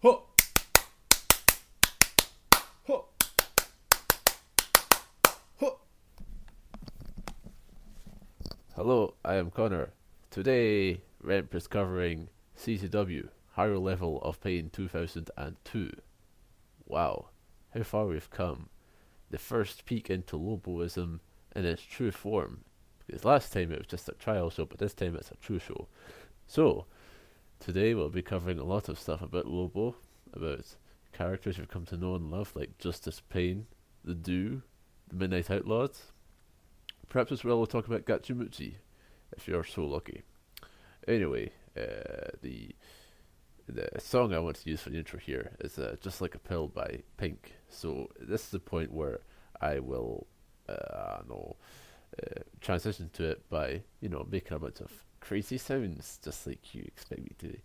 Huh. Huh. Huh. Hello, I am Connor. Today, REMP is covering CZW, Higher Level of Pain 2002. Wow, how far we've come. The first peek into LOBOISM in its true form. Because last time it was just a trial show, but this time it's a true show. So, today we'll be covering a lot of stuff about Lobo, about characters you've come to know and love, like Justice Pain, the Do, the Midnight Outlaws. Perhaps as well we'll talk about Gachimuchi, if you're so lucky. Anyway, the song I want to use for the intro here is Just Like a Pill by Pink. So this is the point where I will transition to it by, making a bunch of crazy sounds, just like you expect me to.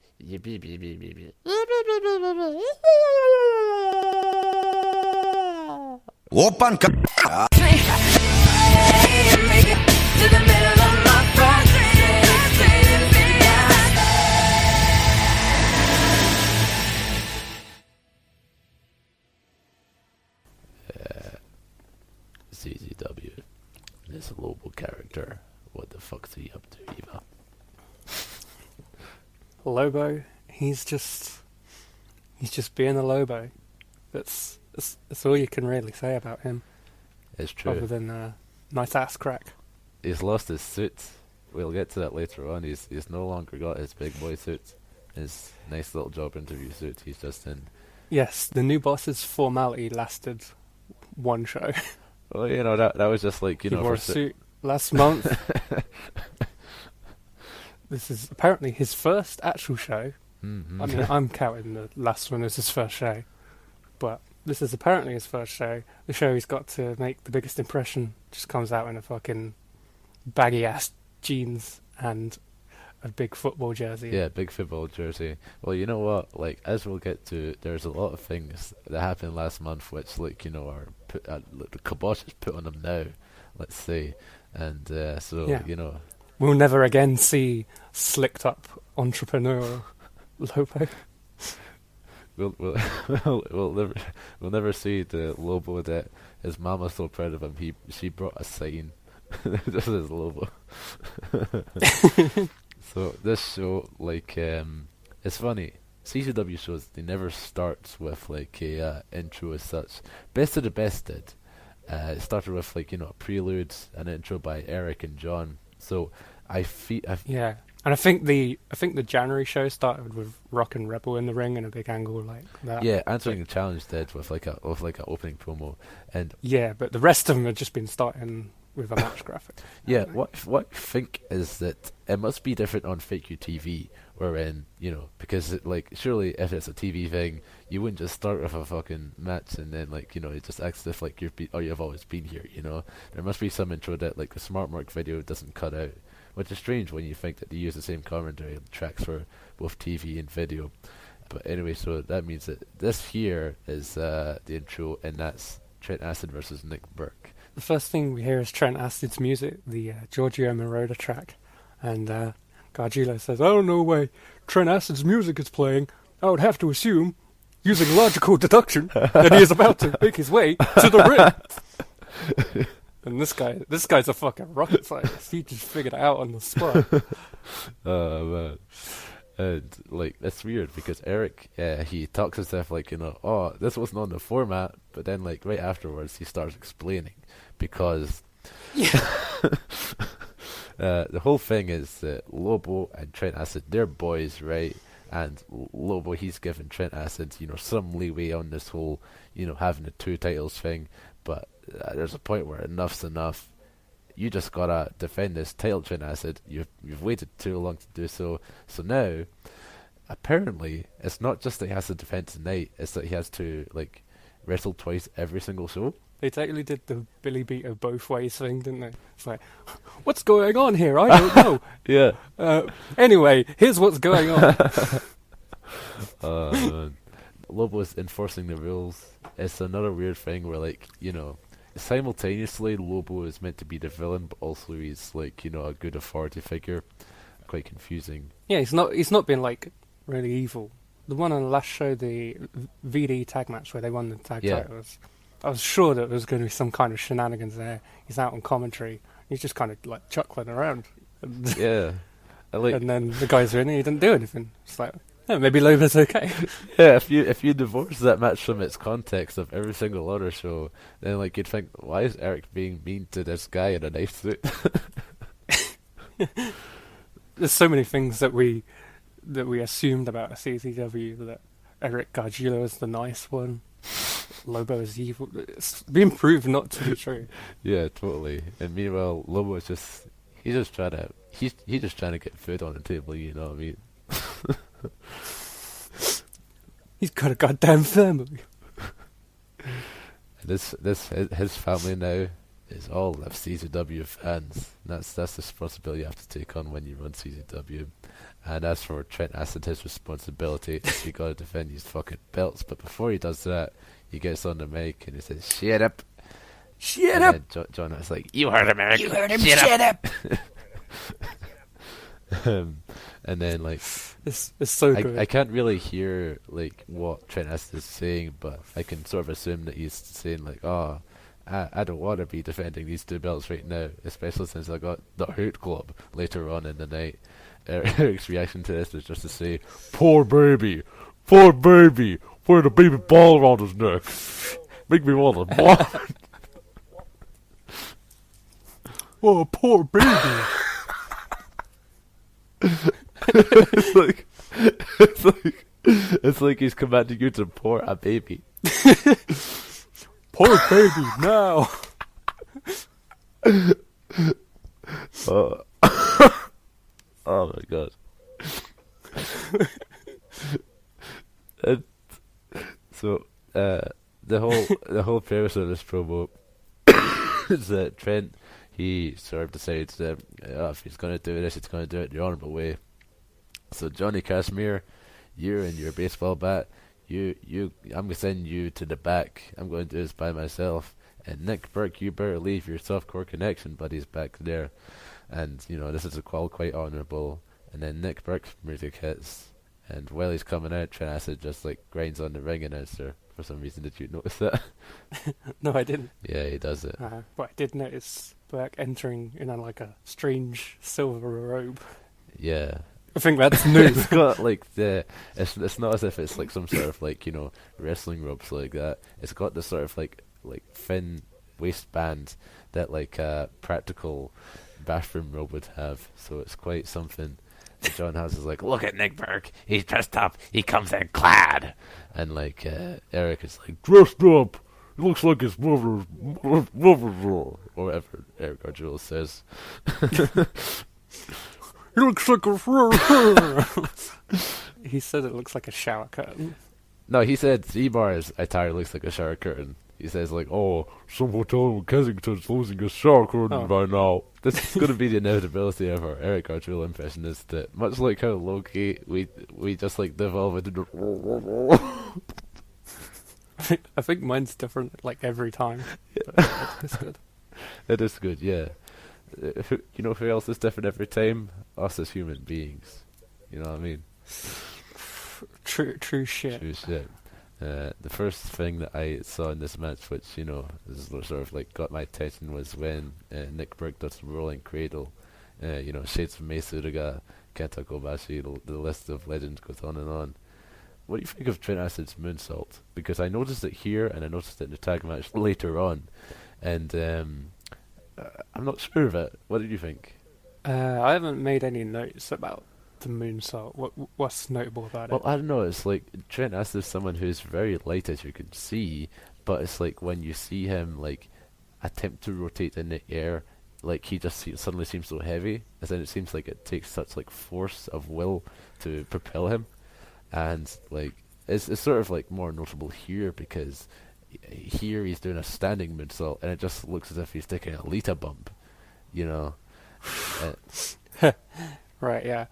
Open CZW, this Lobo character, what the fuck's he up to, Eva? Lobo, he's just being a Lobo. That's all you can really say about him. It's true. Other than nice ass crack. He's lost his suit. We'll get to that later on. He's no longer got his big boy suit, his nice little job interview suit. He's just in. Yes, the new boss's formality lasted one show. Well, that was just like, he wore a suit last month. This is apparently his first actual show. Mm-hmm. I mean, I'm counting the last one as his first show, but this is apparently his first show. The show he's got to make the biggest impression just comes out in a fucking baggy ass jeans and a big football jersey. Yeah, big football jersey. Well, you know what? Like, as we'll get to, there's a lot of things that happened last month which, like, are put, the kibosh is put on them now, let's say. And so, yeah. We'll never again see slicked up entrepreneur Lobo. We'll never see the Lobo that his mama's so proud of him. She brought a sign. This is Lobo. So this show, like, it's funny. CZW shows, they never start with like a intro as such. Best of the Best did. It started with like a prelude, an intro by Eric and John. So yeah, and I think the January show started with Rock and Rebel in the ring and a big angle like that. Yeah, Answering the Challenge did with like a opening promo, and yeah, but the rest of them had just been starting with a match graphic. Yeah, what I think is that it must be different on Fake UTV, wherein because surely if it's a TV thing, you wouldn't just start with a fucking match and then it just acts as if like you've always been here. There must be some intro that like the Smart Mark video doesn't cut out, which is strange when you think that they use the same commentary tracks for both TV and video. But anyway, so that means that this here is the intro, and that's Trent Acid versus Nick Burke. The first thing we hear is Trent Acid's music, the Giorgio Moroder track, and Gargiulo says, "Oh, no way, Trent Acid's music is playing. I would have to assume, using logical deduction, that he is about to make his way to the ring." And this guy's a fucking rocket scientist. He just figured it out on the spot. Oh, man. And, like, that's weird because Eric, he talks himself like, oh, this wasn't on the format, but then, like, right afterwards, he starts explaining because the whole thing is that Lobo and Trent Acid, they're boys, right? And Lobo, he's given Trent Acid, some leeway on this whole, having the two titles thing, but there's a point where enough's enough. You just gotta defend this title, Trent Acid. You've waited too long to do so. So now, apparently, it's not just that he has to defend tonight. It's that he has to wrestle twice every single show. They totally did the Billy Beater both ways thing, didn't they? It's like, what's going on here? I don't know. Yeah. Anyway, here's what's going on. Man. Lobo is enforcing the rules. It's another weird thing where, simultaneously Lobo is meant to be the villain, but also he's a good authority figure. Quite confusing. Yeah, he's not been really evil the one on the last show, the VD tag match where they won the tag Yeah. titles, I was sure that there was going to be some kind of shenanigans there. He's out on commentary. He's just kind of like chuckling around. And, Yeah. I like. and then the guys are in, and he didn't do anything. It's like, oh, maybe Loba's okay. Yeah, if you divorce that match from its context of every single other show, then like you'd think, why is Eric being mean to this guy in a nice suit? There's so many things that we assumed about CZW, that Eric Gargiulo is the nice one, Lobo is evil. It's been proved not to be true. Yeah, totally. And meanwhile, Lobo is he's just trying to get food on the table. You know what I mean? He's got a goddamn family. His family now is all of CZW fans. That's the responsibility you have to take on when you run CZW. And as for Trent Acid, his responsibility is he got to defend his fucking belts. But before he does that, he gets on the mic and he says, "Shut up, Shut and up! then John is like, "You heard him, Eric. You heard him, shut up! And then like It's so good. I can't really hear like what Trent Acid is saying, but I can sort of assume that he's saying like, "Oh, I don't want to be defending these two belts right now, especially since I got the Hurt Club later on in the night." Eric's reaction to this is just to say, poor baby, where the baby ball around his neck, make me want to blow." Oh, poor baby. it's like he's commanding you to pour a baby. Poor baby, now. Oh, oh my god. And so the whole premise of this promo is that Trent, he sort of decides that if he's going to do this, he's going to do it the honourable way. So Johnny Casimir, you and your baseball bat, I'm going to send you to the back. I'm going to do this by myself. And Nick Burke, you better leave your softcore connection buddies back there. And, you know, this is quite honourable. And then Nick Burke's music hits. And while he's coming out, Trent Acid just like grinds on the ring announcer. For some reason, did you notice that? No, I didn't. Yeah, he does it. But I did notice Burke entering in like a strange silver robe. Yeah. I think that's new. It's got like it's not as if it's like some sort of like, you know, wrestling ropes like that. It's got this sort of like thin waistband that like a practical bathroom robe would have. So it's quite something. And John House is like, "Look at Nick Burke. He's dressed up. He comes in clad." And like Eric is like, "Dressed up. It looks like his mother's or whatever Eric Arjula says. It looks like a... He said it looks like a shower curtain. No, he said Z-Barr's attire looks like a shower curtain. He says like, "Oh, some hotel in Kensington's losing a shower curtain by now." This is going to be the inevitability of our Eric Arjula impression, is that much like how low-key we just like devolve into the I think mine's different like every time. It's good. It is good, yeah. You know who else is different every time? Us as human beings. You know what I mean? True shit. True shit. The first thing that I saw in this match, which, you know, is sort of like got my attention, was when Nick Burke does the rolling cradle. You know, shades from Mace Uraga, Kenta Kobashi, the list of legends goes on and on. What do you think of Trent Acid's moonsault? Because I noticed it here, and I noticed it in the tag match later on, and I'm not sure of it. What did you think? I haven't made any notes about the moonsault. What's notable about it? Well, I don't know. It's like Trent Acid is someone who's very light, as you can see, but it's like when you see him like attempt to rotate in the air, like he just suddenly seems so heavy, as in it seems like it takes such like force of will to propel him, and like it's sort of like more notable here because here he's doing a standing moonsault and it just looks as if he's taking a Lita bump, you know. Right, yeah.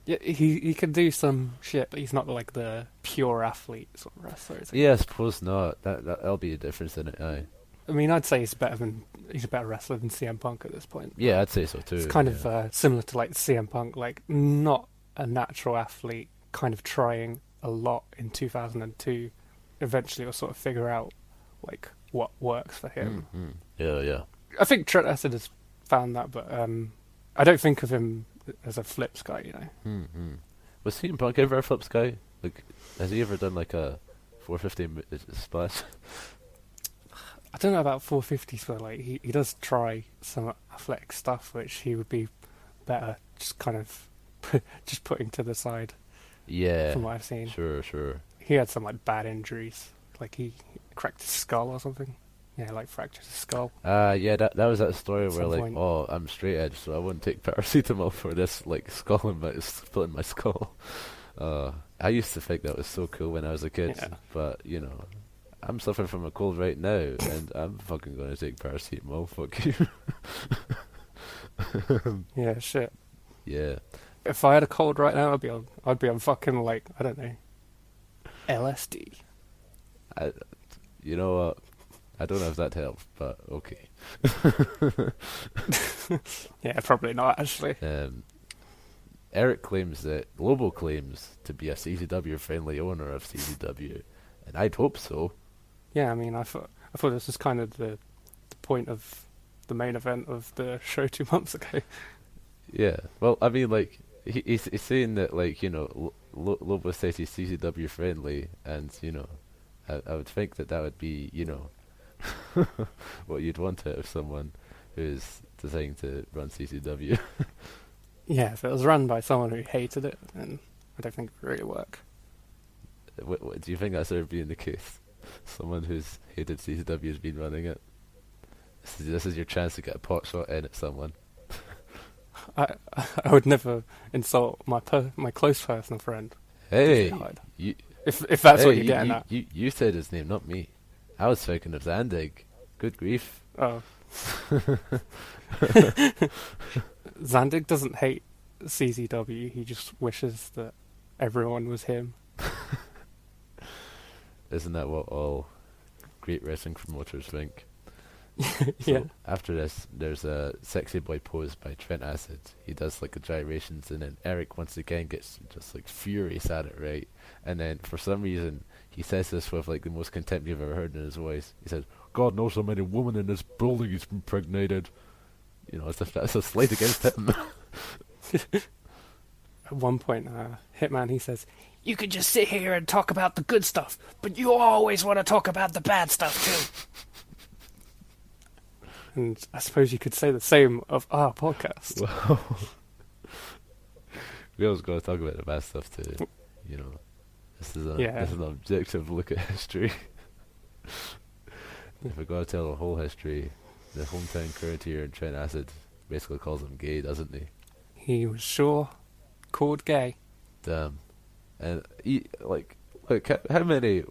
Yeah, he can do some shit, but he's not like the pure athlete sort of wrestler. Yeah, I suppose not. That'll be a difference in it. Aye. I mean, I'd say he's a better wrestler than CM Punk at this point. Yeah, I'd say so too. It's kind of similar to like CM Punk, like not a natural athlete, kind of trying a lot in 2002, eventually will sort of figure out like what works for him. Yeah. I think Trent Acid has found that, but I don't think of him as a flips guy, you know. Was CM Punk ever a flips guy? Like, has he ever done like a 450 splash? I don't know about 450s, but like he does try some athletic stuff, which he would be better just kind of just putting to the side. Yeah, from what I've seen. Sure. He had some like bad injuries, like he cracked his skull or something. Yeah, like fractured his skull. Yeah, that was that story where like, point. oh, I'm straight edge, so I wouldn't take paracetamol for this like skull in my split in my skull. I used to think that was so cool when I was a kid, but you know, I'm suffering from a cold right now, and I'm fucking gonna take paracetamol. Fuck you. Yeah, shit. Yeah. If I had a cold right now, I'd be on fucking like, I don't know, LSD. You know what? I don't know if that helps, but okay. Yeah, probably not actually. Eric claims that Lobo claims to be a CZW friendly owner of CZW, and I'd hope so. Yeah, I mean, I thought this was kind of the point of the main event of the show 2 months ago. Yeah, well, I mean, like, he's saying that, like, you know, Lobo says he's CZW friendly, and, you know, I would think that would be, you know, what you'd want out of someone who's deciding to run CZW. Yeah, if it was run by someone who hated it, then I don't think it would really work. What, do you think that's ever been the case? Someone who's hated CZW has been running it? This is your chance to get a pot shot in at someone. I would never insult my close personal friend. Hey, if that's what you're getting at. You said his name, not me. I was thinking of Zandig. Good grief. Oh. Zandig doesn't hate CZW. He just wishes that everyone was him. Isn't that what all great wrestling promoters think? Yeah. So after this, there's a sexy boy pose by Trent Acid. He does like the gyrations, and then Eric once again gets just like furious at it, right? And then for some reason, he says this with like the most contempt you've ever heard in his voice. He says, "God knows how many women in this building he's impregnated." You know, as if that's a slight against him. At one point, Hitman, he says, "You could just sit here and talk about the good stuff, but you always want to talk about the bad stuff too." And I suppose you could say the same of our podcast. Well, we always got to talk about the bad stuff too. You know, this is an objective look at history. If we got to tell the whole history, the hometown courtier in Trent Acid basically calls him gay, doesn't he? He was sure called gay. Damn. And look, how many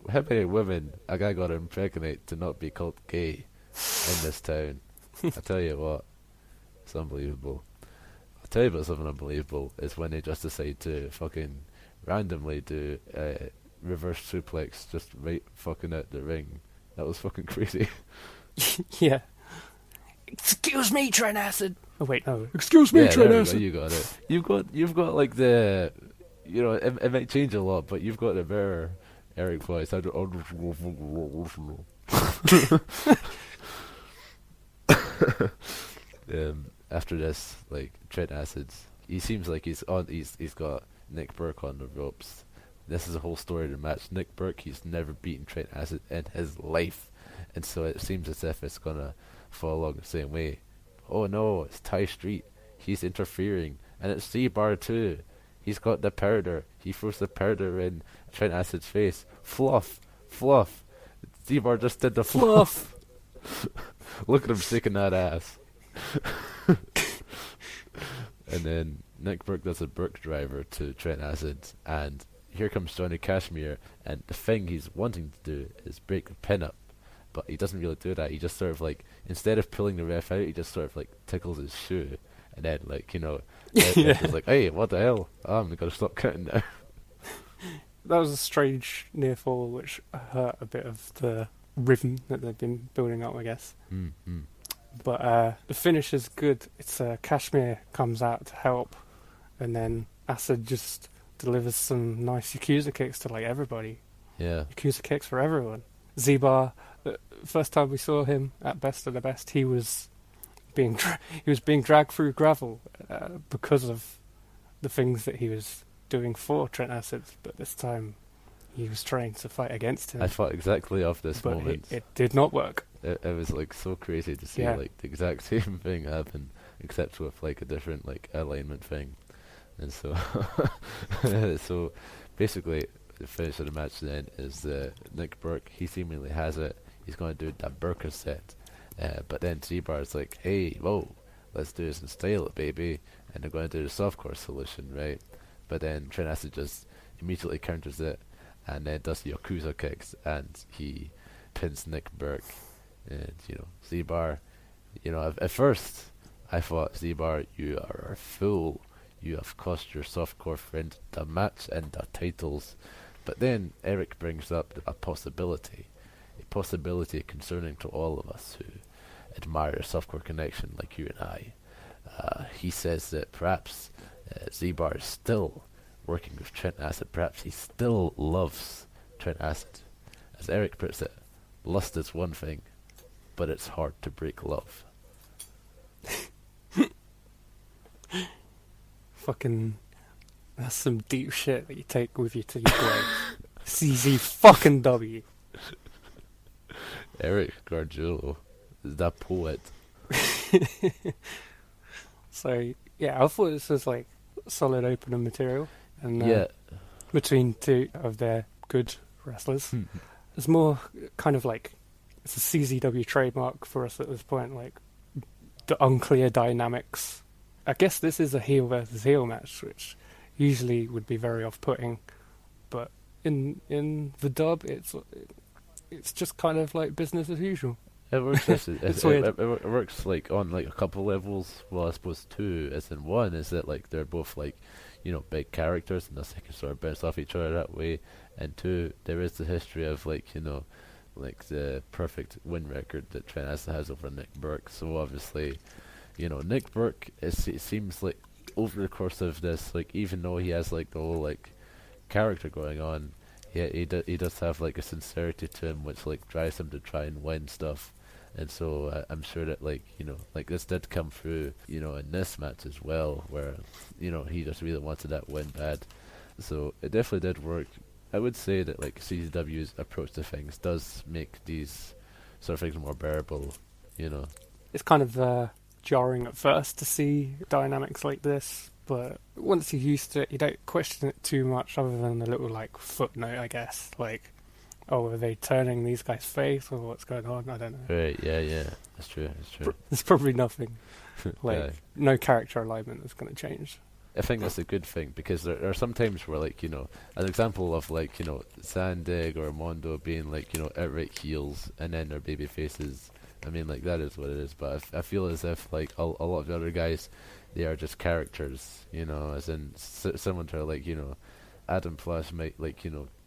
women a guy got to impregnate to not be called gay in this town? I tell you what, it's unbelievable. I'll tell you about something unbelievable is when they just decide to fucking randomly do a reverse suplex just right fucking out the ring. That was fucking crazy. Yeah. Excuse me, Trent Acid. Oh wait, no. Excuse me, Trent Acid. You got it. You've got like the, you know, it might change a lot, but you've got the better Eric voice. After this, like Trent Acid's, he seems like he's got Nick Burke on the ropes. This is a whole story of the match. Nick Burke, he's never beaten Trent Acid in his life, and so it seems as if it's gonna fall along the same way. Oh no, it's Ty Street. He's interfering, and it's Z-Barr too. He's got the powder. He throws the powder in Trent Acid's face. Fluff. Z-Barr just did the fluff. Look at him shaking that ass. And then Nick Burke does a Burke driver to Trent Acid, and here comes Johnny Cashmere, and the thing he's wanting to do is break the pin up, but he doesn't really do that. He just sort of like, instead of pulling the ref out, he just sort of like tickles his shoe, and then like, you know, he's like, "Hey, what the hell? I'm gonna stop counting now." That was a strange near fall, which hurt a bit of the rhythm that they've been building up, I guess. But the finish is good. It's Cashmere comes out to help, and then Acid just delivers some nice Yakuza kicks to like everybody. Yeah. Yakuza kicks for everyone. Z-Barr, the first time we saw him at Best of the Best, he was being dragged through gravel because of the things that he was doing for Trent Acid, but this time he was trying to fight against him. I thought exactly of this but moment. It did not work. It was like so crazy to see like the exact same thing happen, except with like a different like alignment thing. And so, so basically, the finish of the match then is Nick Burke. He seemingly has it. He's going to do that Burker set, but then Z-Barr is like, "Hey, whoa, let's do this in style, baby," and they're going to do the softcore solution, right? But then Trent Acid just immediately counters it, and then does the Yakuza kicks, and he pins Nick Burke, and Z-Barr. At first I thought, Z-Barr, you are a fool. You have cost your softcore friend the match and the titles. But then Eric brings up a possibility concerning to all of us who admire a softcore connection like you and I. He says that perhaps Z-Barr is still working with Trent Acid. Perhaps he still loves Trent Acid. As Eric puts it, lust is one thing, but it's hard to break love. Fucking, that's some deep shit that you take with you to your grave. CZ fucking W. Eric Gargiulo is that poet. So yeah, I thought this was like solid opener material, and between two of their good wrestlers, it's more kind of like it's a CZW trademark for us at this point, like the unclear dynamics. I guess this is a heel versus heel match, which usually would be very off-putting, but in the dub, it's just kind of like business as usual. It works. It's weird. It works like on like a couple levels. Well, I suppose two. As in one is that like they're both like, big characters, and they can sort of bounce off each other that way. And two, there is the history of like like the perfect win record that Trent Acid has over Nick Burke. So obviously, Nick Burke, it seems like over the course of this, like even though he has like the whole like character going on, he does have like a sincerity to him, which like drives him to try and win stuff. And so I'm sure that like this did come through in this match as well, where he just really wanted that win bad. So it definitely did work. I would say that like CZW's approach to things does make these sort of things more bearable. It's kind of jarring at first to see dynamics like this, but once you're used to it, you don't question it too much, other than a little like footnote, I guess, like, oh, are they turning these guys' face, or what's going on? I don't know. Right, yeah, that's true. There's probably nothing. Like, Yeah. no character alignment is going to change. I think that's a good thing, because there are some times where like, an example of like, Zandig or Mondo being like, outright heels, and then their baby faces. I mean, like, that is what it is, but I feel as if like a lot of the other guys, they are just characters, as in someone to like, Adam Flash might like,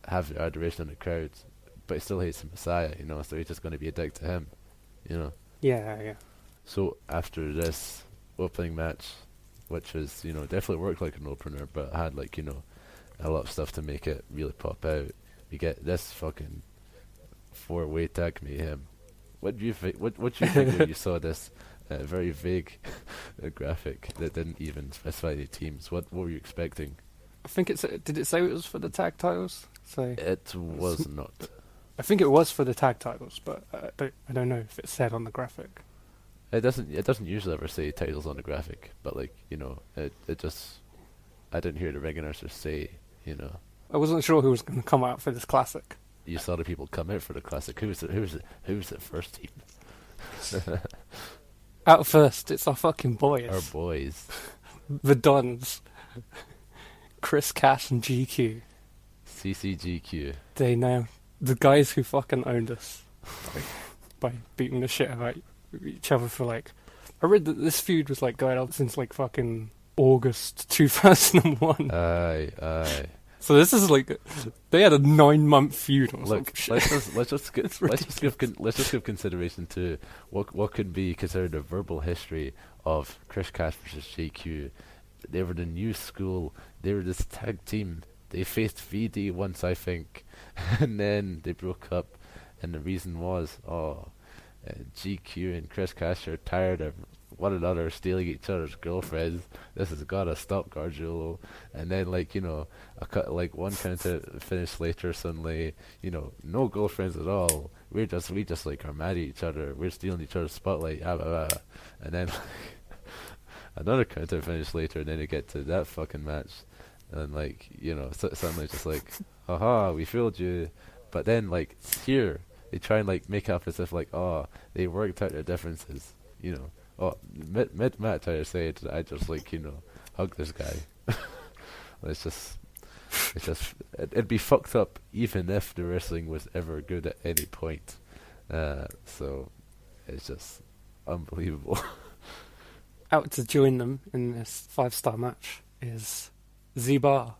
have the adoration of the crowd, but he still hates the Messiah, so he's just going to be a dick to him, Yeah. So after this opening match, which was, definitely worked like an opener, but had like, a lot of stuff to make it really pop out, we get this fucking 4-way tag mayhem. What do you think? What do you think when you saw this very vague graphic that didn't even specify any teams? What were you expecting? I think did it say it was for the tag titles? So It was not. I think it was for the tag titles, but I don't know if it said on the graphic. It doesn't usually ever say titles on the graphic, but like, it just, I didn't hear the ring announcer say, I wasn't sure who was going to come out for this classic. You saw the people come out for the classic. Who was the first team? Out first, it's our fucking boys. Our boys. The Dons. Chris Cash and GQ. CCGQ. They know the guys who fucking owned us by beating the shit out of each other for like. I read that this feud was like going on since like fucking August 2001. Aye. So this is like they had a 9-month feud or Look, something. let's just give consideration to what could be considered a verbal history of Chris Cash versus JQ they were the new school. They were this tag team. They faced VD once, I think, and then they broke up. And the reason was, GQ and Chris Cash are tired of one another stealing each other's girlfriends. This has gotta stop, Gargiulo. And then, one counter finish later, suddenly, no girlfriends at all. We just are mad at each other. We're stealing each other's spotlight. Blah, blah, blah. And then another counter finish later, and then you get to that fucking match, and suddenly just like, haha, we fooled you. But then here they try and make up as if they worked out their differences. Mid match I said I just hug this guy. It'd be fucked up even if the wrestling was ever good at any point. So it's just unbelievable. Out to join them in this 5-star match is Z-Barr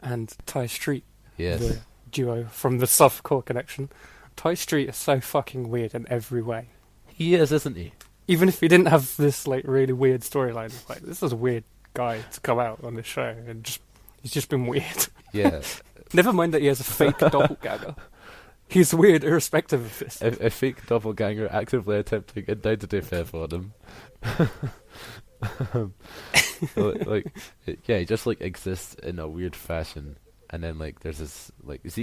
and Ty Street, Yes. the duo from the Softcore Connection. Ty Street is so fucking weird in every way. He is, isn't he? Even if he didn't have this really weird storyline, this is a weird guy to come out on this show, and he's just been weird. Yeah. Never mind that he has a fake doppelganger. He's weird irrespective of this. A fake doppelganger actively attempting identity theft on him. He just exists in a weird fashion. And then there's this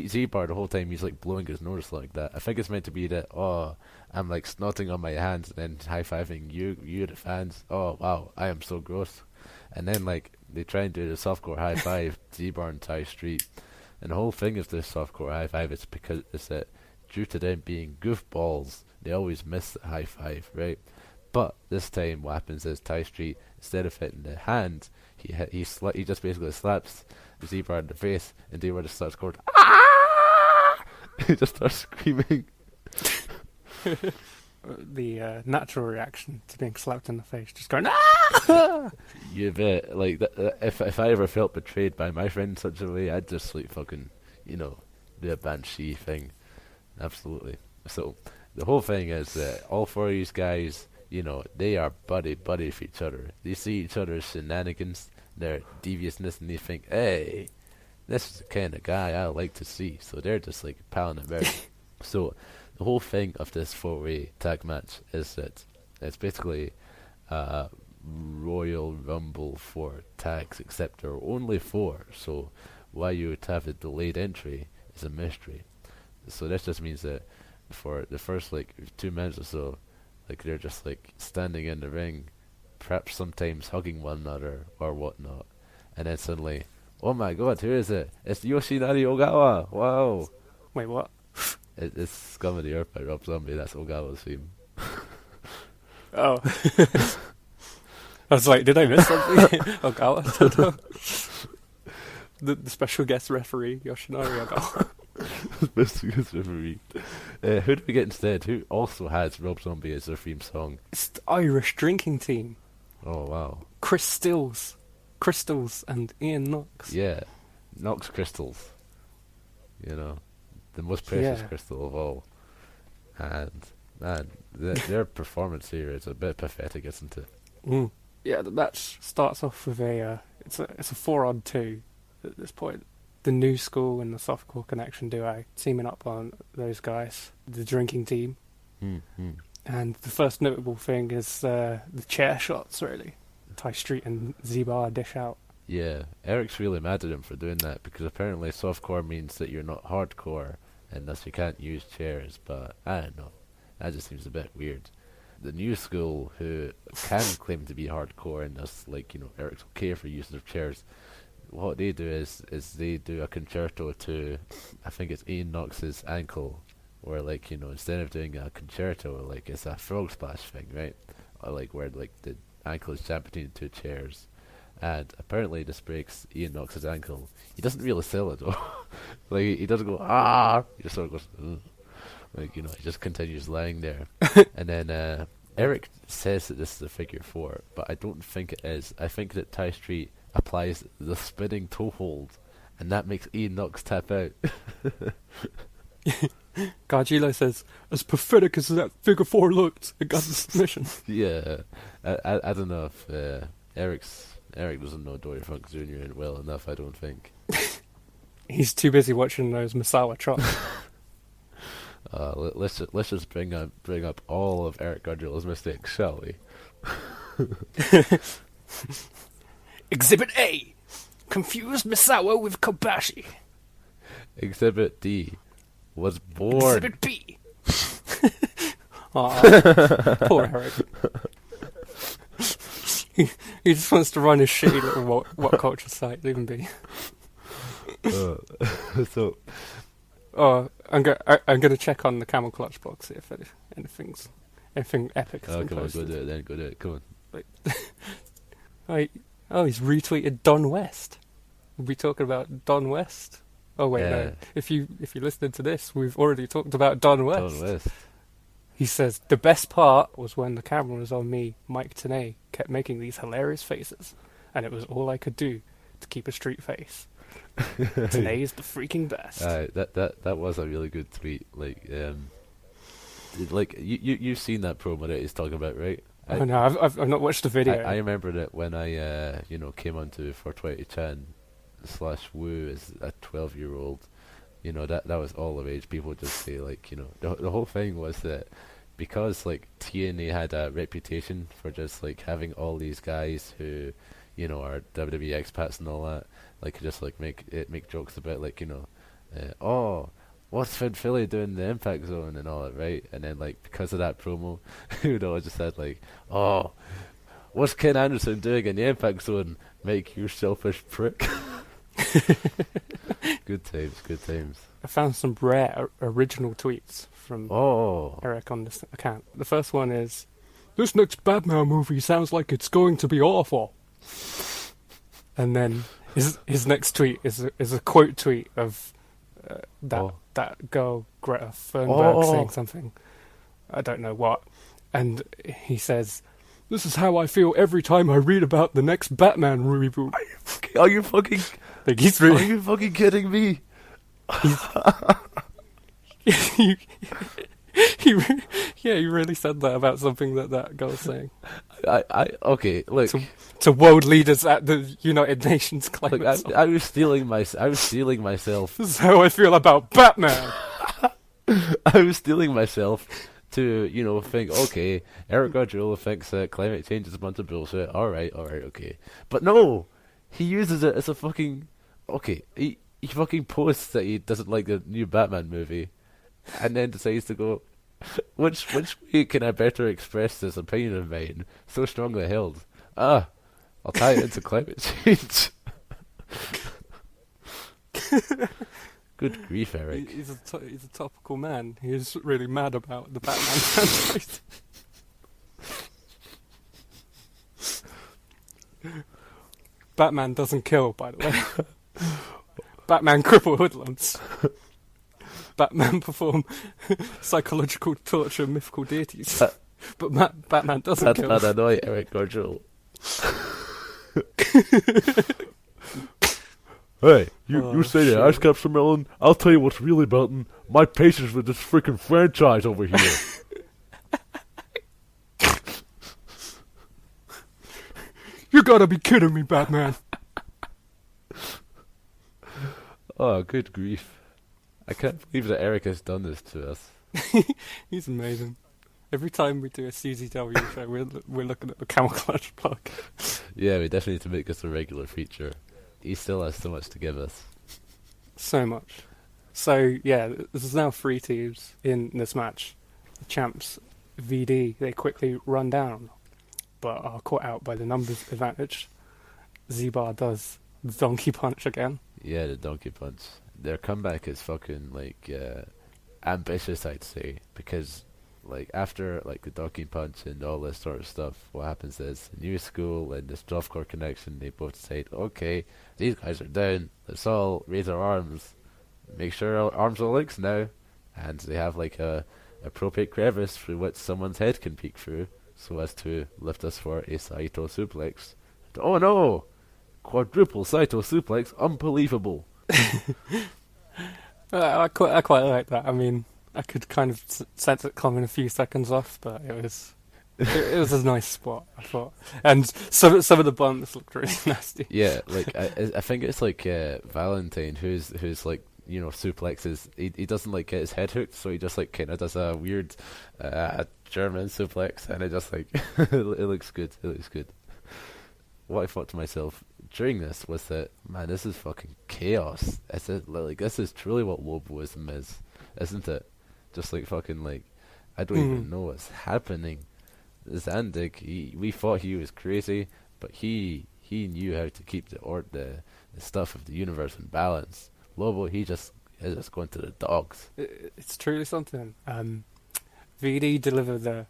Z-Barr the whole time he's blowing his nose like that. I think it's meant to be that I'm snotting on my hands and then high-fiving you the fans. Oh wow, I am so gross. And then they try and do the softcore high five, Z-Barr and Ty Street. And the whole thing of this softcore high five is because it's that due to them being goofballs, they always miss the high five, right? But this time what happens is Ty Street, instead of hitting the hand, he just basically slaps Z-Barr in the face, and Z-Barr just starts going, ah! He just starts screaming. The natural reaction to being slapped in the face, just going, ah! You bet. If I ever felt betrayed by my friend in such a way, I'd just fucking, do a banshee thing. Absolutely. So the whole thing is that all four of these guys, they are buddy for each other. They see each other's shenanigans, their deviousness, and they think, hey, this is the kind of guy I like to see. So they're just palling about. So the whole thing of this 4-way tag match is that it's basically Royal Rumble for tags, except there are only 4. So why you would have a delayed entry is a mystery. So this just means that for the first 2 minutes or so, they're just standing in the ring, perhaps sometimes hugging one another or whatnot, and then suddenly, oh my god, who is it? It's Yoshinari Ogawa! Wow! Wait, what? It's Scum of the Earth by Rob Zombie. That's Ogawa's theme. Oh. I was like, did I miss something? Ogawa? the special guest referee, Yoshinari Ogawa. Special guest referee. Who do we get instead? Who also has Rob Zombie as their theme song? It's the Irish drinking team. Oh, wow. Crystals and Ian Knox. Yeah. Knox Crystals. The most precious crystal of all. And, man, their performance here is a bit pathetic, isn't it? Mm. Yeah, the match starts off with it's a 4-on-2 at this point. The New School and the Softcore Connection duo teaming up on those guys, the drinking team. Mm-hmm. And the first notable thing is the chair shots, really. Ty Street and Z-Barr dish out. Yeah, Eric's really mad at him for doing that, because apparently softcore means that you're not hardcore, and thus you can't use chairs, but I don't know. That just seems a bit weird. The New School, who can claim to be hardcore, and thus, Eric's okay for use of chairs, what they do is they do a concerto to, I think it's Ian Knox's ankle, where instead of doing a concerto, it's a frog splash thing, right? Or where the ankle is jammed between 2 chairs, and apparently this breaks Ian Knox's ankle. He doesn't really sell it though. He doesn't go he just sort of goes he just continues lying there. And then Eric says that this is a figure 4, but I don't think it is. I think that Ty Street applies the spinning toe hold, and that makes Ian Knox tap out. Gargiulo says, as pathetic as that figure 4 looked, it got the submission. Yeah, I don't know if Eric's Eric doesn't know Dory Funk Jr. well enough, I don't think. He's too busy watching those Misawa chops. Let's just bring up all of Eric Gardula's mistakes, shall we? Exhibit A. Confused Misawa with Kobashi. Exhibit D. Was born. Exhibit B. Aw, poor Eric. He just wants to run his shitty little what culture site, leave him be. So... I'm gonna check on the Camel Clutch blog, see if anything epic has been come on, posted. go do it then, go do it, come on. He's retweeted Don West. We'll be talking about Don West. Oh wait, Yeah. no. If you listened to this, we've already talked about Don West. Don West. He says, the best part was when the camera was on me, Mike Tenay kept making these hilarious faces, and it was all I could do to keep a straight face. Tenay is the freaking best. That was a really good tweet. You've seen that promo that he's talking about, right? No, I've not watched the video. I remembered it when I came onto 420chan /woo as a 12-year-old. That was all the rage. People would just say the whole thing was that because TNA had a reputation for just having all these guys who are WWE expats and all that, just make jokes about oh, what's Finn Philly doing in the Impact Zone and all that, right? And then because of that promo, I just said oh, what's Ken Anderson doing in the Impact Zone? Make you selfish prick. Good times. I found some rare original tweets from Eric on this account. The first one is, "This next Batman movie sounds like it's going to be awful." And then his next tweet is a quote tweet of that girl Greta Thunberg saying something, I don't know what, and he says, "This is how I feel every time I read about the next Batman reboot." Are you fucking? He's really. Are you fucking kidding me? He really said that about something that girl was saying. Okay, look. To world leaders at the United Nations climate. Look, I was stealing myself. This is how I feel about Batman. I was stealing myself to think, okay, Eric Gardula thinks that climate change is a bunch of bullshit. All right, okay. But no, he uses it as a fucking He fucking posts that he doesn't like the new Batman movie, and then decides to go, which way can I better express this opinion of mine, so strongly held? I'll tie it into climate change. Good grief, Eric. He's a topical man. He's really mad about the Batman franchise. Batman doesn't kill, by the way. Batman cripple hoodlums. Batman perform psychological torture mythical deities. But Batman doesn't kill. That's not annoy Eric Gardula. Hey, you say that Ice Cap's Melon? I'll tell you what's really button. My patience with this freaking franchise over here. You gotta be kidding me, Batman. Oh, good grief. I can't believe that Eric has done this to us. He's amazing. Every time we do a CZW show, we're looking at the Camel Clutch blog. Yeah, we definitely need to make this a regular feature. He still has so much to give us. So much. So, yeah, there's now 3 teams in this match. The champs, VD, they quickly run down, but are caught out by the numbers advantage. Z-Barr does the donkey punch again. Yeah, the donkey punch. Their comeback is fucking, ambitious, I'd say, because after the donkey punch and all this sort of stuff, what happens is New School and the Softcore Connection, they both say, okay, these guys are down, let's all raise our arms, make sure our arms are links now, and they have a appropriate crevice through which someone's head can peek through, so as to lift us for a Saito suplex. Oh no! Quadruple Saito suplex, unbelievable. I quite like that. I mean, I could kind of sense it coming a few seconds off, but it It was a nice spot, I thought, and some of the bumps looked really nasty. Yeah, like I think it's like Valentine who's like suplexes. He doesn't like get his head hooked, so he just like kind of does a weird German suplex, and it just like it looks good. It looks good. What I thought to myself during this was that, man, this is fucking chaos. This is truly what LOBOISM is, isn't it? Just like fucking like I don't even know what's happening. Zandig, we thought he was crazy, but he knew how to keep the stuff of the universe in balance. Lobo, he just is just going to the dogs. It's truly something. VD delivered the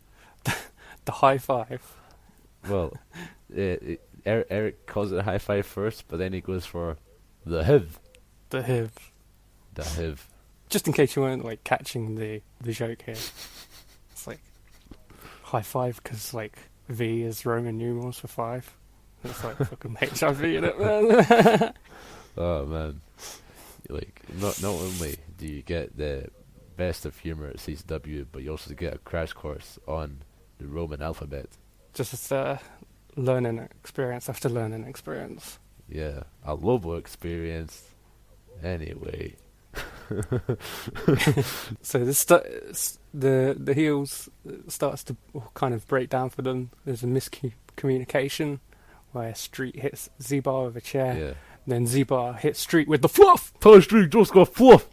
high five. Well, Eric calls it a high five first, but then he goes for the HIV. The HIV. The HIV. Just in case you weren't like catching the joke here, it's like high five because like V is Roman numerals for 5. It's like fucking HIV in it, man. Oh man, like not only do you get the best of humor at CZW, but you also get a crash course on the Roman alphabet. Just learning experience after learning experience. Yeah, a Lobo experience. Anyway. So the heels starts to kind of break down for them. There's a miscommunication where Street hits Z-Barr with a chair. Yeah. Then Z-Barr hits Street with the fluff. Tell Street just got fluff.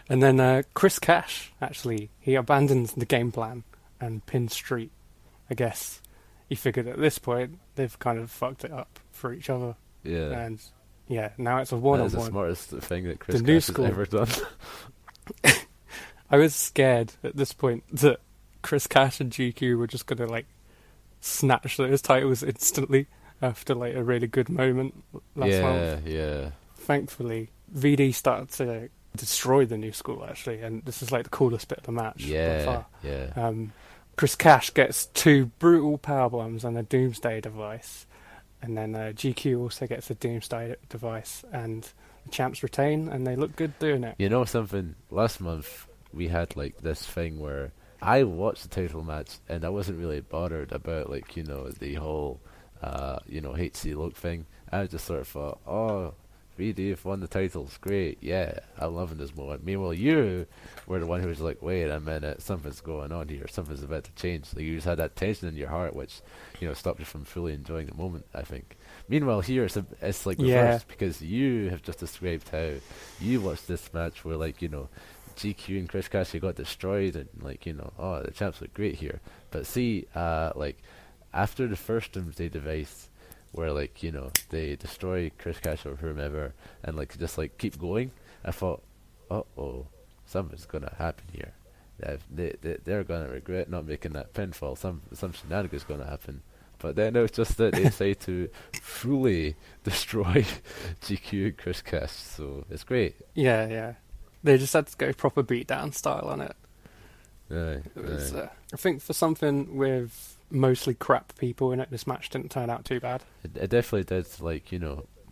And then Chris Cash, actually, he abandons the game plan and pins Street. I guess he figured at this point they've kind of fucked it up for each other. Yeah. And yeah, now it's a one-on-one. That is the smartest thing that Chris The new Cash school. has ever done. I was scared at this point that Chris Cash and GQ were just gonna like snatch those titles instantly after like a really good moment last month. Yeah. Thankfully, VD started to destroy the new school actually, and this is like the coolest bit of the match by far. Yeah. Chris Cash gets 2 brutal power bombs and a Doomsday device, and then GQ also gets a Doomsday device, and the champs retain, and they look good doing it. You know something? Last month we had like this thing where I watched the title match and I wasn't really bothered about like the whole HC look thing. I just sort of thought, oh, VD have won the titles, great, yeah, I'm loving this moment. Meanwhile, you were the one who was like, wait a minute, something's going on here, something's about to change. Like you just had that tension in your heart, which stopped you from fully enjoying the moment, I think. Meanwhile, here it's like reversed, because you have just described how you watched this match where GQ and Chris Cassidy got destroyed, and oh, the champs look great here. But see, after the first Doomsday device, where they destroy Chris Cash or whomever, and just keep going, I thought, oh, something's gonna happen here. They're gonna regret not making that pinfall. Some shenanigans gonna happen. But then it was just that they decide to fully destroy GQ and Chris Cash, so it's great. Yeah. They just had to go proper beatdown style on it. It was, I think for something with mostly crap people in it, this match didn't turn out too bad. It definitely did,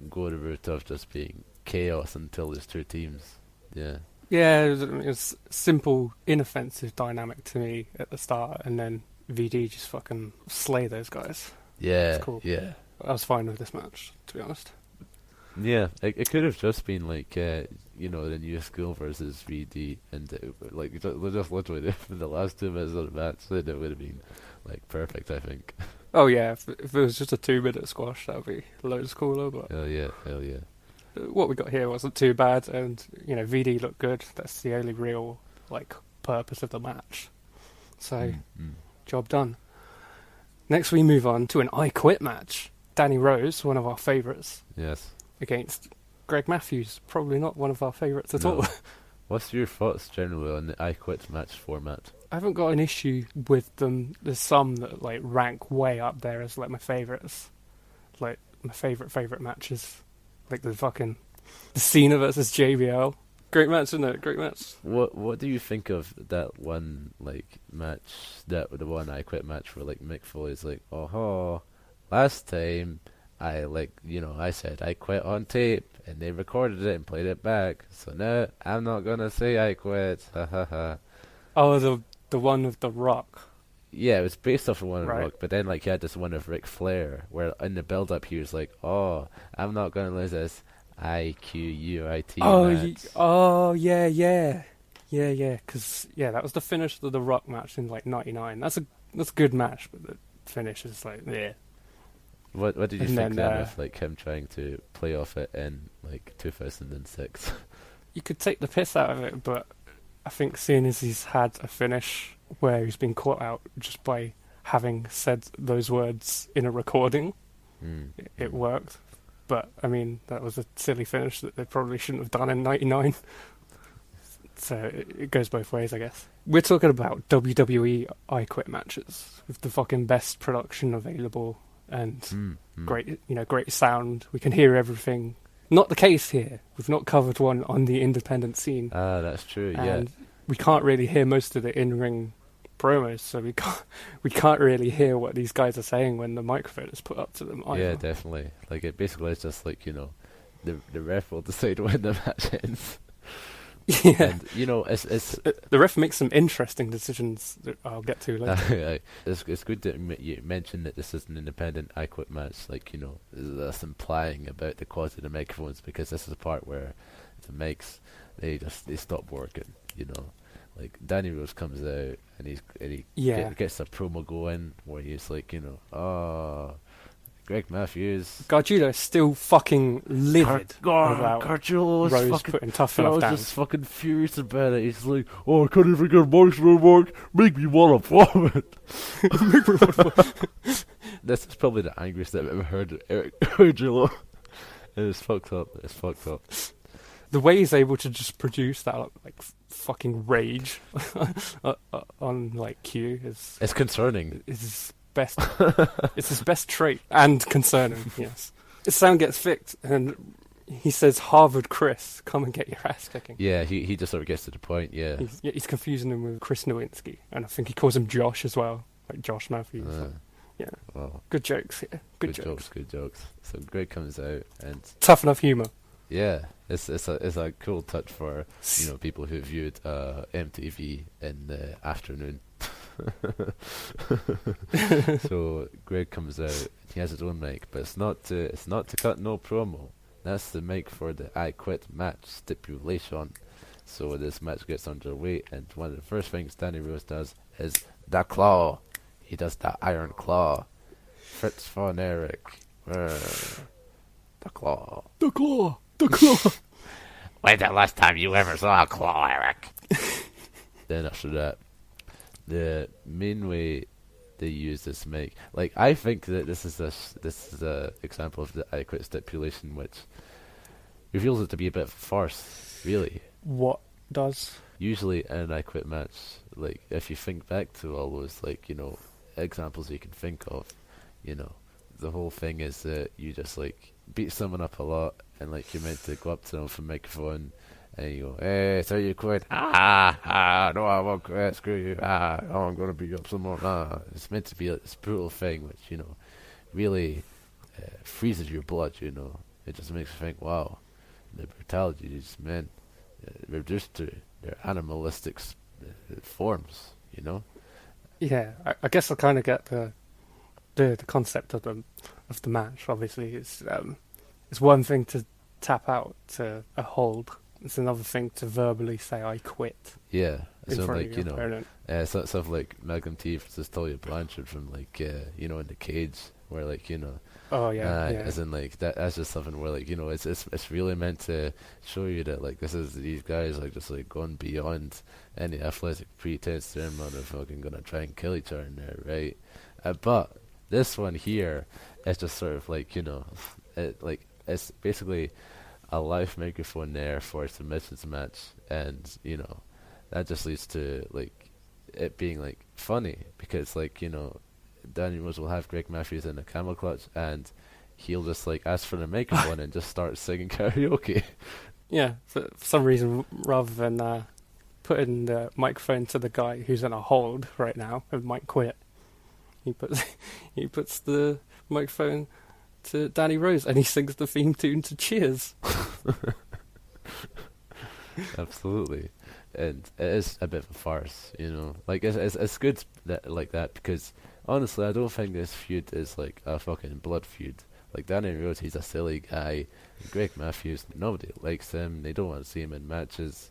go the route of just being chaos until there's 2 teams. Yeah. Yeah, it was simple, inoffensive dynamic to me at the start, and then VD just fucking slay those guys. Yeah, it's cool. Yeah. I was fine with this match, to be honest. Yeah, it could have just been the new school versus VD, and just literally the last 2 minutes of the match, then it would have been perfect, I think. Oh yeah, if it was just a 2-minute squash, that would be loads cooler. But hell yeah. What we got here wasn't too bad, and VD looked good. That's the only real purpose of the match. So, job done. Next, we move on to an I Quit match. Danny Rose, one of our favourites. Yes. Against Greg Matthews, probably not one of our favourites at No. all. What's your thoughts generally on the I Quit match format? I haven't got an issue with them. There's some that rank way up there as my favourites. My favourite matches. The Cena versus JBL. Great match, isn't it? Great match. What do you think of that one match, the one I Quit match where Mick Foley's oh, last time I said I quit on tape, and they recorded it and played it back, so now I'm not gonna say I quit. Ha ha ha. Oh, the one with The Rock. Yeah, it was based off of one of Right. Rock, but then like he had this one of Ric Flair, where in the build-up he was like, "Oh, I'm not gonna lose this IQUIT match." Oh, yeah, yeah. Yeah, because, that was the finish of the Rock match in, like, 99. That's a good match, but the finish is, like, yeah. What did you And think then, then of like him trying to play off it in like 2006? You could take the piss out of it, but I think seeing as he's had a finish where he's been caught out just by having said those words in a recording, it worked. But, I mean, that was a silly finish that they probably shouldn't have done in 99. So it goes both ways, I guess. We're talking about WWE I Quit matches with the fucking best production available and great sound. We can hear everything. Not the case here. We've not covered one on the independent scene. Ah, that's true. And we can't really hear most of the in-ring promos, so we can't really hear what these guys are saying when the microphone is put up to them either. Yeah, definitely. Like it basically is just like the ref will decide when the match ends. Yeah. And it's the ref makes some interesting decisions that I'll get to later. it's good that you mentioned that this is an independent I Quit match. Like that's implying about the quality of the microphones, because this is the part where the mics they stop working. Like Danny Rose comes out and he gets a promo going where he's like Greg Matthews. Gargiulo is still fucking livid about Gargiulo is Rose fucking, putting Tough Enough down. just fucking furious about it. He's like, "Oh, I can't even get voice work. Make me want to vomit." This is probably the angriest I've ever heard of Eric Gargiulo. It's fucked up. The way he's able to just produce that like fucking rage on like cue it's concerning. Is his best. It's his best trait and concerning. Yes, his sound gets fixed, and he says, "Harvard Chris, come and get your ass kicking." Yeah, he just sort of gets to the point. Yeah, he's confusing him with Chris Nowinski, and I think he calls him Josh as well, like Josh Matthews. Yeah, well, good jokes here. Good jokes. So Greg comes out and Tough Enough humor. Yeah, it's a cool touch for people who viewed MTV in the afternoon. So Greg comes out. He has his own mic, but it's not to cut no promo. That's the mic for the I Quit match stipulation. So this match gets underway, and one of the first things Danny Rose does is the claw. He does the iron claw. Fritz von Erich. The claw. The claw. The claw. When's the last time you ever saw a claw, Eric? Then after that, the main way they use this mic, like I think that this is a example of the I Quit stipulation, which reveals it to be a bit of a farce, really. What does? Usually in an I Quit match, like if you think back to all those examples you can think of, the whole thing is that you just beat someone up a lot, and you're meant to go up to them with a microphone and you go, "Hey, so you quit?" No, I won't quit, screw you. Oh, I'm gonna beat you up some more. It's meant to be this brutal thing, which really freezes your blood. It just makes you think, wow, the brutality of these men reduced to their animalistic forms. Yeah, I guess I kind of get the concept of the match. Obviously, it's one thing to tap out to a hold. It's another thing to verbally say "I quit." Yeah, in front of your opponent. Sort of like Malcolm T versus Talia Blanchard from in the cage, where Oh yeah, as in that's just something where it's really meant to show you that these guys are just going beyond any athletic pretense. They're motherfucking gonna try and kill each other in there, right? But this one here is just sort of it's basically a live microphone there for a submissions match, and that just leads to it being funny, because Danny Rose will have Greg Matthews in a camel clutch, and he'll just ask for the microphone and just start singing karaoke. Yeah, for some reason, rather than putting the microphone to the guy who's in a hold right now and might quit, he puts the microphone to Danny Rose, and he sings the theme tune to Cheers. Absolutely. and it is a bit of a farce, you know. Like it's good that like that because honestly, I don't think this feud is like a fucking blood feud. Like Danny Rose, he's a silly guy. Greg Matthews, nobody likes him. They don't want to see him in matches.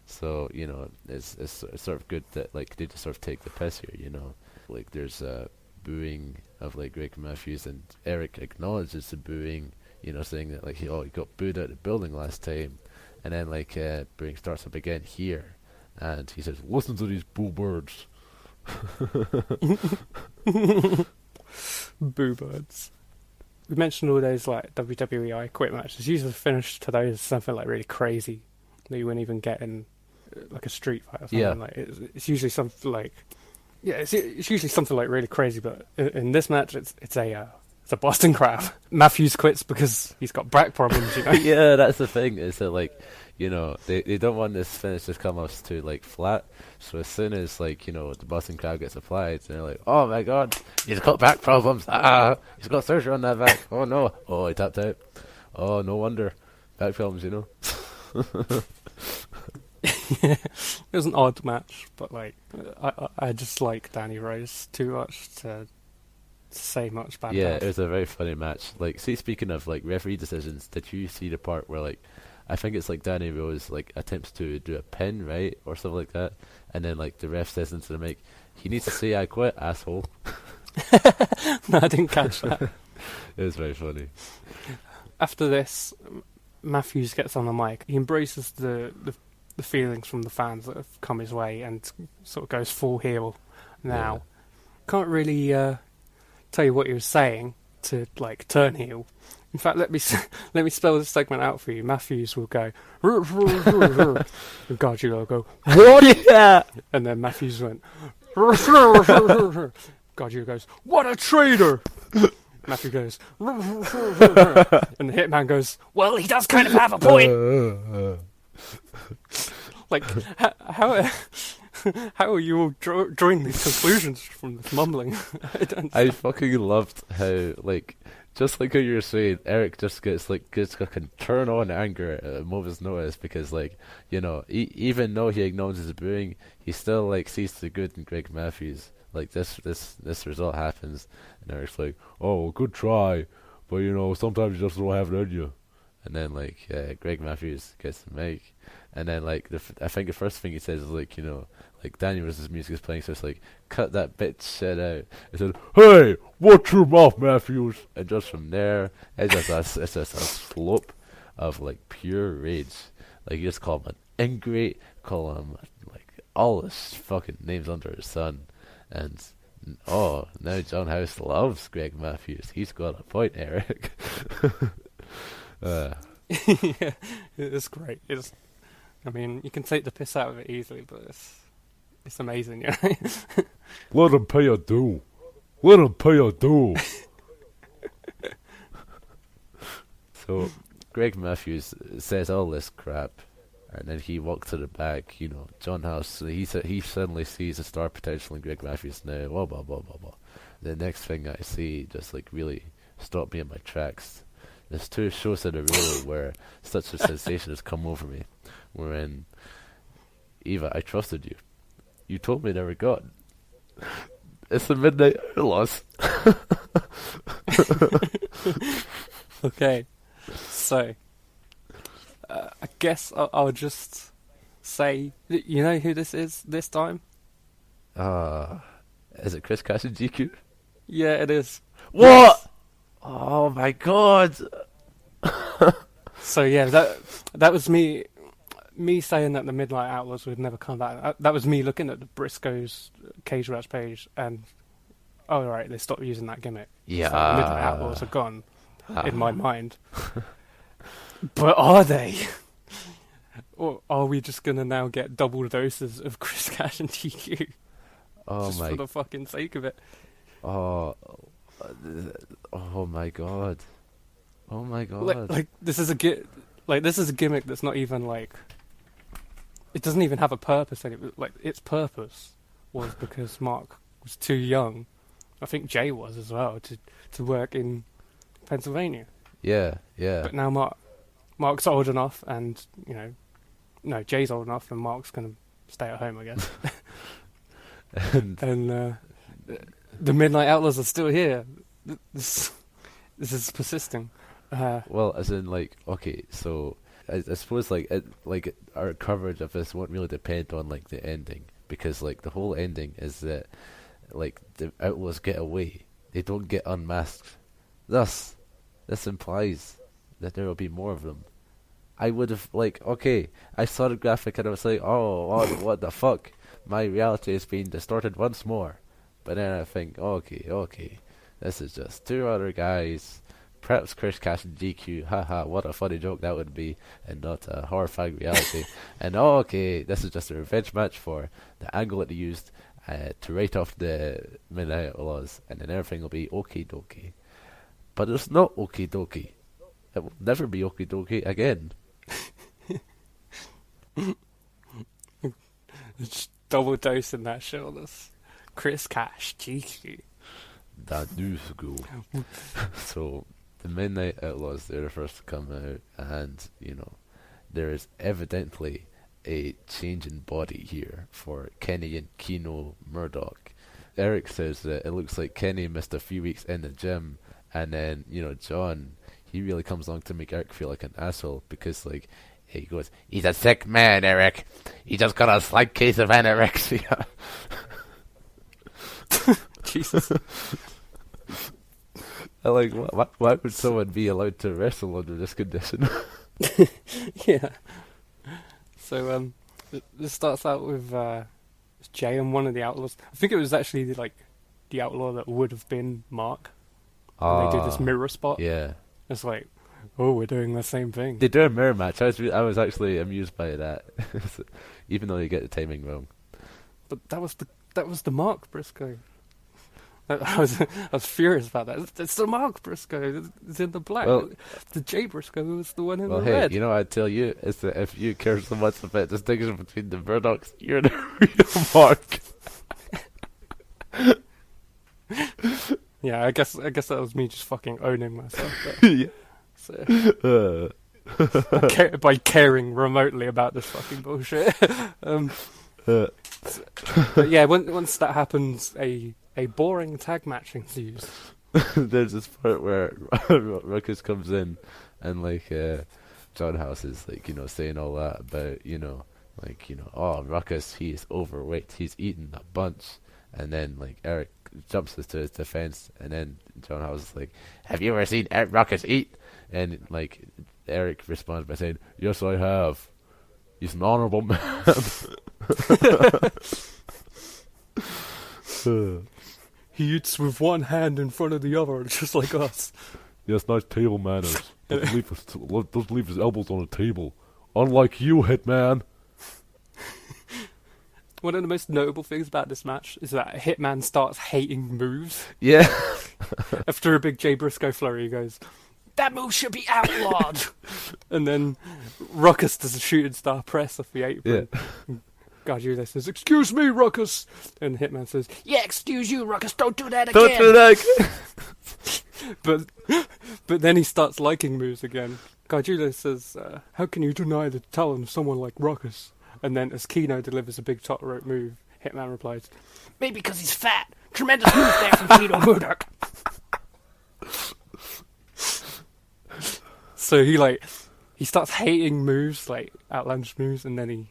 So you know, it's sort of good that like they just sort of take the piss here, you know. Like there's booing of like Greg Matthews, and Eric acknowledges the booing, you know, saying that like he got booed out of the building last time, and then like booing starts up again here, and he says, "Listen to these boo birds." Boo birds. We mentioned all those like WWE I Quit matches. Usually finish to those something like really crazy that you wouldn't even get in like a street fight or something. Yeah. Like it's usually something like it's usually something like really crazy. But in this match, it's a Boston Crab. Matthews quits because he's got back problems. You know. Yeah, that's the thing. Is that like, you know, they don't want this finish to come off too like flat. So as soon as like, you know, the Boston Crab gets applied, they're like, oh my god, he's got back problems. He's got surgery on that back. Oh no. Oh, he tapped out. Oh, no wonder. Back problems, you know. Yeah, it was an odd match, but like I just like Danny Rose too much to say much bad. Yeah, it was a very funny match. Like, see, speaking of like referee decisions, did you see the part where like I think it's like Danny Rose like attempts to do a pin, right, or something like that, and then like the ref says into the mic, "He needs to say I quit, asshole." No, I didn't catch that. It was very funny. After this, Matthews gets on the mic. He embraces the feelings from the fans that have come his way and sort of goes full heel now. Yeah. Can't really tell you what he was saying to like turn heel. In fact, let me spell this segment out for you. Matthews will go, and Gargiulo will go, what? Yeah. And then Matthews went, Gargiulo goes, what a traitor. Matthew goes, and the Hitman goes, well, he does kind of have a point. Like, how are you all drawing these conclusions from this mumbling? I fucking loved how, like, just like how you were saying, Eric just gets can turn on anger at a moment's notice because, like, you know, even though he acknowledges the booing, he still like sees the good in Greg Matthews. Like this result happens, and Eric's like, "Oh, good try, but you know, sometimes you just don't have it in you." And then like Greg Matthews gets the mic, and then like I think the first thing he says is like, you know, like Danny Rose's music is playing, so it's like, cut that bitch shit out. He said, "Hey, watch your mouth, Matthews." And just from there, it's just a slope of like pure rage. Like you just call him an ingrate, call him like all his fucking names under the sun, and now John House loves Greg Matthews. He's got a point, Eric. Yeah, it's great. I mean, you can take the piss out of it easily, but it's amazing, you know? Let him pay a due. Let him pay a due. So, Greg Matthews says all this crap, and then he walks to the back. You know, John House, he suddenly sees a star potential in Greg Matthews now. Blah blah blah blah blah. The next thing I see just like really stopped me in my tracks. There's two shows in a row where such a sensation has come over me. Wherein, Eva, I trusted you. You told me they were gone. It's the Midnight Outlaws. Okay, so I guess I'll just say, you know who this is this time? Is it Chris Cash and GQ? Yeah, it is. What? Yes. Oh my god! So yeah, that was me saying that the Midnight Outlaws would never come back. That was me looking at the Briscoes Cage Match page and, oh right, they stopped using that gimmick. Yeah, so the Midnight Outlaws are gone in my mind. But are they? Or are we just gonna now get double doses of Chris Cash and GQ? Just for the fucking sake of it. Oh my god! Oh my god! Like this is a gimmick that's not even like. It doesn't even have a purpose. Like its purpose was because Mark was too young. I think Jay was as well to work in Pennsylvania. Yeah. But now Mark's old enough, and you know, no, Jay's old enough, and Mark's gonna stay at home, I guess. and the Midnight Outlaws are still here. This is persisting. Well, as in, like, okay, so I suppose like our coverage of this won't really depend on like the ending, because like the whole ending is that like the outlaws get away, they don't get unmasked. Thus, this implies that there will be more of them. I would have like, okay, I saw the graphic and I was like, oh, what the fuck? My reality is being distorted once more. But then I think, okay, this is just two other guys. Perhaps Chris Cash and GQ, haha, what a funny joke that would be, and not a horrifying reality. And okay, this is just a revenge match for the angle that they used to write off the Midnight Outlaws, and then everything will be okie dokie. But it's not okie dokie. It will never be okie dokie again. Just double dosing that shit on us. Chris Cash, GQ. That news go. So the Midnight Outlaws, they're the first to come out, and you know, there is evidently a change in body here for Kenny and Keno Murdoch. Eric says that it looks like Kenny missed a few weeks in the gym, and then, you know, John, he really comes along to make Eric feel like an asshole, because like he goes, he's a sick man, Eric. He just got a slight case of anorexia. Jesus. Like, why would someone be allowed to wrestle under this condition? Yeah. So this starts out with Jay and one of the outlaws. I think it was actually like the outlaw that would have been Mark. And they do this mirror spot. Yeah. It's like, oh, we're doing the same thing. They do a mirror match. I was actually amused by that, even though you get the timing wrong. But that was the Mark Briscoe. I was furious about that. It's the Mark Briscoe. It's in the black. Well, the Jay Briscoe was the one in the hey, red. You know what I'd tell you is that if you care so much about the distinction between the Murdochs, you're the real Mark. Yeah, I guess that was me just fucking owning myself. But, Yeah. So, by caring remotely about this fucking bullshit. But yeah, once that happens, a boring tag match ensues. There's this part where Ruckus comes in and like John House is like, you know, saying all that about, you know, like, you know, oh, Ruckus, he's overweight, he's eaten a bunch, and then like Eric jumps to his defense, and then John House is like, have you ever seen Eric Ruckus eat? And like Eric responds by saying, yes, I have. He's an honourable man. He eats with one hand in front of the other, just like us. Yes, nice table manners. Doesn't leave his elbows on the table. Unlike you, Hitman. One of the most notable things about this match is that Hitman starts hating moves. Yeah. After a big Jay Briscoe flurry, he goes, that move should be outlawed. And then Ruckus does a shooting star press off the apron. Yeah. Gargiulo says, excuse me, Ruckus. And Hitman says, yeah, excuse you, Ruckus, don't do that again. Don't do that again. But then he starts liking moves again. Gargiulo says, how can you deny the talent of someone like Ruckus? And then as Keno delivers a big top rope move, Hitman replies, maybe because he's fat. Tremendous move there from Keno Murdoch. So he starts hating moves, like outlandish moves, and then he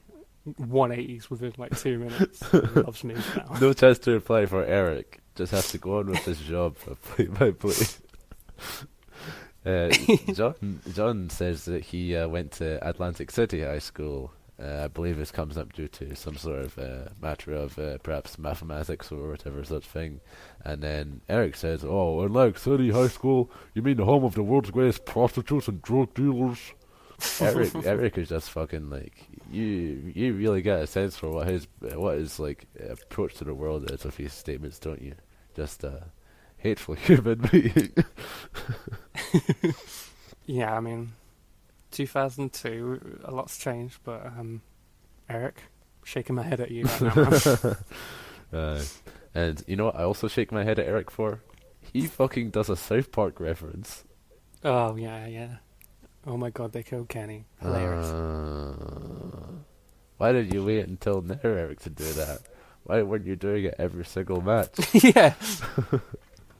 180s within like 2 minutes. He loves moves now. No chance to reply for Eric. Just has to go on with his job play by play. John says that he went to Atlantic City High School. I believe this comes up due to some sort of matter of perhaps mathematics or whatever such thing. And then Eric says, oh, Atlantic City High School? You mean the home of the world's greatest prostitutes and drug dealers? Eric is just fucking like, you really get a sense for what his like approach to the world is with his statements, don't you? Just a hateful human being. Yeah, I mean, 2002, a lot's changed, but Eric, shaking my head at you right now. And you know what I also shake my head at Eric for? He fucking does a South Park reference. Oh, yeah. Oh my god, they killed Kenny. Hilarious. Why did you wait until now, Eric, to do that? Why weren't you doing it every single match? Yeah.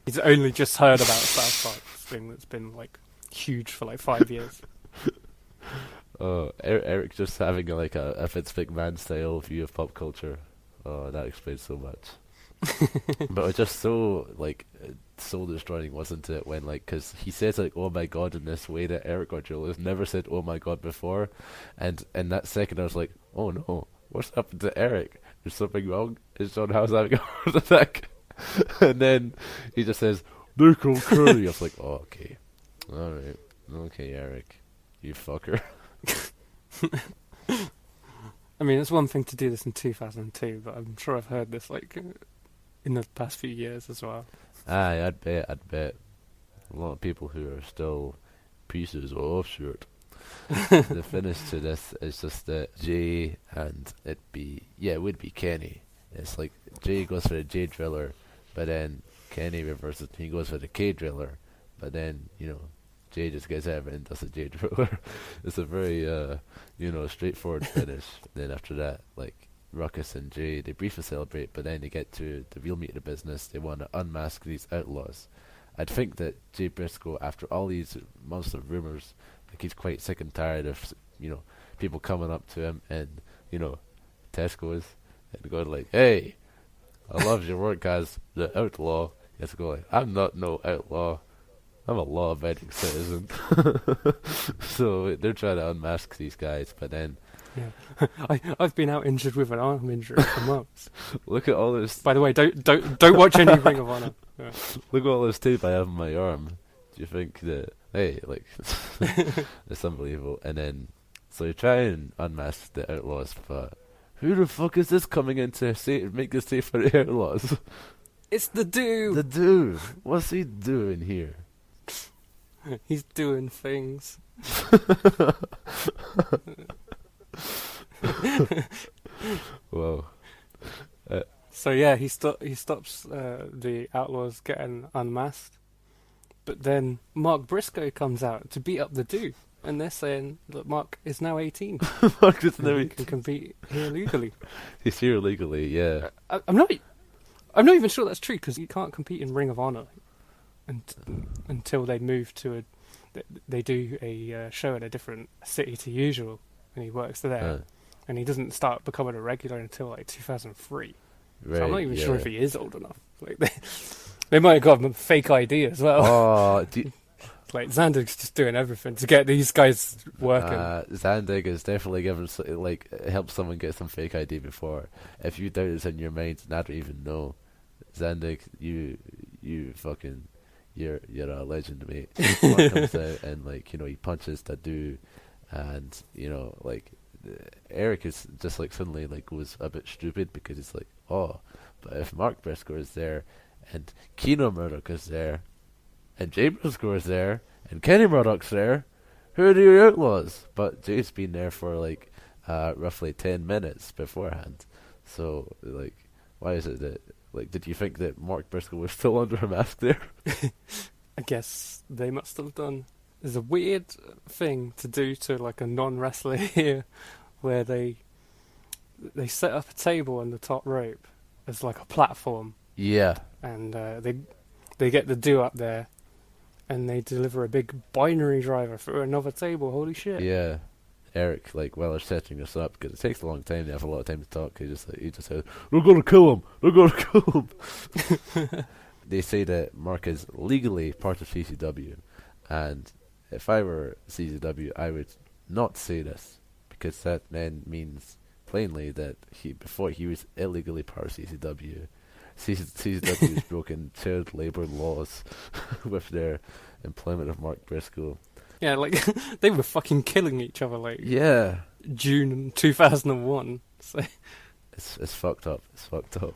He's only just heard about South Park, this thing that's been like huge for like 5 years. Oh, Eric just having like a Vince McMahon style view of pop culture. Oh, that explains so much. But it was just so like soul destroying, wasn't it? When like, because he says like, "Oh my God," in this way that Eric Gargiulo has never said "Oh my God" before, and in that second I was like, "Oh no, what's happened to Eric? There's something wrong. Is John House having a heart attack?" And then he just says, "Nickel Curry." I was like, "Oh, okay, all right, okay, Eric, you fucker." I mean, it's one thing to do this in 2002, but I'm sure I've heard this like in the past few years as well. Aye, I'd bet. A lot of people who are still pieces of shit. The finish to this is just that Jay and it would be Kenny. It's like Jay goes for the J driller, but then Kenny reverses. He goes for the K driller, but then Jay just gets out of it and does a J driller. It's a very straightforward finish. Then after that, like Ruckus and Jay, they briefly celebrate, but then they get to the real meat of the business. They want to unmask these outlaws. I'd think that Jay Briscoe, after all these months of rumors, like he's quite sick and tired of people coming up to him and Tesco's and going like, "Hey, I love your work as the outlaw." He has to go like, "I'm not no outlaw. I'm a law-abiding citizen." So they're trying to unmask these guys, but then I've been out injured with an arm injury for months. Look at all this. By the way, don't watch any Ring of Honor. Yeah. Look at all this tape I have on my arm. Do you think that? Hey, like, it's unbelievable. And then, so you try and unmask the outlaws, but who the fuck is this coming in to make this safe for the outlaws? It's the dude. The dude. What's he doing here? He's doing things. Whoa. So yeah, he stops the outlaws getting unmasked, but then Mark Briscoe comes out to beat up the dude, and they're saying that Mark is now 18. Mark is now 18. He can compete here legally. He's here legally, yeah. I'm not even sure that's true, because you can't compete in Ring of Honor until they move to they do a show in a different city to usual, and he works there, and he doesn't start becoming a regular until like 2003. Right, so I'm not even sure if he is old enough. Like they might have got him a fake ID as well. Oh, like Zandig's just doing everything to get these guys working. Zandig is definitely given helped someone get some fake ID before. If you doubt it's in your mind, I don't even know. Zandig, you fucking. You're a legend, mate. Mark comes out and he punches that dude, and Eric is just suddenly goes a bit stupid because it's like, oh, but if Mark Briscoe is there, and Keno Murdoch is there, and Jay Briscoe is there, and Kenny Murdoch's there, who are the outlaws? But Jay's been there for roughly 10 minutes beforehand, so why is it that? Did you think that Mark Briscoe was still under a mask there? I guess they must have done. There's a weird thing to do to a non-wrestler here, where they set up a table on the top rope as a platform. Yeah. And they get the do up there, and they deliver a big binary driver through another table. Holy shit! Yeah. Eric, while they're setting us up, because it takes a long time, they have a lot of time to talk, he just says, "We're gonna kill him! We're gonna kill him!" They say that Mark is legally part of CZW, and if I were CZW, I would not say this, because that then means plainly that before he was illegally part of CZW. CZW has broken child labour laws with their employment of Mark Briscoe. Yeah, they were fucking killing each other, yeah, June 2001. So it's fucked up. It's fucked up.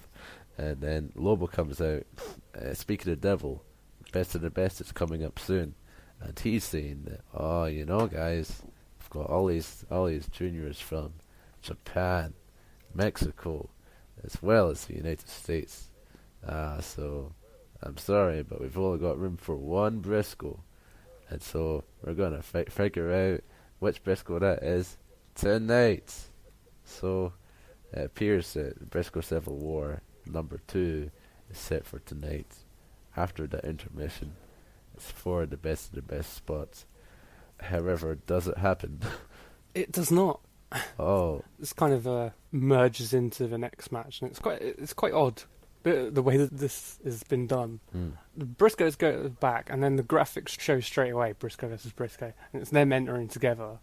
And then Lobo comes out. Speaking of the devil, Best of the Best is coming up soon, and he's saying that, oh, guys, I've got all these juniors from Japan, Mexico, as well as the United States. So I'm sorry, but we've only got room for one Briscoe. And so we're going to figure out which Briscoe that is tonight. So it appears that Briscoe Civil War #2 is set for tonight. After the intermission, it's for the best of the best spots. However, does it happen? It does not. Oh, This kind of merges into the next match, and it's quite odd the way that this has been done. The Briscoes go back, and then the graphics show straight away Briscoe versus Briscoe, and it's them entering together.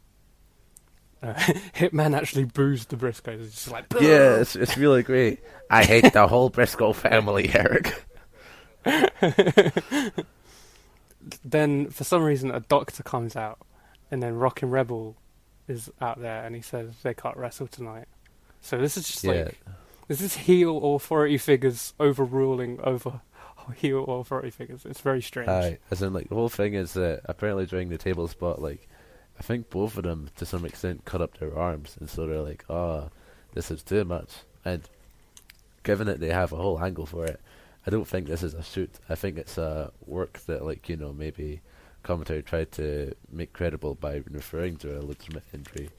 Hitman actually boos the Briscoes. It's just like, yeah, it's really great. I hate the whole Briscoe family, Eric. Then, for some reason, a doctor comes out, and then Rockin' Rebel is out there, and he says they can't wrestle tonight. So this is just this is heel authority figures overruling over heel authority figures. It's very strange. As in, like, the whole thing is that apparently during the table spot, like, I think both of them, to some extent, cut up their arms, and so they're like, this is too much. And given that they have a whole angle for it, I don't think this is a shoot. I think it's a work that, like, maybe commentary tried to make credible by referring to a legitimate injury.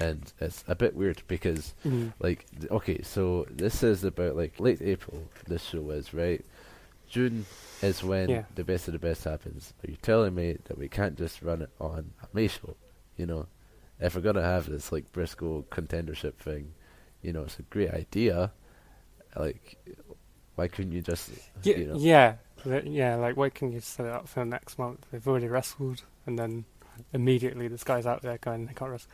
And it's a bit weird because, like, okay, so this is about, like, late April, this show is, right? June is when the best of the best happens. Are you telling me that we can't just run it on a May show? If we're going to have this, like, Briscoe contendership thing, it's a great idea. Like, why couldn't you just, like, why can't you set it up for next month? They've already wrestled, and then immediately this guy's out there going, they can't wrestle.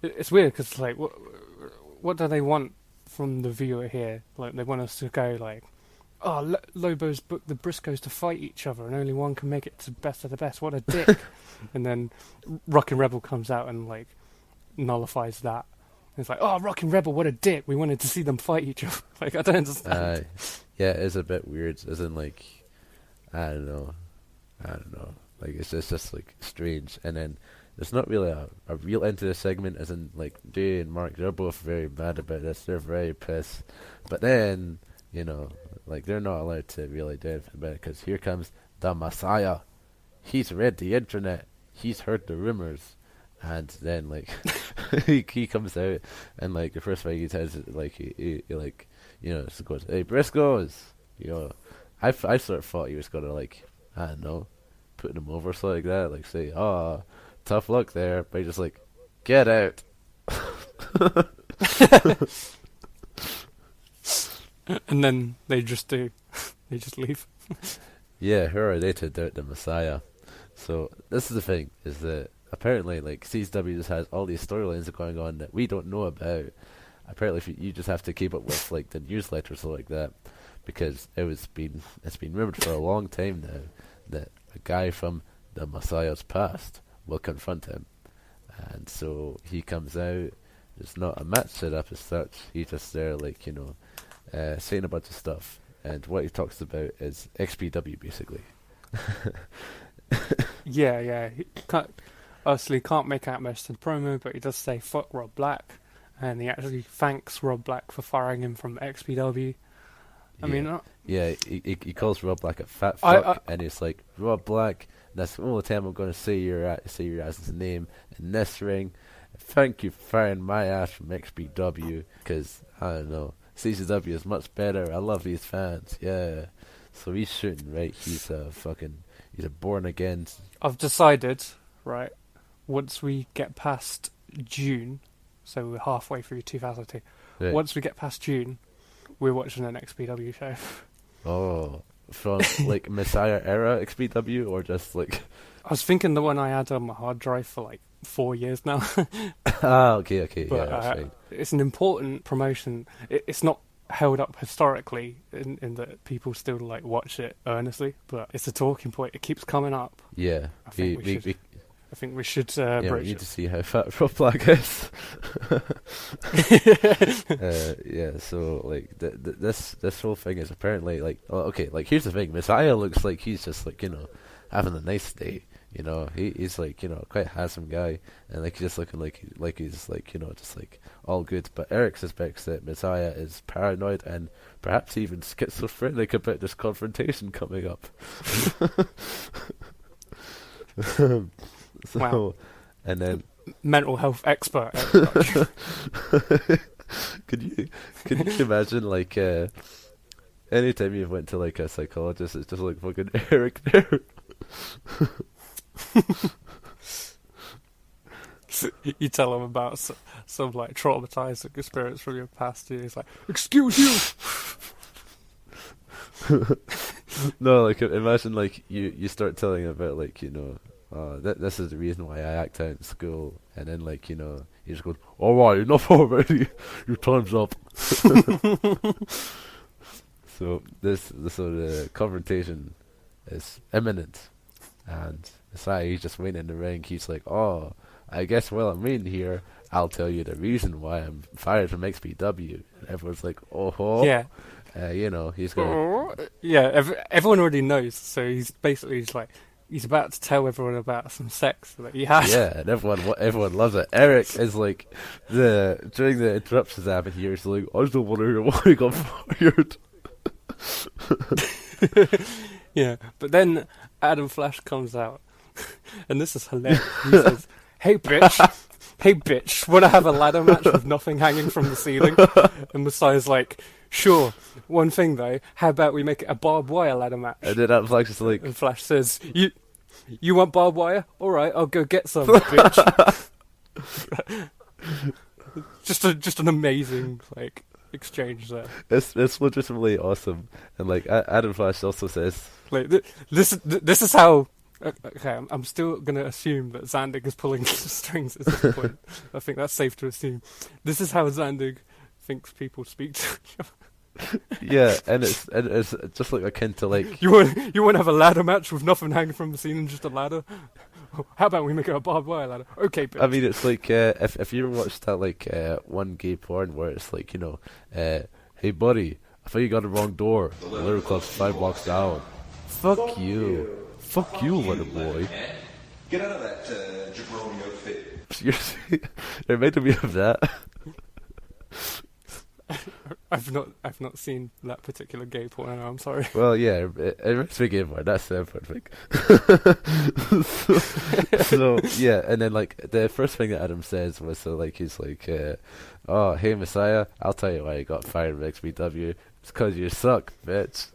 It's weird, because, like, what do they want from the viewer here? Like, they want us to go, like, Lobo's booked the Briscoes to fight each other, and only one can make it to best of the best. What a dick! And then Rockin' Rebel comes out and, like, nullifies that. And it's like, Rockin' Rebel, what a dick! We wanted to see them fight each other. Like, I don't understand. Yeah, it is a bit weird. As in, like, I don't know. Like, it's just like strange. And then there's not really a real end to the segment. As in, like, Jay and Mark, they're both very mad about this. They're very pissed. But then, like, they're not allowed to really do anything about it, because here comes the Messiah. He's read the internet. He's heard the rumors. And then, like, he comes out, and, like, the first thing he says is, like, he like, just goes, "Hey, Briscoes." I sort of thought he was going to, like, I don't know, put him over, so like that, like, say, tough luck there. But he just, like, get out. And then they just do. They just leave. Yeah, who are they to doubt the Messiah? So this is the thing, is that apparently, like, CZW just has all these storylines going on that we don't know about. Apparently, you just have to keep up with, like, the newsletters or like that, because it's been rumored for a long time now that a guy from the Messiah's past will confront him, and so he comes out. There's not a match set up as such. He's just there, like, saying a bunch of stuff, and what he talks about is XPW, basically. Yeah. He can't make out most of the promo, but he does say "fuck Rob Black," and he actually thanks Rob Black for firing him from XPW. He calls Rob Black a fat fuck, and he's like, "Rob Black, that's the only time I'm going to say your ass's name in this ring. Thank you for firing my ass from XPW, because, I don't know, CZW is much better. I love these fans." Yeah. So he's shooting, right? He's a born again. I've decided, right, once we get past June, so we're halfway through 2002, Right. Once we get past June, we're watching an XPW show. Oh, from, like, Messiah era XPW, or just, like... I was thinking the one I had on my hard drive for, like, 4 years now. Okay, but, yeah, that's right. It's an important promotion. It's not held up historically in that people still, like, watch it earnestly, but it's a talking point. It keeps coming up. Yeah. I think we should we broach need it. to see how fat Rob Black is. Yeah, so, like, this whole thing is apparently, like, okay, like, here's the thing. Messiah looks like he's just, like, having a nice day. He's, like, quite a handsome guy, and, like, he's just looking like he's, like, just, like, all good. But Eric suspects that Messiah is paranoid and perhaps even schizophrenic about this confrontation coming up. Wow. And then mental health expert. Could you imagine like anytime you went to like a psychologist, it's just like fucking Eric there. You tell him about some like traumatizing experience from your past, and he's like, "Excuse you." No, like imagine like you start telling him about like this is the reason why I act out in school, and then like he just goes, "All right, enough already. Your time's up." So the confrontation is imminent, and he's just waiting in the ring. He's like, "Oh, I guess while I'm waiting here, I'll tell you the reason why I'm fired from XPW." And everyone's like, "Oh, yeah." He's gonna. Yeah, everyone already knows. So he's like, he's about to tell everyone about some sex that he had. Yeah, and everyone loves it. Eric is like during the interruptions happen here. He's like, "I just don't want to hear why he got fired." Yeah, but then Adam Flash comes out, and this is hilarious. He says, "Hey bitch, wanna have a ladder match with nothing hanging from the ceiling?" And Messiah's like, "Sure. One thing though, how about we make it a barbed wire ladder match?" And then Adam Flash is like, and Flash says, "You want barbed wire? All right, I'll go get some, bitch." just an amazing like exchange there. It's legitimately awesome, and like Adam Flash also says, like this is how. Okay, I'm still gonna assume that Zandig is pulling the strings at this point. I think that's safe to assume. This is how Zandig thinks people speak to each other. Yeah, and it's just like akin to like you want to have a ladder match with nothing hanging from the ceiling, just a ladder. How about we make it a barbed wire ladder? Okay, bitch. I mean, it's like if you ever watched that like one gay porn where it's like hey buddy, I thought you got the wrong door. The Lyric Club's 5 blocks down. Fuck you, little boy. Get out of that jabroni outfit. Seriously, it reminded me of that. I've not seen that particular gay porn. I'm sorry. Well, yeah, it makes me gay porn. That's the important thing. so yeah, and then like the first thing that Adam says was he's like, "Oh, hey Messiah, I'll tell you why you got fired from XPW. It's 'cause you suck, bitch."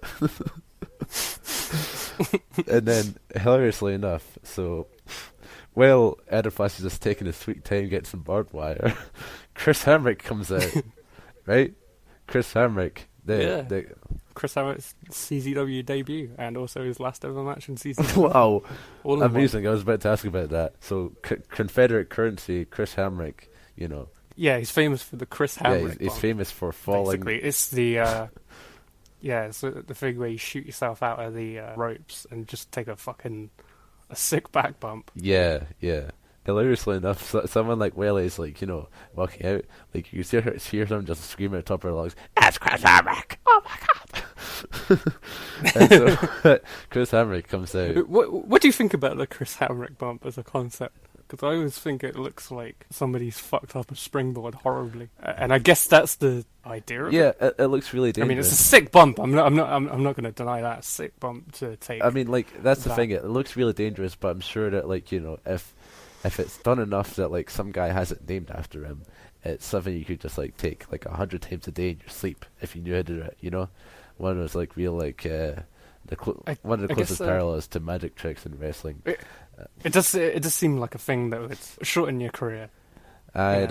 And then hilariously enough, so while Adam Flash is just taking his sweet time getting some barbed wire, Chris Hamrick comes out. Right? Chris Hamrick. Chris Hamrick's CZW debut, and also his last ever match in CZW. Wow. All amazing. I was about to ask about that. So, Confederate currency, Chris Hamrick, Yeah, he's famous for the Chris Hamrick. Yeah, he's famous for falling. Basically, it's the it's the thing where you shoot yourself out of the ropes and just take a sick back bump. Yeah. Hilariously enough, someone like Welly's like, walking out, like you hear someone just screaming at the top of their lungs, "That's Chris Hamrick! Oh my god!" And so Chris Hamrick comes out. What do you think about the Chris Hamrick bump as a concept? Because I always think it looks like somebody's fucked up a springboard horribly, and I guess that's the idea of it. Yeah, it looks really dangerous. I mean, it's a sick bump. I'm not going to deny that. A sick bump to take. I mean, like that's the thing. It looks really dangerous, but I'm sure that like if it's done enough that like some guy has it named after him, it's something you could just like take like 100 times a day in your sleep if you knew how to do it. One of those like real like one of the closest parallels to magic tricks in wrestling. It does seem like a thing that would shorten your career. I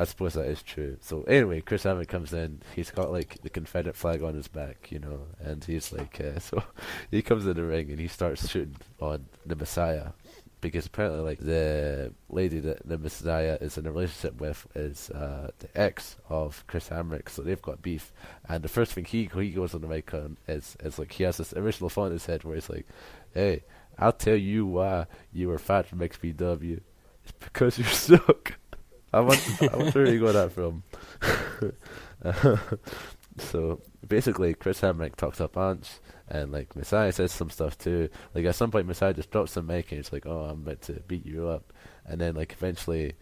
suppose that is true. So anyway, Chris Hamrick comes in. He's got like the Confederate flag on his back, and he's like, so he comes in the ring and he starts shooting on the Messiah. Because apparently, like, the lady that the Messiah is in a relationship with is the ex of Chris Hamrick, so they've got beef. And the first thing he goes on the mic on is like he has this original thought in his head where he's like, "Hey, I'll tell you why you were fired from XPW. It's because you suck." I wonder where you got that from. So basically, Chris Hamrick talks a bunch. And like Messiah says some stuff too. Like at some point, Messiah just drops the mic and it's like, "Oh, I'm about to beat you up." And then like eventually,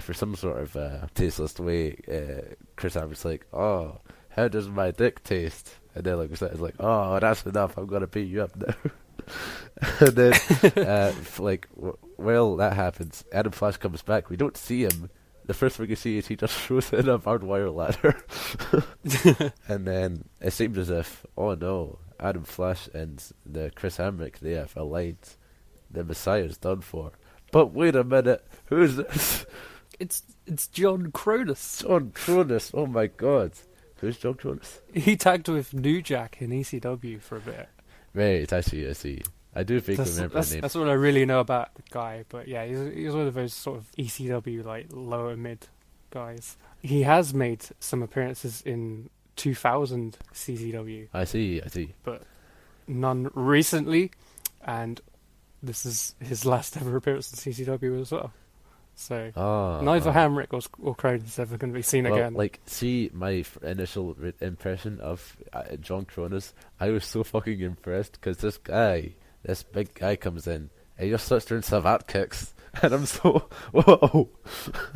for some sort of tasteless way, Chris Hamrick's like, "Oh, how does my dick taste?" And then like Messiah's like, "Oh, that's enough. I'm gonna beat you up now." And then, while that happens, Adam Flash comes back. We don't see him. The first thing you see is he just throws in a barbed wire ladder. And then it seems as if, oh no, Adam Flash and the Chris Hamrick, they have aligned. The Messiah's done for. But wait a minute, who's this? It's John Cronus. John Cronus, oh my god. Who's John Cronus? He tagged with New Jack in ECW for a bit. Right, I see. I do vaguely remember the name. That's what I really know about the guy, but yeah, he's one of those sort of ECW, like, lower mid guys. He has made some appearances in 2000 CZW. I see. But none recently, and this is his last ever appearance in CZW as well. So neither Hamrick or Cronus is ever going to be seen again. Like, see my initial impression of John Cronus, I was so fucking impressed because this big guy comes in and he just starts doing savate kicks, and I'm so whoa,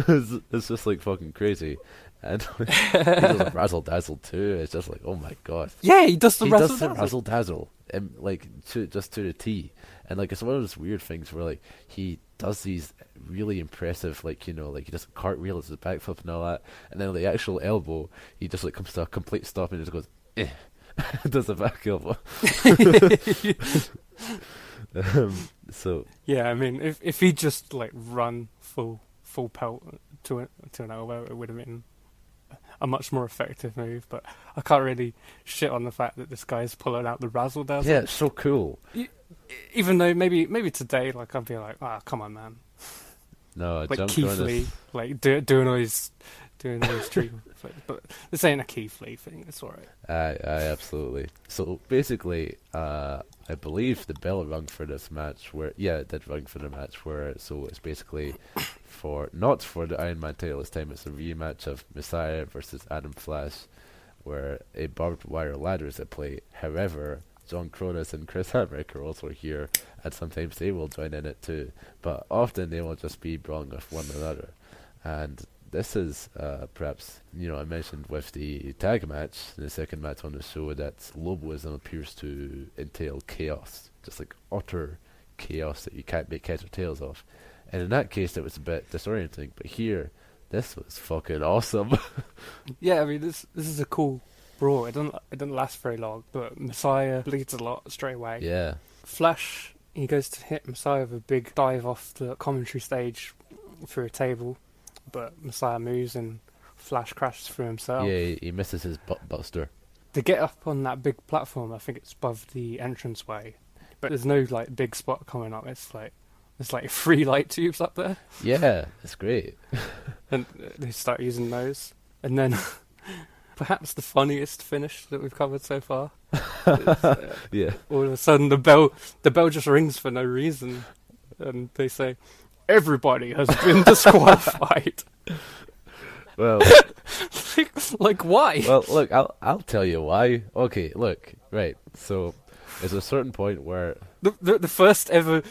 it's just like fucking crazy. And he does a razzle dazzle too. It's just like, oh my god. Yeah, he does the razzle dazzle, like to the T. And like, it's one of those weird things where like he does these really impressive, like, you know, like he does a cartwheel, does a backflip and all that, and then the actual elbow, he just like comes to a complete stop and just goes, does a back elbow. So yeah, I mean, if he just like run full pelt to an elbow, it would have been a much more effective move. But I can't really shit on the fact that this guy's pulling out the razzle dazzle. Yeah, it's so cool. Even though maybe today, like, I'd be like, come on, man. No, like Keith Lee, like doing all his treatment. But this ain't a Keith Lee thing. It's alright. I absolutely. So basically, I believe the bell rung for this match. It did ring for the match. So it's basically not for the Iron Man title this time. It's a rematch of Messiah versus Adam Flash, where a barbed wire ladder is at play. However, John Cronus and Chris Hamrick are also here, and sometimes they will join in it too. But often they will just be brawling with one another. And this is perhaps, you know, I mentioned with the tag match, the second match on the show, that LOBOISM appears to entail chaos, just like utter chaos that you can't make heads or tails of. And in that case, it was a bit disorienting. But here, this was fucking awesome. Yeah, I mean, this is a cool brawl. It doesn't last very long, but Messiah bleeds a lot straight away. Yeah. Flash, he goes to hit Messiah with a big dive off the commentary stage through a table, but Messiah moves and Flash crashes through himself. Yeah, he misses his butt buster. To get up on that big platform, I think it's above the entranceway, but there's no like big spot coming up. It's like there's like 3 light tubes up there. Yeah, it's great. And they start using those, and then perhaps the funniest finish that we've covered so far. Yeah. All of a sudden, the bell just rings for no reason, and they say, "Everybody has been disqualified." Well, like why? Well, look, I'll tell you why. Okay, look, right. So there's a certain point where the first ever.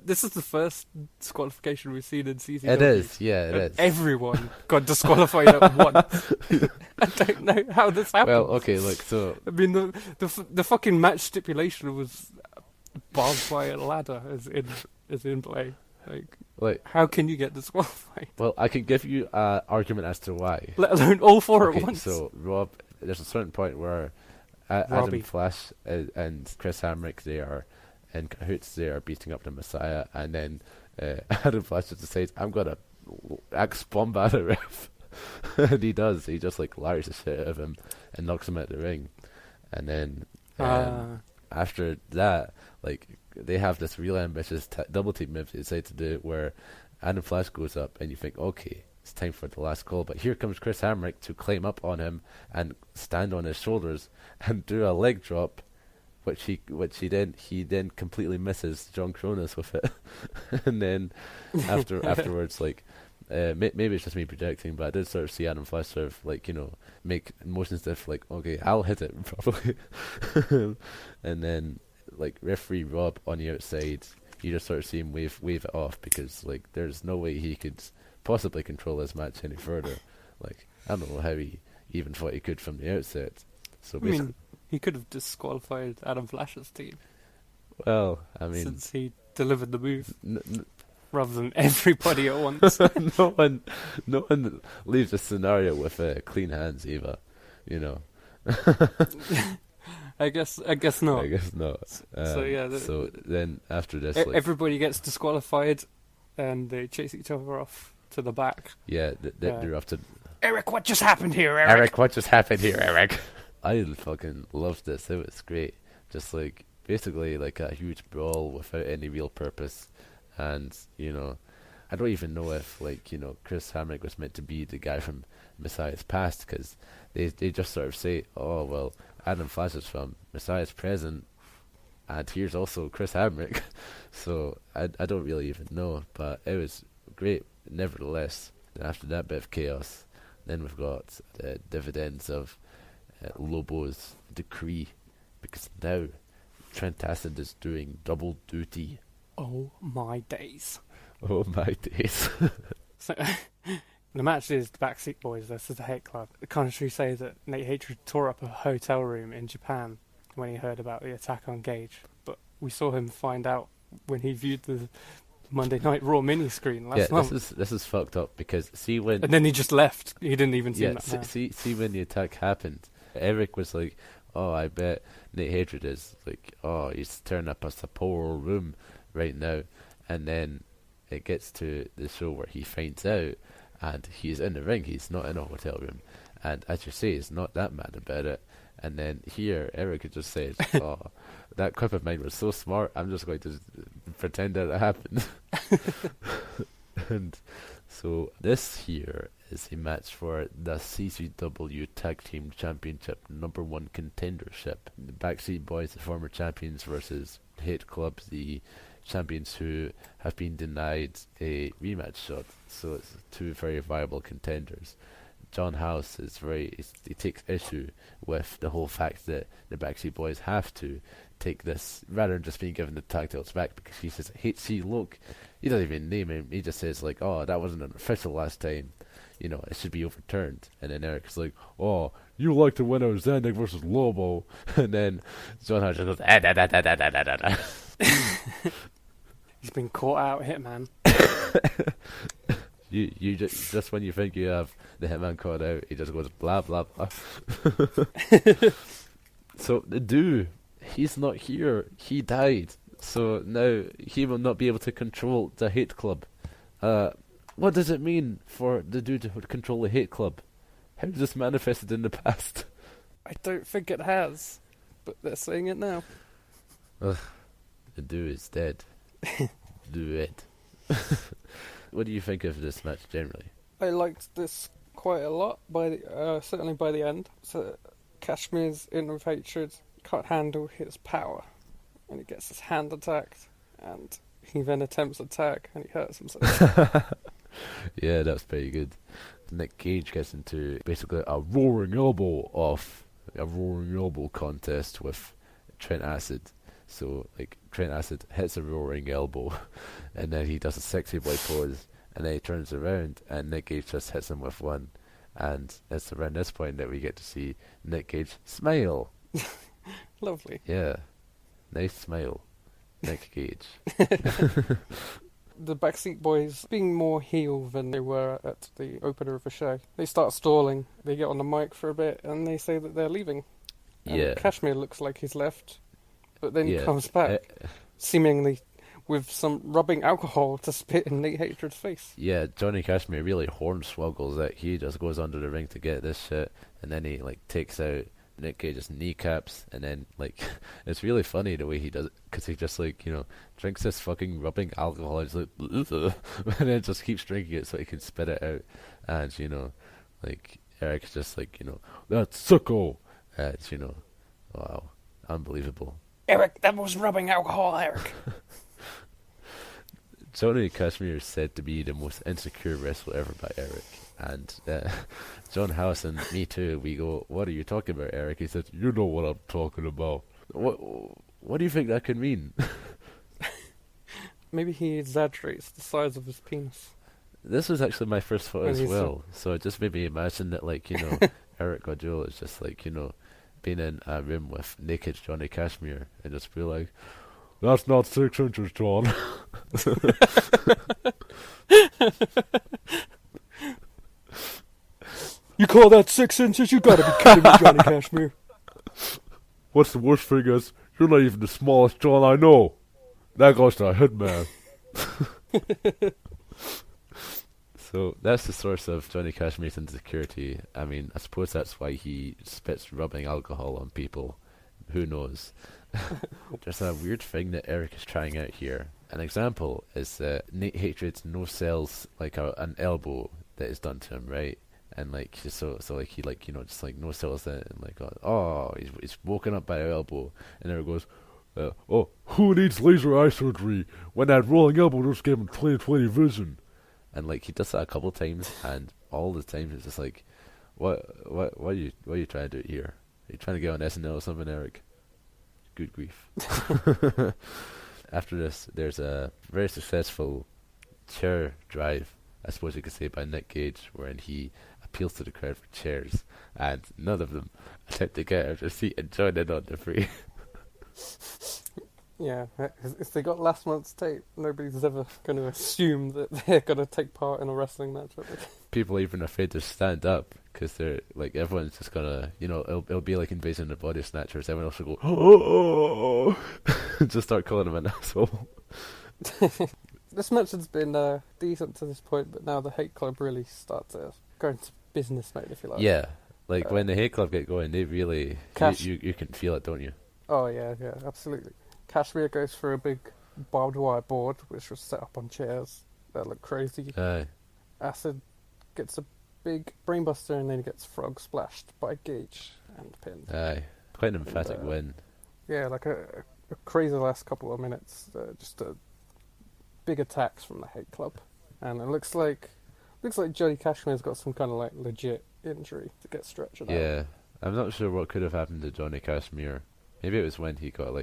This is the first disqualification we've seen in CZW. It is, yeah, it is. Everyone got disqualified at once. I don't know how this happened. Well, okay, look, so I mean, the fucking match stipulation was barbed wire ladder is in play. Like, how can you get disqualified? Well, I can give you an argument as to why. Let alone all four at once. So, Rob, there's a certain point where Adam Flash and Chris Hamrick, they are in cahoots, they are beating up the Messiah, and then Adam Flash just decides, I'm going to axe bomb at the ref. And he does. He just like lars the shit out of him and knocks him out the ring. And then after that, like, they have this real ambitious double team move they decide to do, where Adam Flash goes up and you think, okay, it's time for the last call, but here comes Chris Hamrick to climb up on him and stand on his shoulders and do a leg drop, which he then completely misses John Cronus with it. And then afterwards, like, maybe it's just me projecting, but I did sort of see Adam Flash sort of, like, you know, make motions as if, like, okay, I'll hit it probably. And then, like, referee Rob on the outside, you just sort of see him wave it off, because, like, there's no way he could possibly control this match any further. Like, I don't know how he even thought he could from the outset. So basically, he could have disqualified Adam Flash's team. Well, I mean, since he delivered the move n- rather than everybody at once. no one leaves a scenario with clean hands, Eva. You know. I guess not. I guess not. So yeah. So then after this, Everybody gets disqualified, and they chase each other off to the back. yeah, they're off to. Eric, what just happened here, Eric? Eric, what just happened here, Eric? I fucking loved this. It was great. Just like basically like a huge brawl without any real purpose, and you know, I don't even know if like you know Chris Hamrick was meant to be the guy from Messiah's Past, because they just sort of say, oh well, Adam Flash is from Messiah's Present, and here's also Chris Hamrick. So I don't really even know, but it was great nevertheless. And after that bit of chaos, then we've got the dividends of Lobo's decree, because now Trent Acid is doing double duty. Oh my days. Oh my days. So, the match is the Backseat Boys versus the Hate Club. The commentary say that Nate Hatred tore up a hotel room in Japan when he heard about the attack on Gage, but we saw him find out when he viewed the Monday Night Raw mini screen last month. This is fucked up, because see when and then he just left. He didn't even see that. See when the attack happened, Eric was like, "Oh, I bet Nate Hatred is like, oh, he's tearing up a Sapporo room right now," and then it gets to the show where he finds out, and he's in the ring. He's not in a hotel room, and as you say, he's not that mad about it. And then here, Eric just says, "Oh, that quip of mine was so smart. I'm just going to pretend that it happened." And so this here is a match for the CZW Tag Team Championship #1 contendership. The Backseat Boys, the former champions, versus Hate Club, the champions who have been denied a rematch shot. So it's two very viable contenders. John House is he takes issue with the whole fact that the Backseat Boys have to take this rather than just being given the tag titles back, because he says, see, look, he doesn't even name him. He just says like, oh, that wasn't an official last time. You know, it should be overturned. And then Eric's like, oh, you liked it when it was Zandig versus Lobo. And then John House just goes, da. He's been caught out, Hitman. You just when you think you have the Hitman caught out, he just goes blah blah blah. So the dude, he's not here. He died. So now he will not be able to control the Hate Club. What does it mean for the dude to control the Hate Club? How has this manifested in the past? I don't think it has, but they're saying it now. Ugh, the dude is dead. Do it. What do you think of this match generally? I liked this quite a lot, certainly by the end. So Kashmir's in with Hatred, can't handle his power, and he gets his hand attacked, and he then attempts attack, and he hurts himself. Yeah, that's pretty good. Nick Gage gets into basically a roaring elbow contest with Trent Acid. So, like, Trent Acid hits a roaring elbow, and then he does a sexy boy pose, and then he turns around, and Nick Gage just hits him with one. And it's around this point that we get to see Nick Gage smile. Lovely. Yeah. Nice smile. Nick Gage. The Backseat Boys being more heel than they were at the opener of the show. They start stalling, they get on the mic for a bit, and they say that they're leaving. And Yeah. Kashmir looks like he's left, but then he comes back, seemingly with some rubbing alcohol to spit in Nate Hatred's face. Yeah, Johnny Kashmir really hornswoggles it. He just goes under the ring to get this shit, and then he like takes out Nick Cage's kneecaps, and then like it's really funny the way he does it, because he just like, you know, drinks this fucking rubbing alcohol, and he's like and then just keeps drinking it so he can spit it out. And you know, like Eric's just like, you know, that's sicko. It's, you know, wow, unbelievable. Eric, that was rubbing alcohol, Eric. Johnny Kashmir is said to be the most insecure wrestler ever by Eric. And John House and me too, we go, what are you talking about, Eric? He says, you know what I'm talking about. What do you think that could mean? Maybe he exaggerates the size of his penis. This was actually my first thought When as he's well. So it just made me imagine that, like, you know, Eric Gaudio is just like, you know, being in a room with naked Johnny Kashmir and just be like, That's not 6 inches, John. You call that 6 inches? You gotta be kidding me, Johnny Cashmere. What's the worst thing is, you're not even the smallest John I know. That goes to a hitman. So that's the source of Johnny Cashmere's insecurity. I mean, I suppose that's why he spits rubbing alcohol on people. Who knows? There's a weird thing that Eric is trying out here. An example is Nate Hatred's no sells like an elbow that is done to him, right? And like so like he like just like no sells it and like he's woken up by an elbow and there goes, who needs laser eye surgery when that rolling elbow just gave him 20/20 vision? And like he does that a couple of times, and all the times it's just like, what are you trying to do here? Are you trying to get on SNL or something, Eric? Good grief. After this, there's a very successful chair drive, I suppose you could say, by Nick Gage, wherein he appeals to the crowd for chairs, and none of them attempt to get out of their seat and join in on the free. Yeah, if they got last month's tape, nobody's ever going to assume that they're going to take part in a wrestling match. People are even afraid to stand up because they're like, everyone's just gonna, it'll be like Invasion of the Body Snatchers. Everyone else will go, oh, just start calling him an asshole. This match has been decent to this point, but now the Hate Club really starts to go into business mode, if you like. Yeah, like when the Hate Club get going, they really, you can feel it, don't you? Oh yeah, absolutely. Cashmere goes for a big barbed wire board, which was set up on chairs that look crazy. Acid gets a big brainbuster, and then he gets frog splashed by Gage and pinned. Quite an emphatic win. Yeah, like a crazy last couple of minutes. Just big attacks from the Hate Club, and it looks like Johnny Cashmere's got some kind of like legit injury to get stretched out. Yeah, I'm not sure what could have happened to Johnny Cashmere. Maybe it was when he got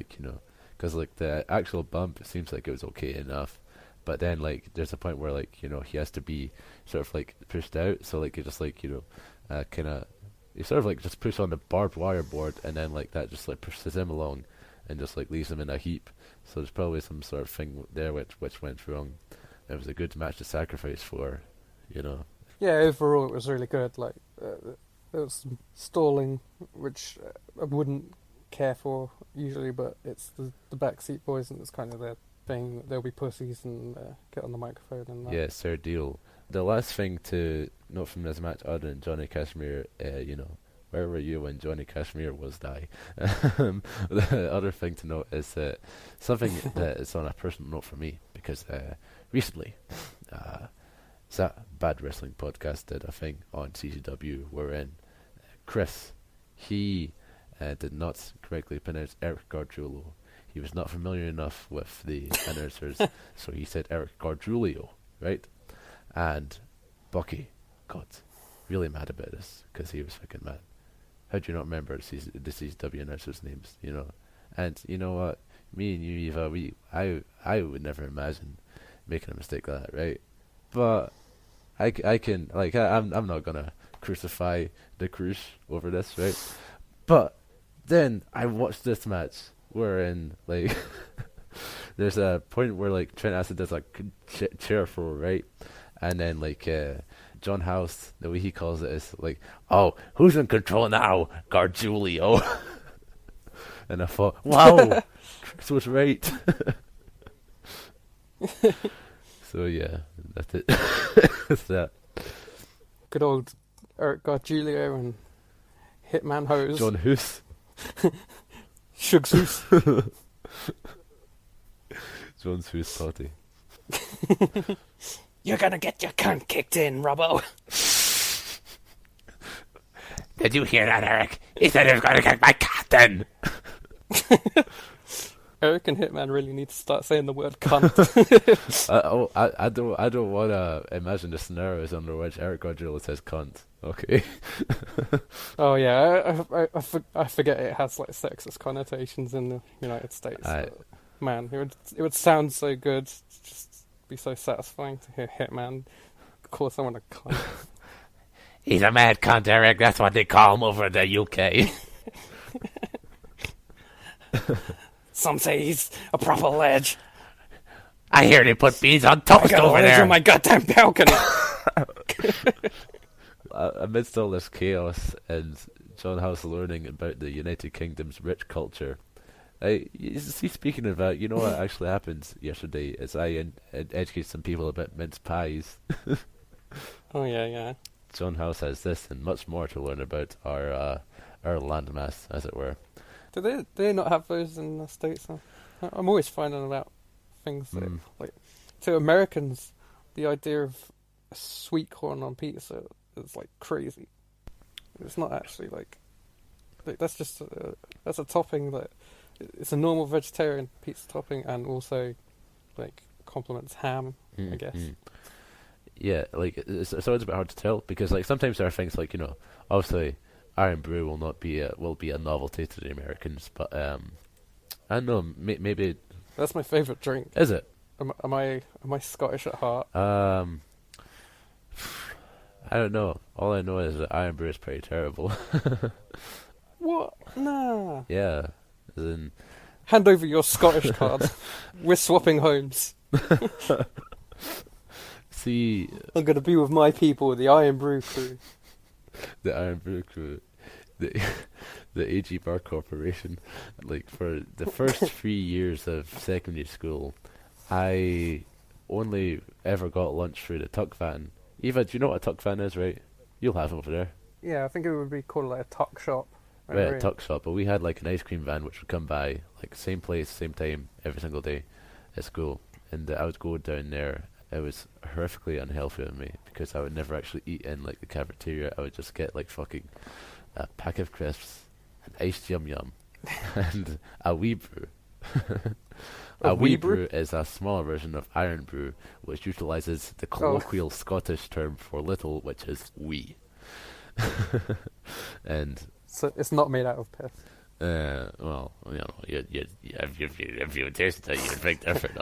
because like the actual bump, it seems like it was okay enough, but then like there's a point where like he has to be sort of like pushed out, so like you just like you sort of like just push on the barbed wire board, and then like that just like pushes him along and just like leaves him in a heap. So there's probably some sort of thing there which went wrong. It was a good match to sacrifice for, Yeah, overall it was really good. Like there was some stalling, which I wouldn't care for usually, but it's the backseat boys, and it's kind of their thing. They'll be pussies and get on the microphone and that. Yeah, it's their deal. The last thing to note from this match, other than Johnny Cashmere, where were you when Johnny Cashmere was die? The other thing to note is something that is on a personal note for me, because recently Bad Wrestling Podcast did a thing on CZW wherein Chris, he did not correctly pronounce Eric Gargiulo. He was not familiar enough with the announcers, so he said Eric Gargiulo, right? And Bucky got really mad about this, because he was fucking mad. How do you not remember the CZW announcers' names, And you know what? Me and you, Eva, I would never imagine making a mistake like that, right? But I can, like, I'm not gonna crucify the Cruise over this, right? But then I watched this match wherein, like, there's a point where, like, Trent Acid does, like, chair throw, right? And then, like, John House, the way he calls it is, like, oh, who's in control now? Gargiulio. And I thought, wow, Chris was right. So, yeah, that's it. That's that. Good old Eric Gargiulo and Hitman Hose. John Hoose. Shugs Hoose. John's Hoose party. You're gonna get your cunt kicked in, Robbo. Did you hear that, Eric? He said he was gonna kick my cunt in. Eric and Hitman really need to start saying the word cunt. I don't want to imagine the scenarios under which Eric Gargiulo says cunt. Okay. Oh yeah, I forget it has like sexist connotations in the United States. Man, it would sound so good. Just be so satisfying to hear Hitman call someone a cunt. He's a mad cunt, Eric. That's what they call him over in the UK. Some say he's a proper ledge. I hear they put beans on toast I got a over ledge there. on my goddamn balcony. Amidst all this chaos and John House learning about the United Kingdom's rich culture, he's speaking about, you know what actually happened yesterday is I educated some people about mince pies. Oh, yeah. John House has this and much more to learn about our landmass, as it were. Do they not have those in the States? I'm always finding about things that, like, to Americans, the idea of a sweet corn on pizza is, like, crazy. It's not actually, like that's just, that's a topping that, it's a normal vegetarian pizza topping and also, like, complements ham, I guess. Yeah, like, it's always a bit hard to tell, because, like, sometimes there are things like, you know, obviously, Iron Brew will be a novelty to the Americans, but, I don't know, maybe... That's my favourite drink. Is it? Am I Scottish at heart? I don't know. All I know is that Iron Brew is pretty terrible. What? Nah. Yeah. As in... Hand over your Scottish card. We're swapping homes. See... I'm going to be with my people, the Iron Brew crew. The Iron Brew crew. The Z-Barr Corporation. Like, for the first 3 years of secondary school, I only ever got lunch through the tuck van. Eva, do you know what a tuck van is, right? You'll have them over there. Yeah, I think it would be called like a tuck shop. Right, a tuck shop. But we had like an ice cream van which would come by, like, same place, same time, every single day at school. And I would go down there. It was horrifically unhealthy of me, because I would never actually eat in, like, the cafeteria. I would just get, like, fucking a pack of crisps, an iced yum yum, and a wee brew. A wee brew is a smaller version of Iron Brew, which utilizes the colloquial Scottish term for little, which is wee. And so it's not made out of piss. Well, you know, if you tasted it, you'd think different.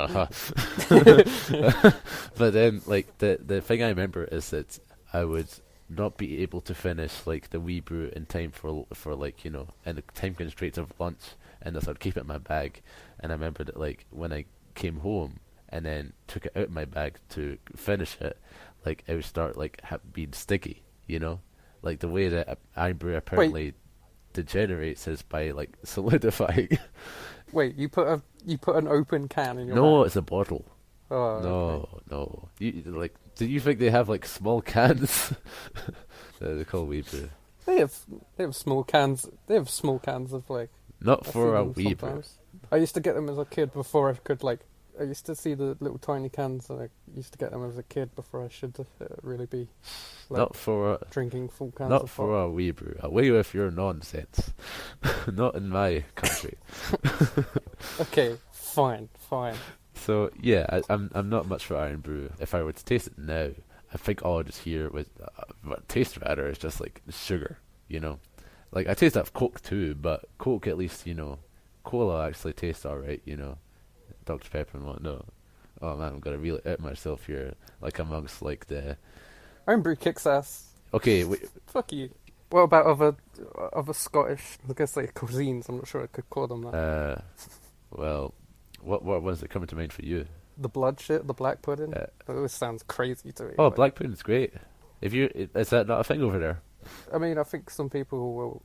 But then, like, the thing I remember is that I would not be able to finish, like, the wee brew in time for like, you know, and the time constraints of lunch, and thus I'd keep it in my bag. And I remember that, like, when I came home and then took it out of my bag to finish it, like, it would start, like, being sticky, you know, like the way that Iron Brew apparently degenerates is by, like, solidifying. Wait, you put an open can in your No, bag? it's a bottle. Oh, No, okay. no. Like, do you think they have, like, small cans? They're called wee brew. They have small cans. They have small cans of, like. Not I for see a them wee brew. sometimes. I used to get them as a kid before I could, like. I used to see the little tiny cans, and I used to get them as a kid before I should really be, like, Not for drinking full cans. not of for a wee brew. Away with your nonsense. Not in my country. Okay, fine. So yeah, I'm not much for Iron Brew. If I were to taste it now, I think all I just hear with what tastes better is just, like, sugar, you know. Like, I taste that of Coke too, but Coke, at least, you know, cola actually tastes alright, you know. Dr. Pepper and whatnot. Oh man, I'm gonna reel it out myself here, like, amongst, like, the... Iron Brew kicks ass. Okay, wait. Fuck you. What about other Scottish, I guess, like, cuisines? I'm not sure I could call them that. Well, what ones that come to mind for you? The blood shit, the black pudding. That always sounds crazy to me. Oh, like, black pudding's great. Is that not a thing over there? I mean, I think some people will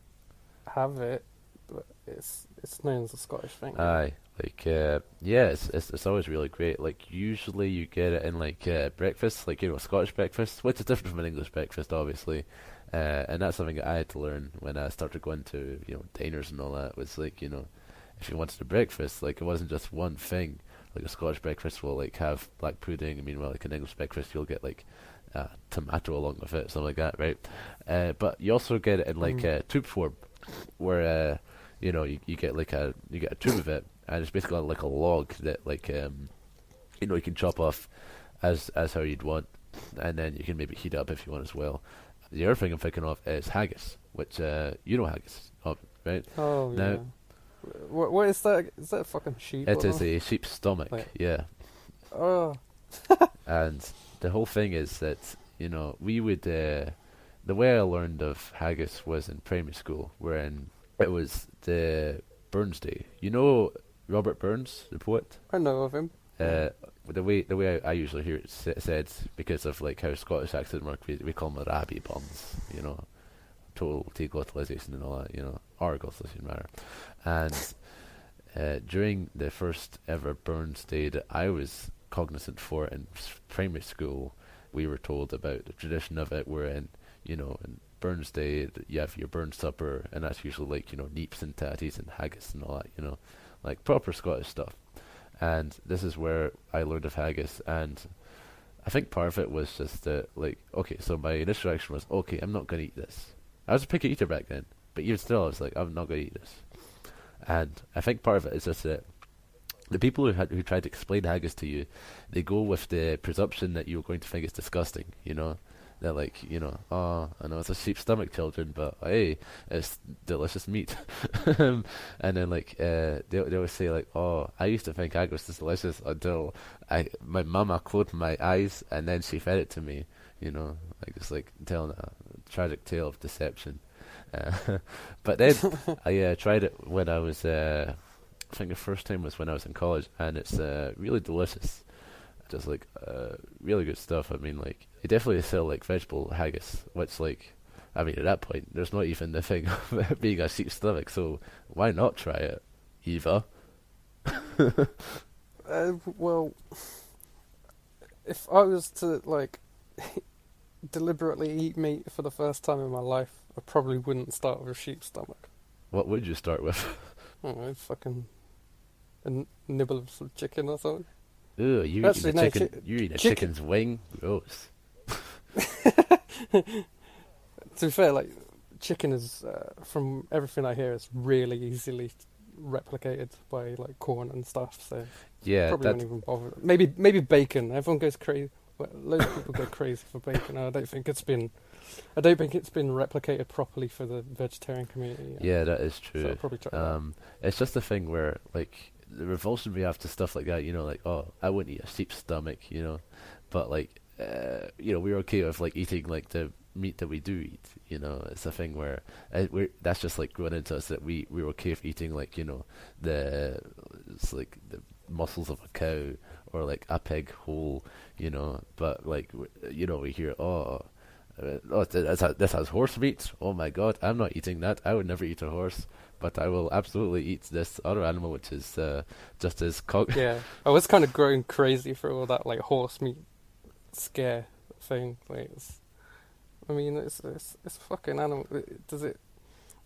have it, but it's known as a Scottish thing. Aye, like, yeah, it's always really great. Like, usually you get it in, like, breakfast, like, you know, Scottish breakfast, which is different from an English breakfast, obviously. And that's something that I had to learn when I started going to, you know, diners and all that. Was like, you know, if you wanted a breakfast, like, it wasn't just one thing. Like, a Scottish breakfast will, like, have black pudding. I mean, well, like, an English breakfast, you'll get, like, tomato along with it, something like that, right? But you also get it in, like, tube form, where you know, you get a tube of it, and it's basically like a log that, like, you know, you can chop off as how you'd want, and then you can maybe heat up if you want as well. The other thing I'm thinking of is haggis, which you know haggis, right? Oh, now, yeah. What is that? Is that a fucking sheep? It is a sheep's stomach, yeah. Oh. And the whole thing is that, you know, we would, the way I learned of haggis was in primary school, wherein it was the Burns Day. You know Robert Burns, the poet. I know of him. The way I usually hear it said, because of like how Scottish accent work, we call them Rabbi buns, you know, total teglottalization and all that, you know, or glottalization matter. And during the first ever Burns Day that I was cognizant for in primary school, we were told about the tradition of it, wherein, you know, in Burns Day you have your Burns supper, and that's usually like, you know, neeps and tatties and haggis and all that, you know, like proper Scottish stuff. And this is where I learned of haggis, and I think part of it was just like, okay, so my initial reaction was, okay, I'm not going to eat this. I was a picky eater back then, but even still I was like, I'm not going to eat this. And I think part of it is just that the people who try to explain haggis to you, they go with the presumption that you're going to think it's disgusting, you know? They're like, you know, oh, I know it's a sheep's stomach, children, but hey, it's delicious meat. And then like, they always say like, oh, I used to think haggis was delicious until my mama closed my eyes and then she fed it to me, you know, like it's like telling a tragic tale of deception. But then I tried it when I was, I think the first time was when I was in college, and it's really delicious. Just like really good stuff. I mean, like they definitely sell like vegetable haggis, which like, I mean, at that point there's not even the thing of it being a sheep's stomach, so why not try it, Eva? Well, if I was to like deliberately eat meat for the first time in my life, I probably wouldn't start with a sheep's stomach. What would you start with? I don't know, fucking a nibble of some chicken or something. Ooh, you Actually, eat a no, chicken. You eat a chicken's wing. Gross. To be fair, like chicken is, from everything I hear, is really easily replicated by like corn and stuff. So Yeah, probably won't even bother. Maybe bacon. Everyone goes crazy. Well, loads of people go crazy for bacon. I don't think it's been replicated properly for the vegetarian community yet. Yeah, that is true. So I'll probably try that. It's just a thing where like the revulsion we have to stuff like that, you know, like, oh, I wouldn't eat a sheep's stomach, you know, but like, you know, we're okay with like eating like the meat that we do eat, you know. It's a thing where that's just like grown into us, that we're okay with eating like, you know, it's like the muscles of a cow or like a pig whole, you know. But like, you know, we hear, this has horse meat. Oh my god, I'm not eating that. I would never eat a horse, but I will absolutely eat this other animal, which is just as Yeah, I was kind of growing crazy for all that like horse meat scare thing. Like, it's a fucking animal.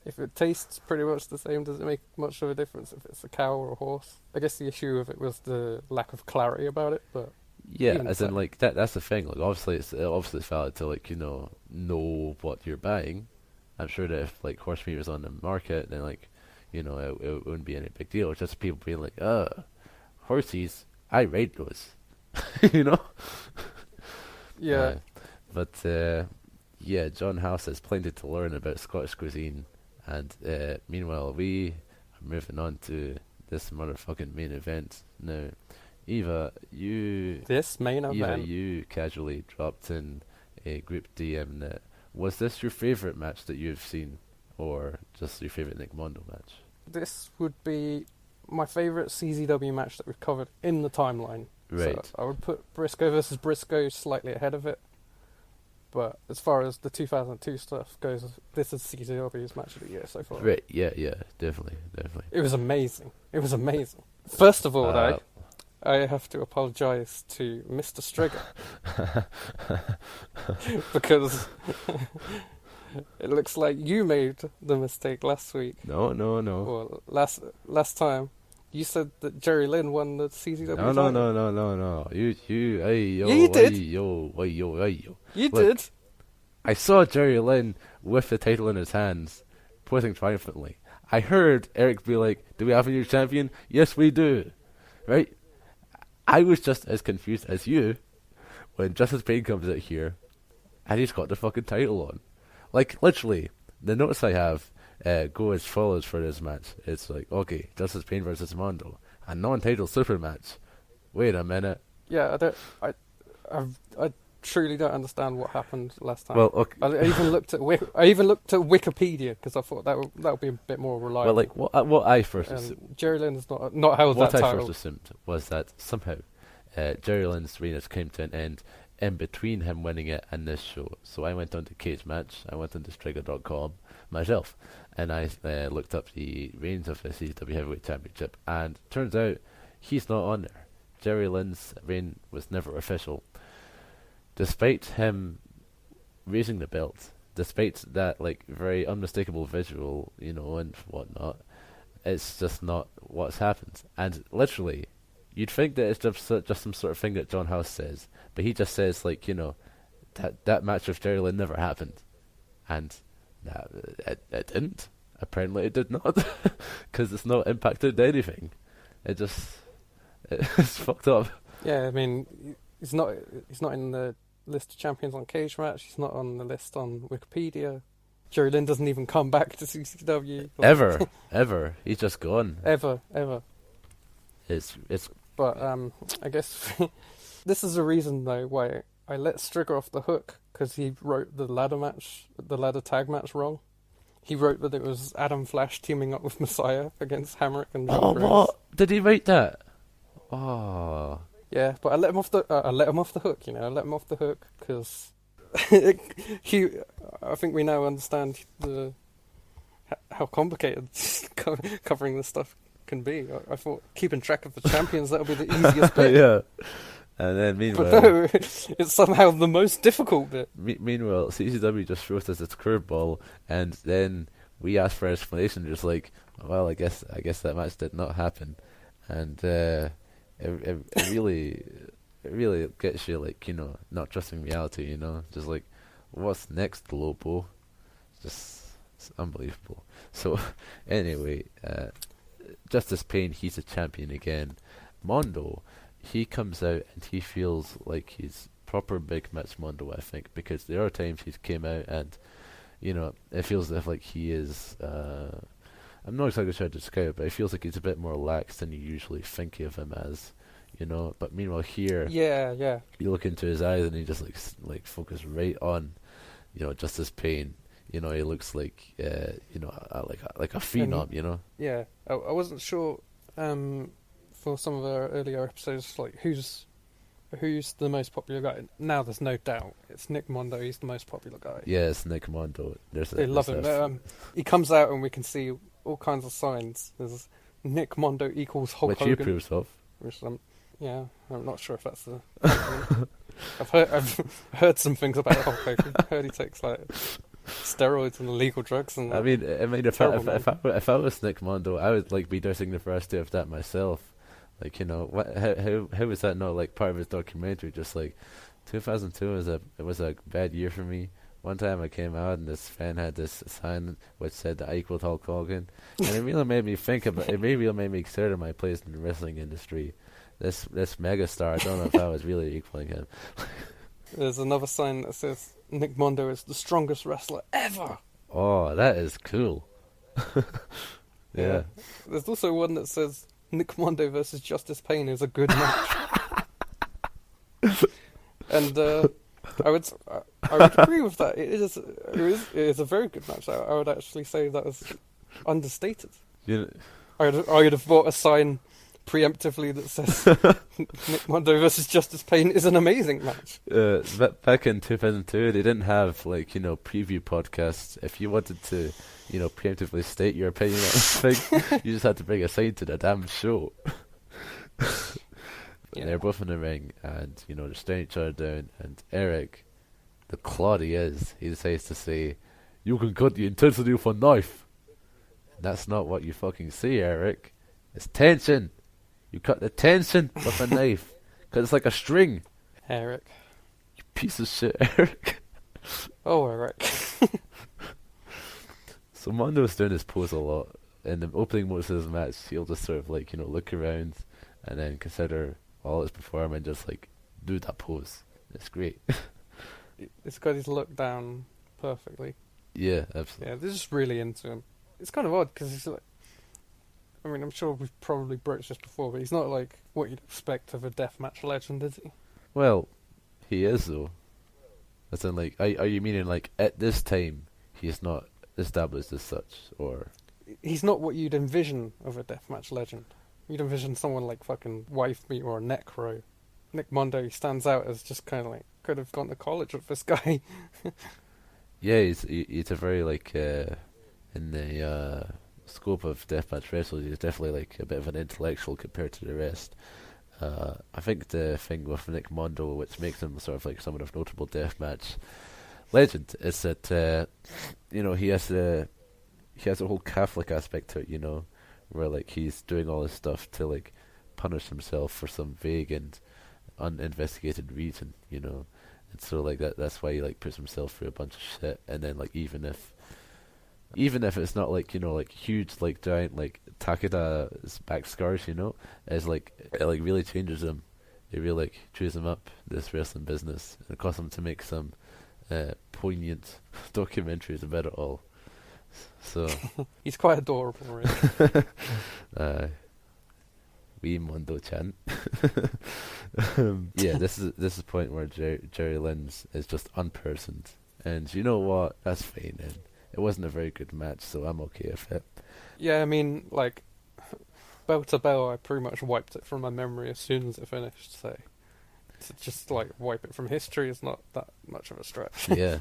If it tastes pretty much the same, does it make much of a difference if it's a cow or a horse? I guess the issue of it was the lack of clarity about it, but yeah, as in like that's the thing. Like obviously it's valid to like, you know what you're buying. I'm sure that if like horse meat was on the market, then like, you know, it wouldn't be any big deal. It's just people being like, horsies, I rate those, you know. yeah. Yeah, John House has plenty to learn about Scottish cuisine, and meanwhile we are moving on to this motherfucking main event now. Eva, you casually dropped in a group DM that, was this your favourite match that you've seen, or just your favourite Nick Mondo match? This would be my favourite CZW match that we've covered in the timeline. Right. So I would put Briscoe versus Briscoe slightly ahead of it. But as far as the 2002 stuff goes, this is CZW's match of the year so far. Right, yeah, definitely. It was amazing. First of all, though, I have to apologise to Mr. Strigger. Because it looks like you made the mistake last week. No. Or last time. You said that Jerry Lynn won the CZW title. No. You did. You Look, did. I saw Jerry Lynn with the title in his hands, posing triumphantly. I heard Eric be like, do we have a new champion? Yes, we do. Right? I was just as confused as you when Justice Payne comes out here and he's got the fucking title on. Like, literally, the notes I have go as follows for this match. It's like, okay, Justice Payne versus Mondo, a non-title super match. Wait a minute. Yeah, I truly don't understand what happened last time. Well, okay. I even looked at Wikipedia because I thought that would be a bit more reliable. Well, like what I first assumed, Jerry Lynn's not held what that I title. first assumed was that somehow Jerry Lynn's reign has came to an end in between him winning it and this show. So I went on to Cage Match, I went on to Stringer.com myself, and I looked up the reigns of the CZW Heavyweight Championship, and turns out he's not on there. Jerry Lynn's reign was never official. Despite him raising the belt, despite that like very unmistakable visual, and whatnot, it's just not what's happened. And literally, you'd think that it's just some sort of thing that John House says, but he just says that match with Jerry Lynn never happened, and it didn't. Apparently, it did not, because it's not impacted anything. It's fucked up. Yeah, I mean, he's not in the list of champions on Cage Match. He's not on the list on Wikipedia. Jerry Lynn doesn't even come back to CZW. Ever. He's just gone. Ever. It's. But I guess this is a reason though why I let Strigger off the hook, because he wrote the ladder tag match wrong. He wrote that it was Adam Flash teaming up with Messiah against Hamrick and John Grace. What? Did he write that? Oh. Yeah, but I let him off the hook. I let him off the hook because I think we now understand how complicated covering this stuff can be. I thought keeping track of the champions, that'll be the easiest bit. Yeah. And then meanwhile, but no, it's somehow the most difficult bit. Meanwhile, CZW just throws us its curveball, and then we ask for an explanation, just like, well, I guess that match did not happen, and it really gets you, like, not trusting reality, just like, what's next, Lobo? It's unbelievable. So anyway, Justice Payne, he's a champion again. Mondo, he comes out and he feels like he's proper big match Mondo, I think, because there are times he's came out and, it feels as if like he is, I'm not exactly sure how to describe it, but it feels like he's a bit more lax than you usually think of him as, but meanwhile here, yeah, you look into his eyes and he just like focus right on, Justice Payne. He looks like, like a phenom, Yeah, I wasn't sure, for some of our earlier episodes, like who's the most popular guy. Now there's no doubt it's Nick Mondo. He's the most popular guy. Yeah, it's Nick Mondo. They love him. He comes out and we can see all kinds of signs. There's Nick Mondo equals Hulk Hogan. Which he approves of. Which, yeah, I'm not sure if that's the... I've heard some things about Hulk Hogan. Heard he takes like steroids and illegal drugs. And I mean, if I was Nick Mondo, I would like be dosing the first day of that myself. Like, how was that not like part of his documentary? Just like 2002 was a bad year for me. One time I came out and this fan had this sign which said that I equaled Hulk Hogan, and it really made me think about it. Really made me consider my place in the wrestling industry. This megastar, I don't know if I was really equaling him. There's another sign that says Nick Mondo is the strongest wrestler ever. Oh, that is cool. Yeah. There's also one that says Nick Mondo versus Justice Payne is a good match. And I would agree with that. It is a very good match. I would actually say that is understated. I would have bought a sign preemptively that says Nick Mondo versus Justice Payne is an amazing match. Back in 2002, they didn't have preview podcasts. If you wanted to, preemptively state your opinion on this thing, you just had to bring a sign to the damn show. Yeah. They're both in the ring, and they're staring each other down. And Eric, the clod he is, he decides to say, "You can cut the intensity with a knife." And that's not what you fucking see, Eric. It's tension. You cut the tension with a knife, because it's like a string. Eric. You piece of shit, Eric. Oh, Eric. So Mondo's doing his pose a lot. In the opening moments of his match, he'll just sort of look around and then consider all that's before him and just do that pose. It's great. It's got his look down perfectly. Yeah, absolutely. Yeah, they're just really into him. It's kind of odd because he's I mean, I'm sure we've probably broached this before, but he's not like what you'd expect of a deathmatch legend, is he? Well, he is though. As in, like, are you meaning like at this time he's not established as such, or? He's not what you'd envision of a deathmatch legend. You'd envision someone like fucking Wife Beat or Necro. Nick Mondo stands out as just kind of like, could have gone to college with this guy. Yeah, he's a very like in the scope of deathmatch wrestling, he's definitely like a bit of an intellectual compared to the rest. I think the thing with Nick Mondo, which makes him sort of like someone of notable deathmatch legend, is that he has a whole Catholic aspect to it, where like he's doing all this stuff to like punish himself for some vague and uninvestigated reason, and so like that's why he like puts himself through a bunch of shit, and then like even if it's not like like huge like giant like Takeda back scars, is like it like really changes him. It really like chews him up, this wrestling business, and it caused him to make some poignant documentaries about it all. So he's quite adorable, really. Wee Mondo-chan. Yeah, this is the point where Jerry Lynn's is just unpersoned, and you know what? That's fine. And it wasn't a very good match, so I'm okay with it. Yeah, I mean, like, bell to bell, I pretty much wiped it from my memory as soon as it finished, so to just, like, wipe it from history is not that much of a stretch. Yeah.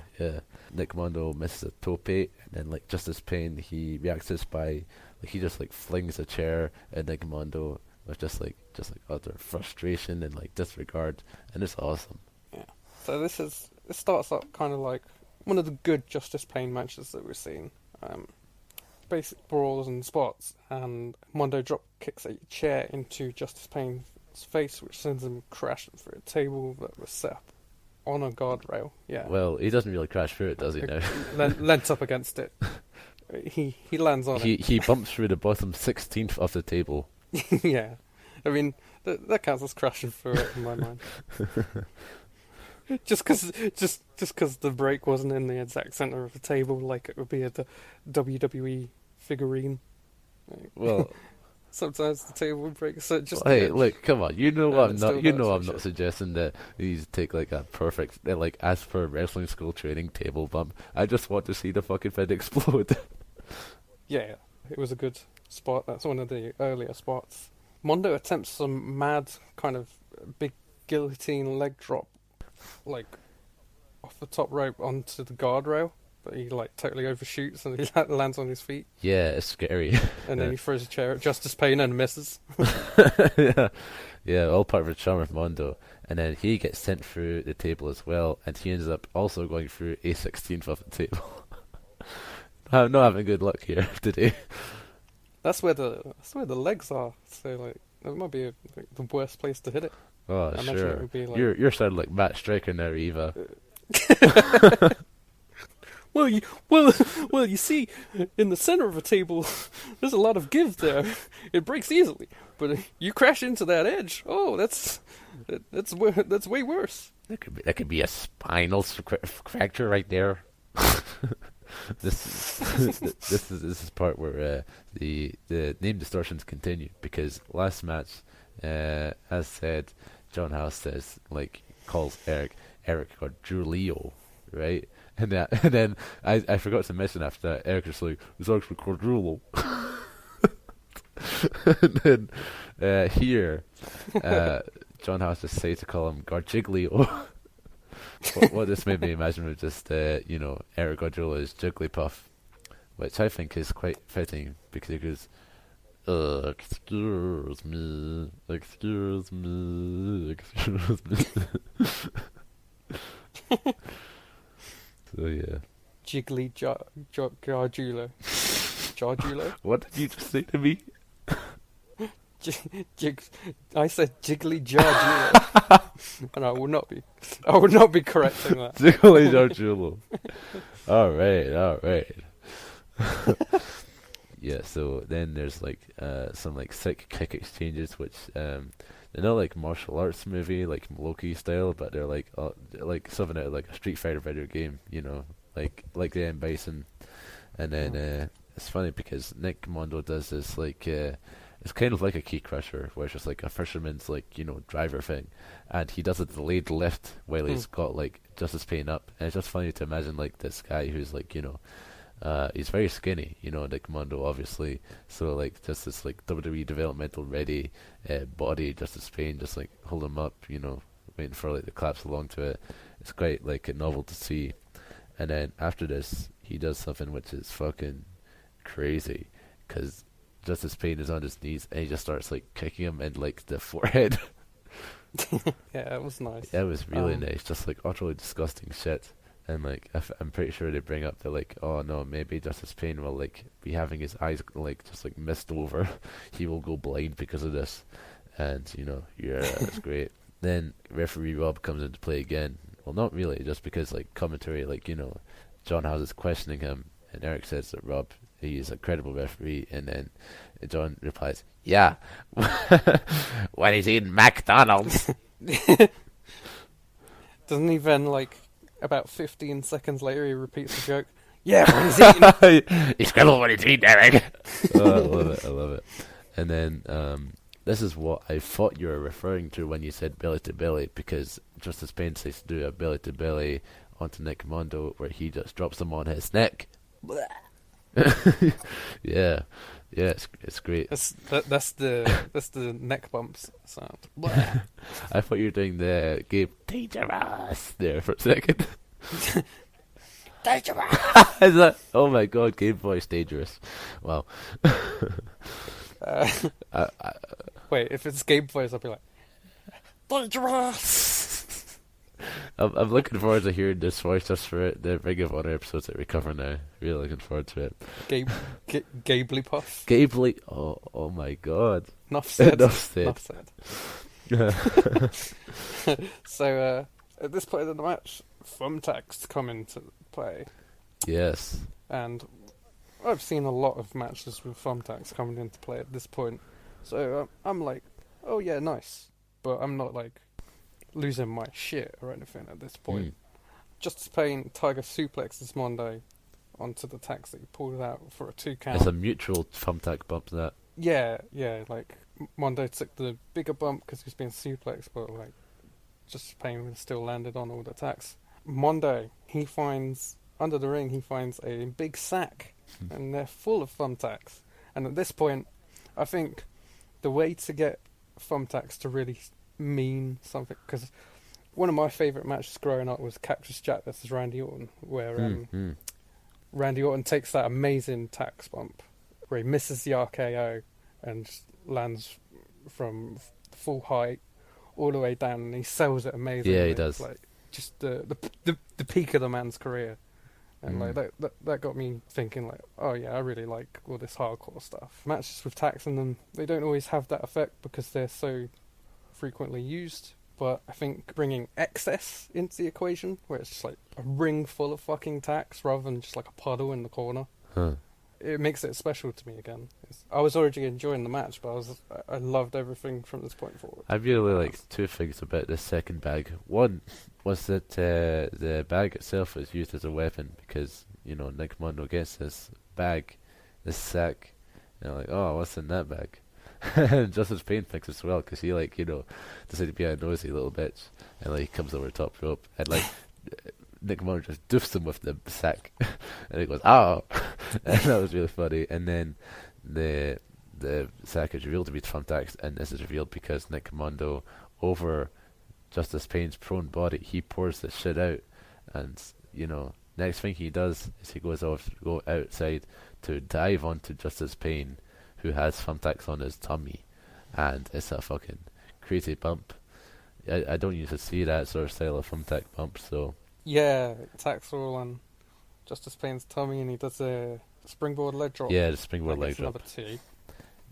Nick Mondo misses a tope, and then, like, Justice Pain, he reacts this by, like, he just, like, flings a chair at Nick Mondo with just like utter frustration and, like, disregard, and it's awesome. Yeah. So this starts up kind of like one of the good Justice Pain matches that we've seen. Basic brawls and spots, and Mondo drop kicks a chair into Justice Pain's face, which sends him crashing through a table that was set up on a guardrail. Yeah. Well, he doesn't really crash through it, does he? Now leant up against it. He lands on it. He bumps through the bottom 16th of the table. Yeah, I mean that counts as crashing through it in my mind. Just because the break wasn't in the exact center of the table, like it would be at the WWE figurine. Well, sometimes the table would break. So just hey, look, come on, I'm not shit. suggesting that you take like a perfect, like as per wrestling school training table bump. I just want to see the fucking thing explode. Yeah, it was a good spot. That's one of the earlier spots. Mondo attempts some mad kind of big guillotine leg drop, like off the top rope onto the guardrail, but he like totally overshoots and he lands on his feet. Yeah, it's scary. And then he throws a chair at Justice Pain and misses. Yeah, all part of the charm of Mondo. And then he gets sent through the table as well, and he ends up also going through a 16th of the table. I'm not having good luck here today. That's where the legs are. So like that might be the worst place to hit it. Oh, I sure. It would be like... You're sounding like Matt Striker now, Eva. Well, you see, in the center of a table, there's a lot of give there. It breaks easily, but you crash into that edge. Oh, that's way worse. That could be a spinal fracture right there. This is part where the name distortions continue, because last match, as said, John House says, like, calls Eric or Julio, right? And then I forgot to mention after that, Eric was like, it's actually Quadrulo. And then here, John House just decided to call him Gargiglio. What this made me imagine was just, Eric Gargiulo's Jigglypuff, which I think is quite fitting, because he goes, excuse me. So yeah. Jiggly Jarjulo. Jarjulo? What did you just say to me? I said Jiggly Jarjulo. And I would not be correcting that. Jiggly Jarjulo. Alright. Yeah, so then there's like some like sick kick exchanges, which they're not like martial arts movie like Loki style, but they're like something out of like a Street Fighter video game, like the Bison. And then it's funny because Nick Mondo does this like It's kind of like a key crusher, where it's just like a fisherman's like driver thing, and he does a delayed lift while he's got like Justice Pain up, and it's just funny to imagine like this guy who's like he's very skinny, Nick Mondo obviously, so like just this like WWE developmental ready body, Justice Pain just like hold him up, waiting for like the claps along to it. It's quite like a novel to see. And then after this, he does something which is fucking crazy, because Justice Pain is on his knees and he just starts like kicking him in like the forehead. Yeah, it was nice. It was really nice, just like utterly disgusting shit. And like I'm pretty sure they bring up that like, oh no, maybe Justice Pain will like be having his eyes like just like mist over. He will go blind because of this. And yeah, it's great. Then referee Rob comes into play again. Well, not really, just because like commentary, like John House is questioning him, and Eric says that Rob, he is a credible referee, and then John replies, "Yeah, when he's eating McDonald's." Doesn't he then, like, about 15 seconds later, he repeats the joke? Yeah, when he's eating. He's credible when he's eating, Eric. Oh, I love it. And then this is what I thought you were referring to when you said belly to belly, because Justice Pain says to do a belly to belly onto Nick Mondo, where he just drops him on his neck. yeah, it's great. That's the neck bumps sound. I thought you were doing the Gabe Dangerous there for a second. Dangerous. Oh my god, Gabe voice Dangerous. Wow. Wait, if it's Gabe voice, I'll be like, Dangerous. I'm looking forward to hearing this voice just for the Ring of Honor episodes that we cover now. Really looking forward to it. Gably Puff. Gably. Oh my god. Enough said. Enough said. So at this point in the match, thumbtacks come into play. Yes. And I've seen a lot of matches with thumbtacks coming into play at this point. So I'm like, oh yeah, nice. But I'm not like losing my shit or anything at this point. Justice Pain Tiger suplexes Mondo onto the tacks that he pulled out for a 2 count. It's a mutual thumbtack bump, that. Yeah, like Mondo took the bigger bump because he's being suplexed, but like Justice Pain still landed on all the attacks. Mondo, he finds under the ring, he finds a big sack, and they're full of thumbtacks. And at this point, I think the way to get thumbtacks to really mean something, because one of my favourite matches growing up was Cactus Jack versus Randy Orton, where Randy Orton takes that amazing tax bump where he misses the RKO and just lands from full height all the way down, and he sells it amazingly. Yeah, he does. Like just the peak of the man's career, and like that got me thinking like, oh yeah, I really like all this hardcore stuff. Matches with tax in them, they don't always have that effect because they're so frequently used, but I think bringing excess into the equation, where it's just like a ring full of fucking tacks rather than just like a puddle in the corner, it makes it special to me again. I was already enjoying the match, but I loved everything from this point forward. I really like two things about this second bag. One was that the bag itself was used as a weapon, because Nick Mondo gets this bag, this sack, and like, oh, what's in that bag? And Justice Pain thinks as well, because he decided to be a nosy little bitch, and like he comes over the top rope, and like Nick Mondo just doofs him with the sack, and he goes, "Oh!" And that was really funny. And then the sack is revealed to be thumbtacks, and this is revealed because Nick Mondo, over Justice Pain's prone body, he pours this shit out, and next thing he does is he go outside to dive onto Justice Pain, who has thumbtacks on his tummy, and it's a fucking crazy bump. I don't usually see that sort of style of thumbtack bump, so... Yeah, tacks all on Justice Pain's tummy, and he does a springboard leg drop. Yeah, the springboard leg drop. Number 2.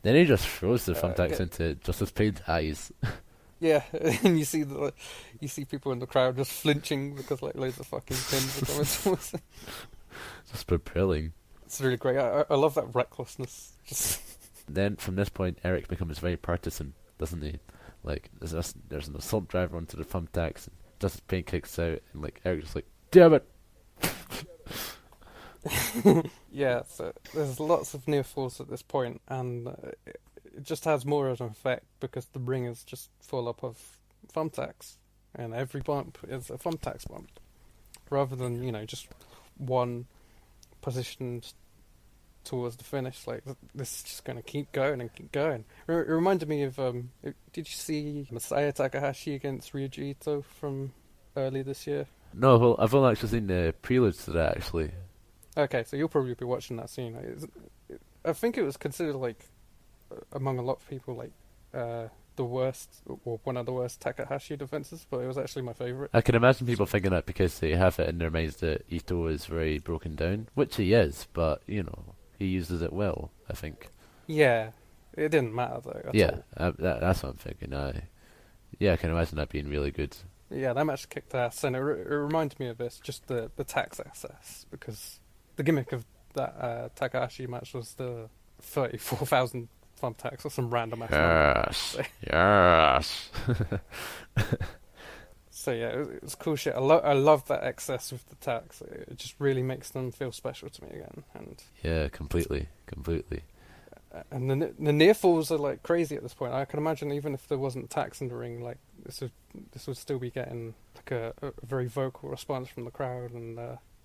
Then he just throws the thumbtacks into Justice Pain's eyes. Yeah, and you see people in the crowd just flinching because like loads of fucking pins are coming towards them. Just propelling. It's really great. I love that recklessness. Then from this point, Eric becomes very partisan, doesn't he? Like there's an assault driver onto the thumbtacks, and Justice Pain kicks out, and like Eric's just like, damn it. Yeah, so there's lots of near falls at this point, and it just has more of an effect because the ring is just full up of thumbtacks, and every bump is a thumbtacks bump, rather than just one positioned towards the finish. Like, this is just going to keep going and keep going. It reminded me of did you see Masaya Takahashi against Ryuji Ito from early this year? No, well, I've only actually seen the preludes to that, actually. Okay, so you'll probably be watching that soon. I think it was considered, like, among a lot of people, like, the worst, or one of the worst Takahashi defenses, but it was actually my favourite. I can imagine people thinking that because they have it in their minds that Ito is very broken down, which he is, but, he uses it well, I think. Yeah, it didn't matter, though, at all. That's what I'm thinking. I can imagine that being really good. Yeah, that match kicked ass, and it reminded me of this, just the tax excess, because the gimmick of that Takahashi match was the 34,000 thumbtacks or some random ass number. Yes. So yeah, it was cool shit. I love that excess with the tax. It just really makes them feel special to me again. And yeah, completely. And the near falls are like crazy at this point. I can imagine even if there wasn't tax in the ring, like this would still be getting like a very vocal response from the crowd and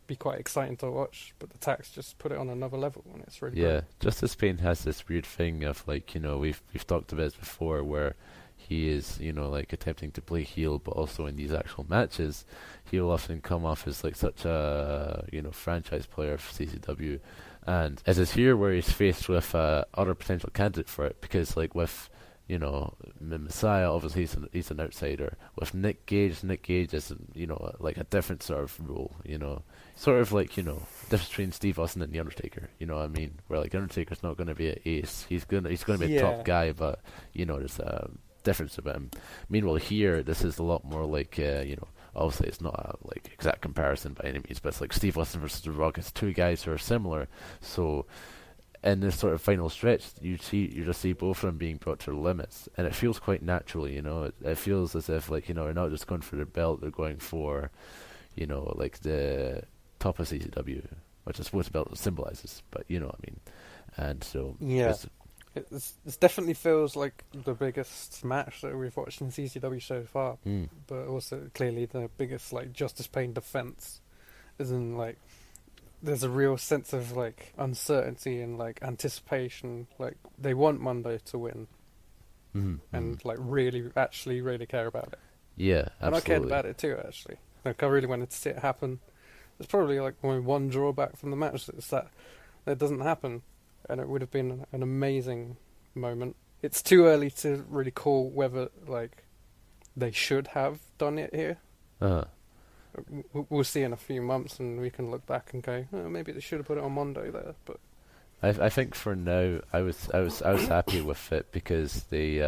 be quite exciting to watch. But the tax just put it on another level, and it's really great. Justice Pain has this weird thing of like we've talked about this before where he is like attempting to play heel, but also in these actual matches he will often come off as like such a franchise player for CZW. And as is here where he's faced with other potential candidate for it, because like with Messiah, obviously he's an outsider. With Nick Gage is like a different sort of role, sort of like difference between Steve Austin and the Undertaker. You know what I mean? Where like Undertaker's not going to be an ace. He's gonna be a top guy, but there's a difference about him. Meanwhile, here this is a lot more like obviously it's not a like exact comparison by any means, but it's like Steve Austin versus The Rock. It's two guys who are similar. So in this sort of final stretch, you just see both of them being brought to their limits, and it feels quite natural. It feels as if like they're not just going for the belt; they're going for like the top of CZW, which is what the belt symbolizes. But you know what I mean. And so This definitely feels like the biggest match that we've watched in CZW so far, but also clearly the biggest like Justice Pain defense, as in like there's a real sense of like uncertainty and like anticipation. Like they want Mundo to win, and like really care about it. Yeah, absolutely. And I cared about it too, actually. Like I really wanted to see it happen. There's probably like only one drawback from the match, that's that it doesn't happen. And it would have been an amazing moment. It's too early to really call whether like they should have done it here. We'll see in a few months, and we can look back and go, oh, maybe they should have put it on Mondo there. But I think for now, I was happy with it because they,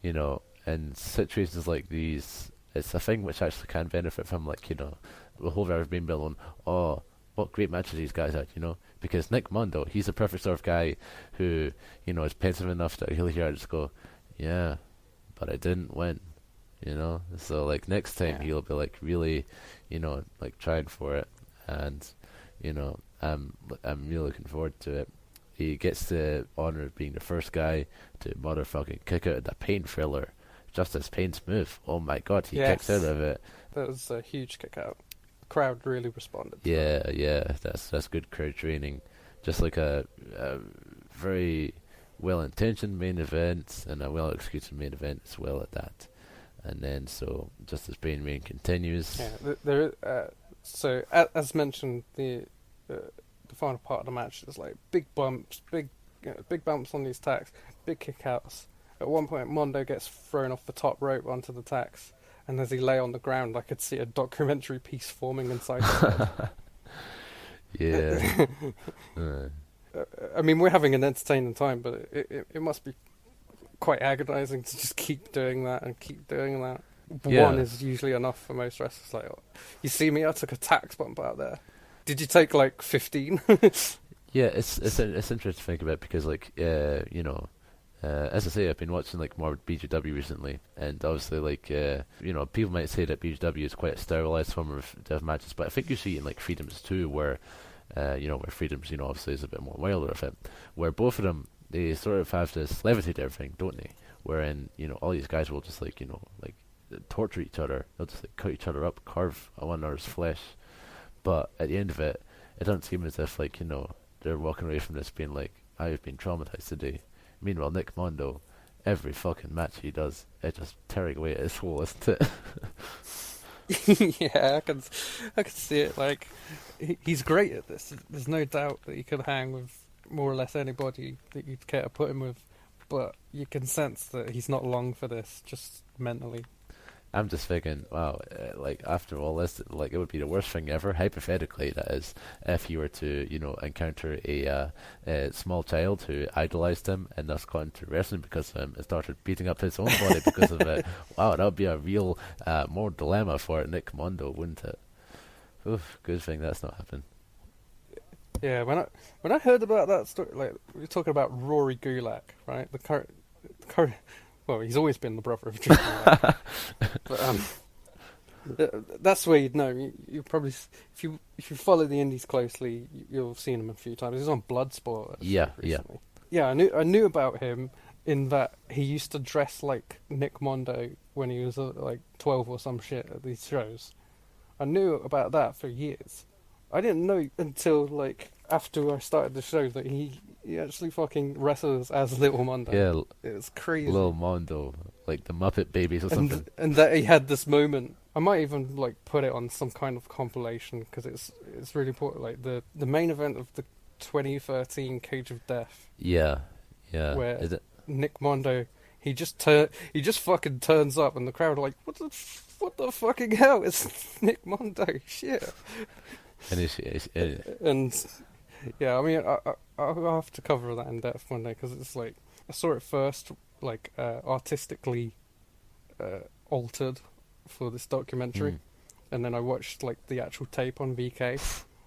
in situations like these, it's a thing which actually can benefit from, like the whole narrative being built on what great matches these guys had, because Nick Mondo, he's a perfect sort of guy who, is pensive enough that he'll hear it just go, yeah, but I didn't win, so like next time he'll be like really, like trying for it, and, I'm really looking forward to it. He gets the honor of being the first guy to motherfucking kick out of the Pain thriller, Justice Pain's move. Oh my god, he kicks out of it. That was a huge kick out. Crowd really responded. That's good crowd training. Just like a very well intentioned main event and a well executed main event as well at that. And then so Justice Pain reign continues. So as mentioned, the final part of the match is like big bumps, big bumps on these tacks, big kickouts. At one point, Mondo gets thrown off the top rope onto the tacks. And as he lay on the ground, I could see a documentary piece forming inside his head. I mean, we're having an entertaining time, but it must be quite agonizing to just keep doing that and keep doing that. One is usually enough for most wrestlers. Like, you see me, I took a tax bump out there. Did you take like 15? Yeah, it's interesting to think about because like as I say, I've been watching like more BGW recently, and obviously like people might say that BGW is quite a sterilized form of matches, but I think you see it in like Freedoms too, where where Freedoms obviously is a bit more wilder of it, where both of them they sort of have this levitated everything, don't they? Wherein, all these guys will just like torture each other. They'll just like cut each other up, carve one another's flesh. But at the end of it, it doesn't seem as if they're walking away from this being like, I've been traumatized today. Meanwhile, Nick Mondo, every fucking match he does, it's just tearing away at his soul, isn't it? Yeah, I can see it. Like, he's great at this. There's no doubt that he could hang with more or less anybody that you'd care to put him with. But you can sense that he's not long for this, just mentally. I'm just thinking, wow, after all this, it would be the worst thing ever, hypothetically, that is, if you were to, encounter a small child who idolized him and thus got into wrestling because of him and started beating up his own body because of it. Wow, that would be a real more dilemma for Nick Mondo, wouldn't it? Oof, good thing that's not happened. Yeah, when I heard about that story, like, we were talking about Rory Gulak, right? The current. Well, he's always been the brother of Drew Gulak. But that's where you'd know. You probably, if you follow the indies closely, you'll have seen him a few times. He was on Bloodsport. Recently. Yeah. I knew about him in that he used to dress like Nick Mondo when he was like 12 or some shit at these shows. I knew about that for years. I didn't know until like after I started the show that he actually fucking wrestles as Little Mondo. Yeah, it was crazy. Little Mondo, like the Muppet Babies or something. And that he had this moment. I might even like put it on some kind of compilation because it's really important. Like the main event of the 2013 Cage of Death. Yeah. Where Is it? Nick Mondo, he just fucking turns up and the crowd are like, what the fucking hell? It's Nick Mondo. Shit. And yeah, I mean, I'll have to cover that in depth one day because it's like I saw it first, like artistically altered for this documentary, and then I watched like the actual tape on VK,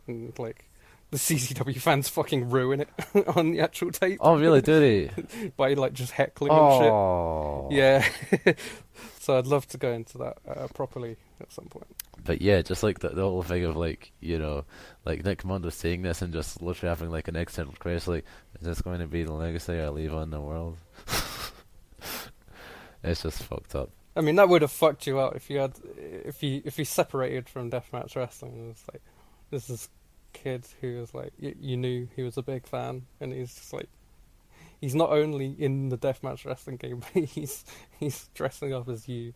and like the CZW fans fucking ruin it on the actual tape. Oh, really? Do they? By like just heckling and shit. Yeah. So I'd love to go into that properly at some point. But yeah, just like the whole thing of like Nick Mondo saying this and just literally having like an existential crisis, like, is this going to be the legacy I leave on the world? It's just fucked up. I mean, that would have fucked you up if you separated from deathmatch wrestling. And it's like, this is kid who was like, you knew he was a big fan, and he's just like, he's not only in the deathmatch wrestling game, but he's dressing up as you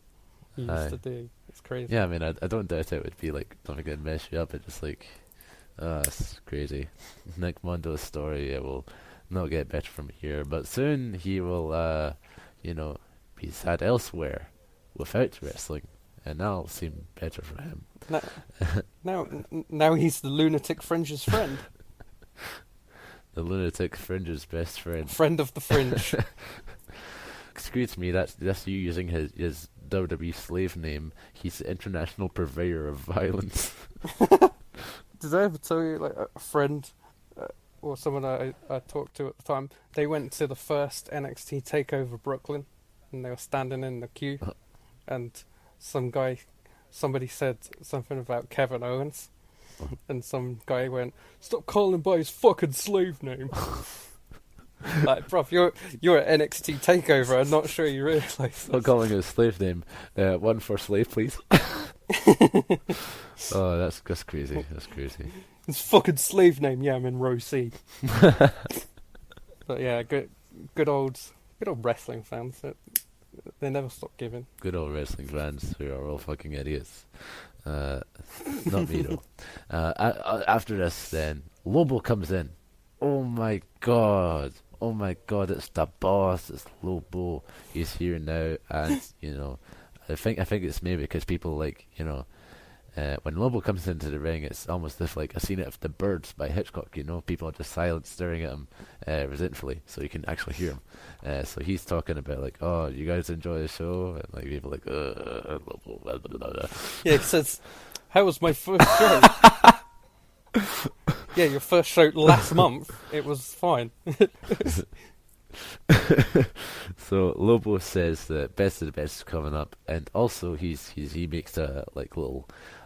used to do. It's crazy. Yeah, I mean, I don't doubt it would be like something that mess you up. It's just like, it's crazy. Nick Mondo's story, it will not get better from here, but soon he will, be sad elsewhere without wrestling, and that'll seem better for him. Now he's the Lunatic Fringe's friend. The Lunatic Fringe's best friend. Friend of the Fringe. Excuse me, that's you using his WWE slave name. He's the international purveyor of violence. Did I ever tell you, like, a friend or someone I talked to at the time, they went to the first NXT TakeOver Brooklyn, and they were standing in the queue, and somebody said something about Kevin Owens, and some guy went, "Stop calling him by his fucking slave name." Like, bruv, you're at NXT TakeOver. I'm not sure you realise. Not calling his slave name. One for slave, please. Oh, that's crazy. That's crazy. His fucking slave name. Yeah, I'm in row C. But yeah, good old wrestling fans. They never stop giving. Good old wrestling fans who are all fucking idiots. Not me though. After this, then Lobo comes in. Oh my god, it's the boss. It's Lobo. He's here now, and I think it's maybe because people like when Lobo comes into the ring, it's almost as like a scene out of The Birds by Hitchcock. People are just silent, staring at him resentfully, so you can actually hear him. So he's talking about like, "Oh, you guys enjoy the show?" And like people like, Lobo, blah, blah, blah, blah. Yeah, he says, "How was my first show?" Yeah, your first show last month. It was fine. So Lobo says that Best of the Best is coming up, and also he makes a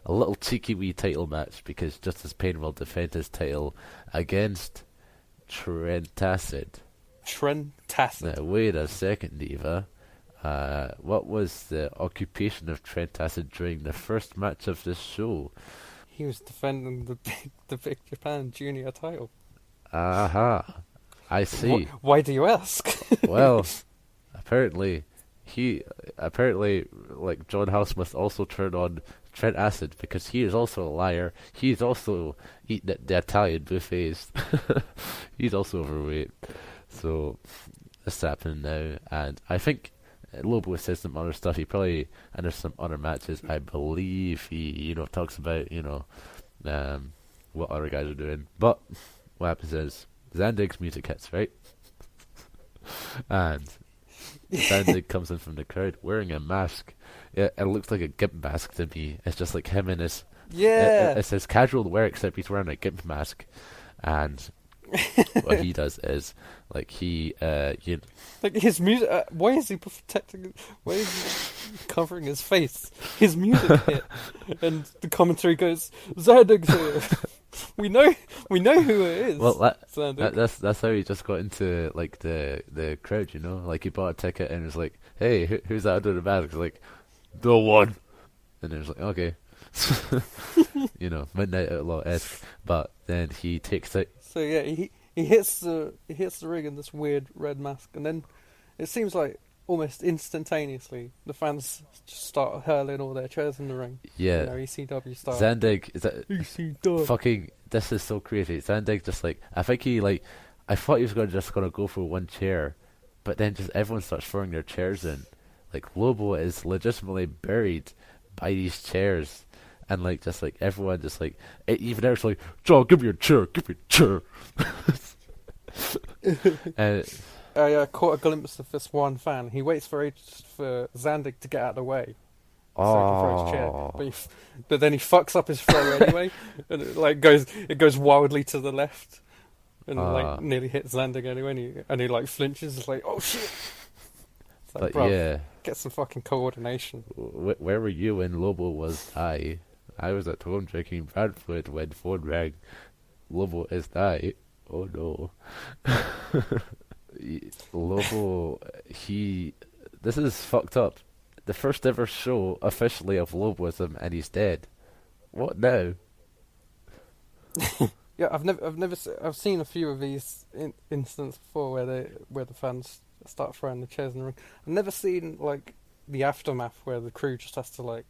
little cheeky wee title match because Justice Payne will defend his title against Trent Acid. Trentacid. Now, wait a second, Eva. What was the occupation of Trentacid during the first match of this show? He was defending the Big Japan Junior title. Aha. I see. Why do you ask? Well, apparently, like John Housemouth also turned on Trent Acid because he is also a liar. He's also eating at the Italian buffets. He's also overweight. So, this is happening now, and I think Lobo says some other stuff. He probably, and there's some other matches. I believe he, talks about, what other guys are doing. But what happens is Zandig's music hits, right? And Zandig comes in from the crowd wearing a mask. It looks like a gimp mask to me. It's just like him and his. Yeah. It's his casual wear, except he's wearing a gimp mask, and what he does is like like his music. Why is he protecting? Why is he covering his face? His music hit, and the commentary goes, "Zandig's here." We know who it is. Well, Zandig. that's how he just got into like the crowd, Like he bought a ticket and was like, "Hey, who's that under the mask?" He's like, "The one," and it was like, "Okay." Midnight Outlaw-esque, but then he takes it. So yeah, he hits the ring in this weird red mask, and then it seems like almost instantaneously the fans just start hurling all their chairs in the ring. Yeah, ECW style. Zandig is that ECW. fucking. This is so crazy. Zandig just like I thought he was gonna go for one chair, but then just everyone starts throwing their chairs in. Like Lobo is legitimately buried by these chairs. And everyone even there's like, John, give me a chair, and I caught a glimpse of this one fan. He waits for ages for Zandig to get out of the way, so he can throw his chair. But then he fucks up his throw anyway, and it goes wildly to the left, and nearly hits Zandig anyway. And he flinches, it's like, oh shit. It's like, bruv, yeah, get some fucking coordination. Where were you when Lobo was I? I was at home drinking Bradford when phone rang. Lobo is I. Oh no. Lobo, this is fucked up. The first ever show officially of Loboism, and he's dead. What now? Yeah, I've seen a few of these instances before where the fans start throwing the chairs in the ring. I've never seen the aftermath where the crew just has to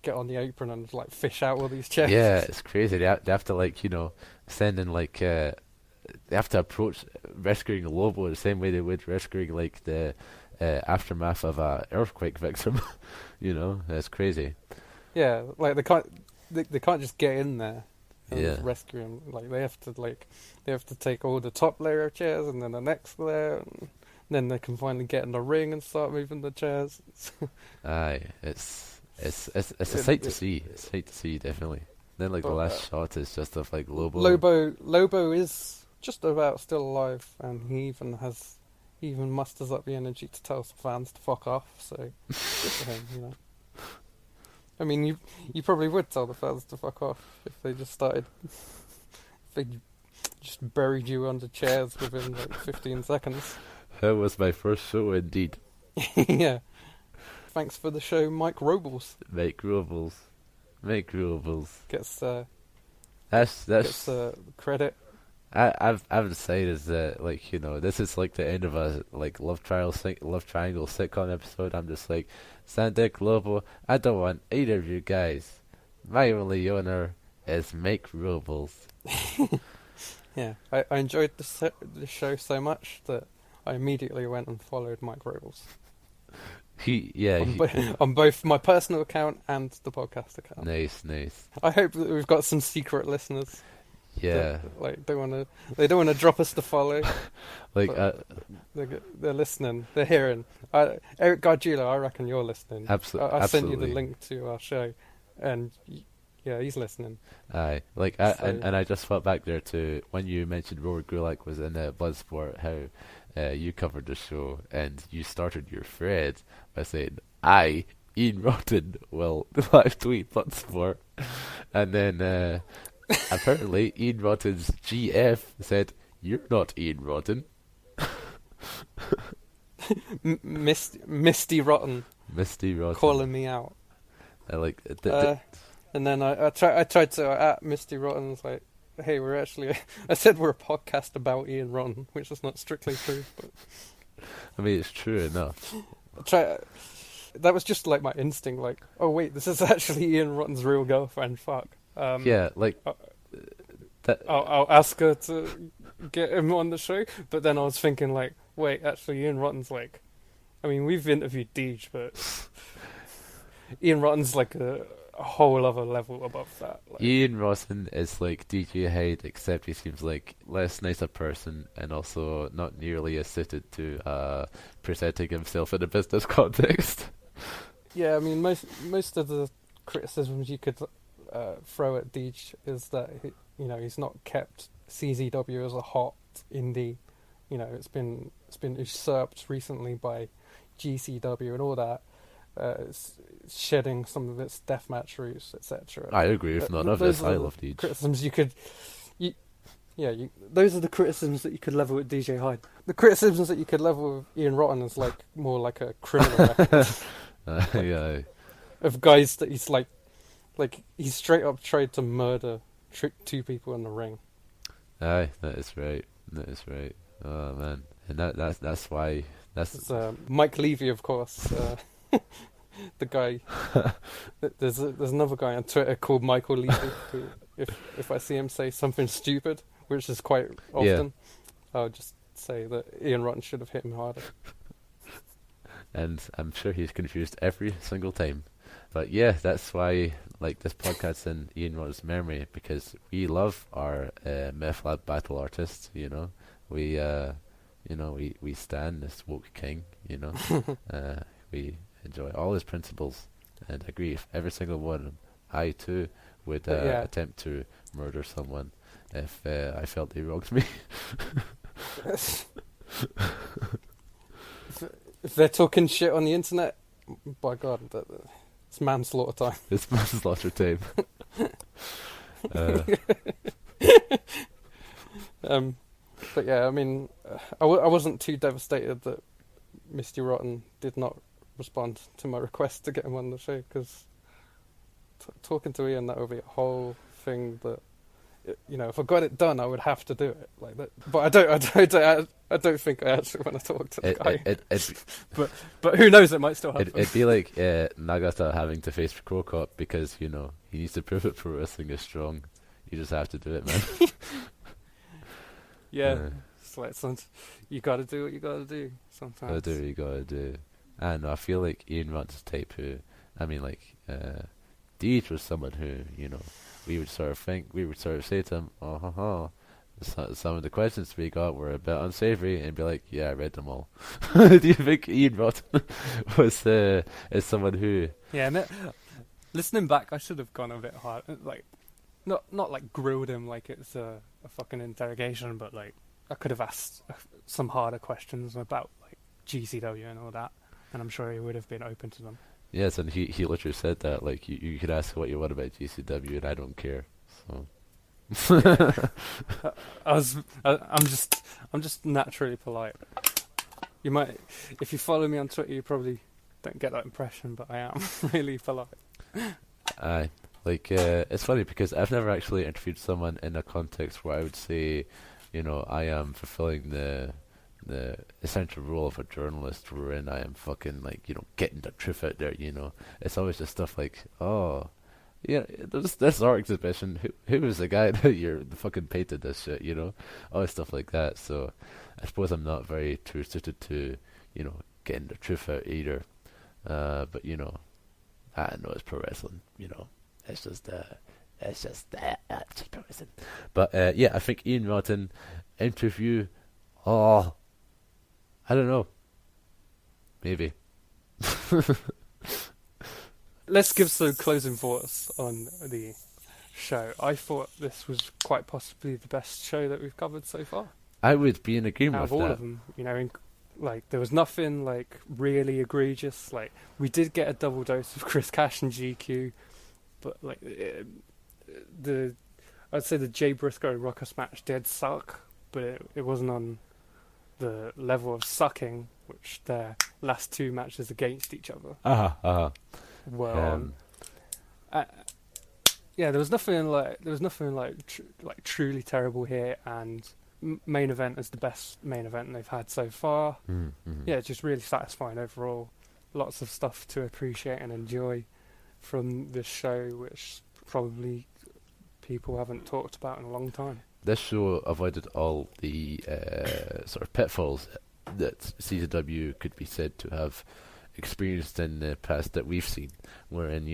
get on the apron and fish out all these chairs. Yeah, it's crazy. They have to send in they have to approach rescuing Lobo the same way they would rescuing the aftermath of a earthquake victim. It's crazy. Yeah, they can't just get in there and Yeah. just rescue him. They have to take all the top layer of chairs and then the next layer, and then they can finally get in the ring and start moving the chairs. Aye, it's a sight to see. It's a sight to see, definitely. Then the last shot is just of Lobo. Lobo is just about still alive, and he even musters up the energy to tell some fans to fuck off. So good for him, I mean, you probably would tell the fans to fuck off if they just started. If they just buried you under chairs within 15 seconds. That was my first show, indeed. Yeah. Thanks for the show, Mike Robles. Mike Robles. Gets That's credit. I've decided that this is the end of a love triangle sitcom episode. I'm just Zandig, Lobo, I don't want either of you guys. My only owner is Mike Robles. Yeah, I enjoyed the show so much that I immediately went and followed Mike Robles. On both my personal account and the podcast account. Nice. I hope that we've got some secret listeners. Yeah. That, they don't want to drop us to follow. They're listening. They're hearing. Eric Gargiulo, I reckon you're listening. Absolutely. I sent you the link to our show, and yeah, he's listening. Aye, and I just thought back there to when you mentioned Robert Gulak was in Bloodsport, how you covered the show and you started your thread by saying, "I, Ian Rotten, will live tweet Bloodsport," and then apparently Ian Rotten's GF said, "You're not Ian Rotten." Misty Rotten Misty Rotten. calling me out. I like it. And then I tried to at Misty Rotten, was like, hey, we're actually I said we're a podcast about Ian Rotten, which is not strictly true, but I mean, it's true enough. That was just like my instinct, like, oh wait, this is actually Ian Rotten's real girlfriend. Fuck. Yeah, like that. I'll ask her to get him on the show, but then I was thinking, like, wait, actually, Ian Rotten's like, I mean, we've interviewed Deej, but Ian Rotten's like a whole other level above that. Like, Ian Rotten is like DJ Hyde, except he seems like less nicer person, and also not nearly as suited to presenting himself in a business context. yeah, I mean, most of the criticisms you could throw at Deej is that he's not kept CZW as a hot indie. It's been usurped recently by GCW and all that. It's shedding some of its deathmatch roots, etc. I agree with none of this. I love Deej. Criticisms those are the criticisms that you could level with DJ Hyde. The criticisms that you could level with Ian Rotten is like more like a criminal record. Yeah. Of guys that he's like he's straight up tried to murder two people in the ring. Aye, that is right. Oh man, and that's why It's Mike Levy, of course. The guy. There's another guy on Twitter called Michael Levy. Who, if I see him say something stupid, which is quite often, I'll just say that Ian Rotten should have hit him harder. And I'm sure he's confused every single time. But yeah, that's why like this podcast's in Ian Rotten's memory, because we love our Meth Lab battle artists. We stand this woke king. We enjoy all his principles and agree with every single one of them. I too would attempt to murder someone if I felt they wronged me. If they're talking shit on the internet, by God, it's manslaughter time. It's manslaughter time. But yeah, I mean, I wasn't too devastated that Misty Rotten did not respond to my request to get him on the show, because talking to Ian, that would be a whole thing that, if I got it done, I would have to do it like that. But I don't think I actually want to talk to the guy. But who knows? It might still happen. It'd be like Nagata having to face Krokop because he needs to prove that pro wrestling is strong. You just have to do it, man. Yeah, it's like you got to do what you got to do sometimes. Gotta do what you gotta do. And I feel like Ian Rotten's type who, Deej was someone who, we would sort of say to him, some of the questions we got were a bit unsavory, and be like, yeah, I read them all. Do you think Ian Rotten is someone who... Yeah, listening back, I should have gone a bit hard. Like, not like grilled him like it's a fucking interrogation, but like, I could have asked some harder questions about like GCW and all that, and I'm sure he would have been open to them. Yes, and he literally said that, like, you could ask what you want about GCW and I don't care. So I'm just naturally polite. You might, if you follow me on Twitter, you probably don't get that impression, but I am really polite. Aye. Like, it's funny because I've never actually interviewed someone in a context where I would say, I am fulfilling the essential role of a journalist, wherein I am fucking like, getting the truth out there. It's always just stuff like, oh, yeah, this art exhibition, who was the guy that you're fucking painted this shit, all stuff like that. So I suppose I'm not very too suited to, getting the truth out either. But I know it's pro wrestling, it's just pro wrestling. But yeah, I think Ian Rotten interview, I don't know. Maybe. Let's give some closing thoughts on the show. I thought this was quite possibly the best show that we've covered so far. I would be in agreement with all that. Of them, there was nothing like really egregious. Like, we did get a double dose of Chris Cash and GQ, but like I'd say the Jay Briscoe Ruckus match did suck, but it wasn't on the level of sucking which their last 2 matches against each other were Um, on. Yeah, there was nothing like truly terrible here, and main event is the best main event they've had so far. Yeah, it's just really satisfying overall. Lots of stuff to appreciate and enjoy from this show, which probably people haven't talked about in a long time. This show avoided all the sort of pitfalls that CZW could be said to have experienced in the past that we've seen, wherein,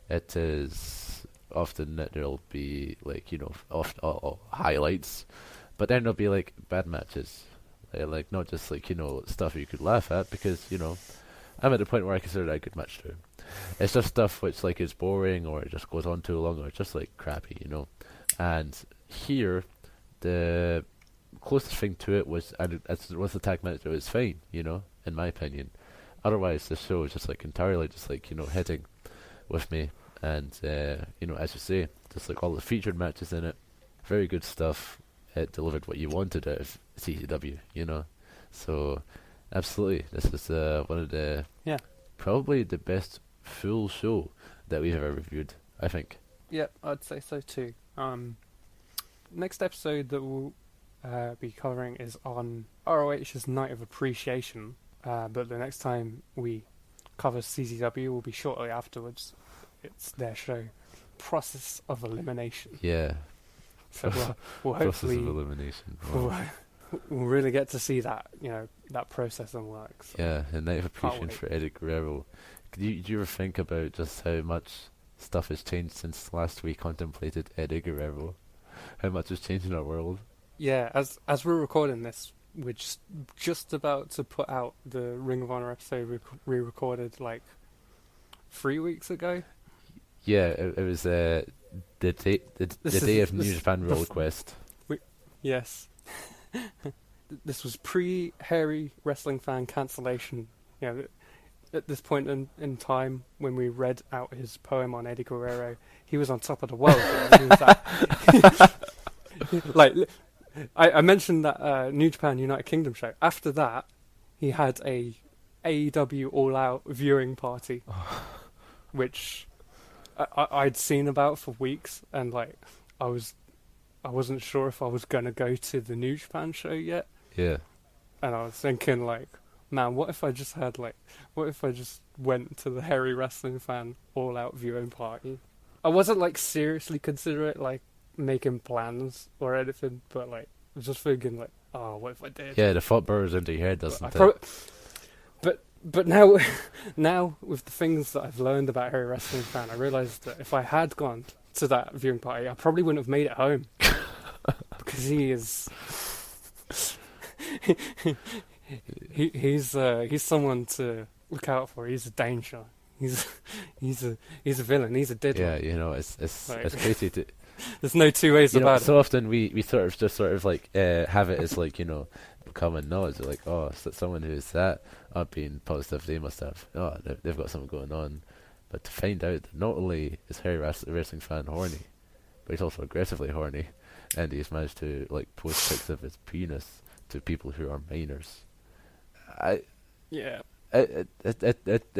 it is often that there'll be, like, highlights, but then there'll be, like, bad matches. Like, not just, like, stuff you could laugh at, because, I'm at the point where I consider that a good match too. It's just stuff which, like, is boring, or it just goes on too long, or it's just, like, crappy, And here, the closest thing to it was, and as it was the tag match, it was fine, in my opinion. Otherwise, the show was just, like, entirely just, like, hitting with me. And, as you say, just, like, all the featured matches in it, very good stuff. It delivered what you wanted out of CZW, So, absolutely, this is one of the, probably the best full show that we've ever reviewed, I think. Yep, I'd say so too. Next episode that we'll be covering is on ROH's Night of Appreciation, but the next time we cover CZW will be shortly afterwards. It's their show, Process of Elimination. Yeah. So we'll Process hopefully of Elimination. we'll really get to see that, that process and work. So. Yeah, a Night of Appreciation for Eddie Guerrero. Do you ever think about just how much stuff has changed since last we contemplated Eddie Guerrero? How much has changed in our world? Yeah, as we're recording this, we're just about to put out the Ring of Honor episode we recorded like 3 weeks ago. Yeah, it was the day of New Japan Roll Quest. Yes. This was pre-hairy wrestling fan cancellation. At this point in time, when we read out his poem on Eddie Guerrero, he was on top of the world. He was like, I mentioned that New Japan United Kingdom show. After that, he had a AEW All Out viewing party, which I'd seen about for weeks, and like I wasn't sure if I was gonna go to the New Japan show yet. Yeah. And I was thinking, like, man, what if I just went to the hairy wrestling fan All Out viewing party? I wasn't like seriously considering like making plans or anything, but like I was just thinking like, oh, what if I did? Yeah, the thought burrows into your head, doesn't it? But now, now with the things that I've learned about hairy wrestling fan, I realised that if I had gone to that viewing party, I probably wouldn't have made it home because he is. He's someone to look out for. He's a danger. He's a villain. He's a diddler. Yeah, it's crazy to. There's no two ways about it. So often we sort of like have it as like common knowledge. Like, oh, so someone who is that being positive, they must have. Oh, they've got something going on. But to find out that not only is Harry wrestling fan horny, but he's also aggressively horny, and he's managed to like post pics of his penis to people who are minors. It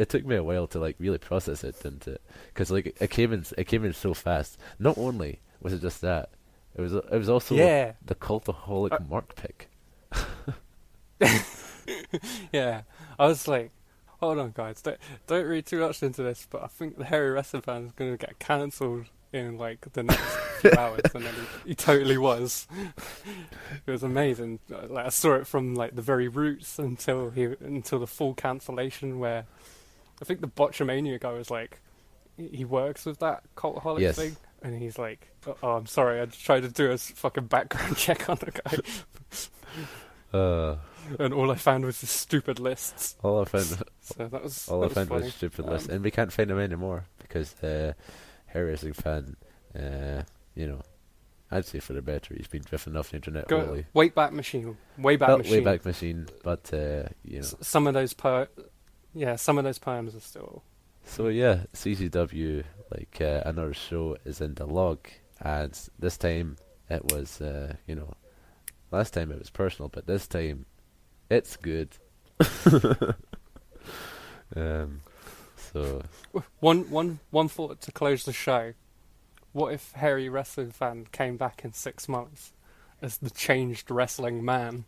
took me a while to like really process it, didn't it? Because like it came in so fast. Not only was it just that, it was also the cultaholic Mark pick. Yeah, I was like, hold on, guys, don't read too much into this, but I think the hairy wrestling fan is going to get cancelled in like the next few hours, and then he totally was. It was amazing. Like I saw it from like the very roots until the full cancellation, where I think the Botchamania guy was like, he works with that cultaholic thing, and he's like, oh, I'm sorry, I just tried to do a fucking background check on the guy. And all I found was the stupid lists. All I found was stupid lists, and we can't find them anymore because Harry Wrestling fan, I'd say for the better, he's been drifting off the internet early. Wayback Machine, Wayback Machine. But some of those poems are still. So yeah, CZW, like another show is in the log, and this time it was last time it was personal, but this time it's good. So One thought to close the show. What if Hairy Wrestling Fan came back in 6 months as the changed wrestling man?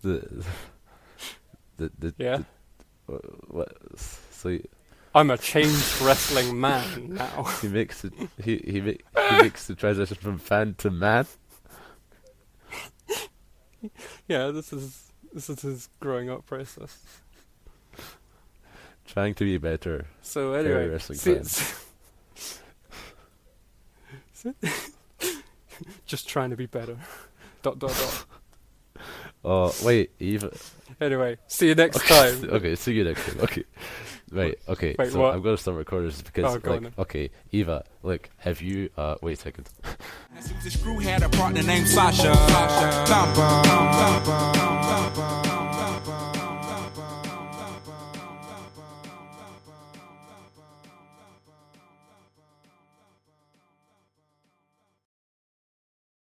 the Yeah. what? So I'm a changed wrestling man now. he makes it. He makes the transition from fan to man. Yeah, this is his growing up process. Trying to be better. So Hairy anyway, wrestling fan. just trying to be better. ... Oh wait, Eva. Anyway, see you next time. Okay, see you next time. Okay, right. Okay, Wait, so what? I'm gonna start recording this because, Oh, go on then. okay, Eva, look, have you? Wait a second. Susie Screw had a partner named Sasha. Thumper.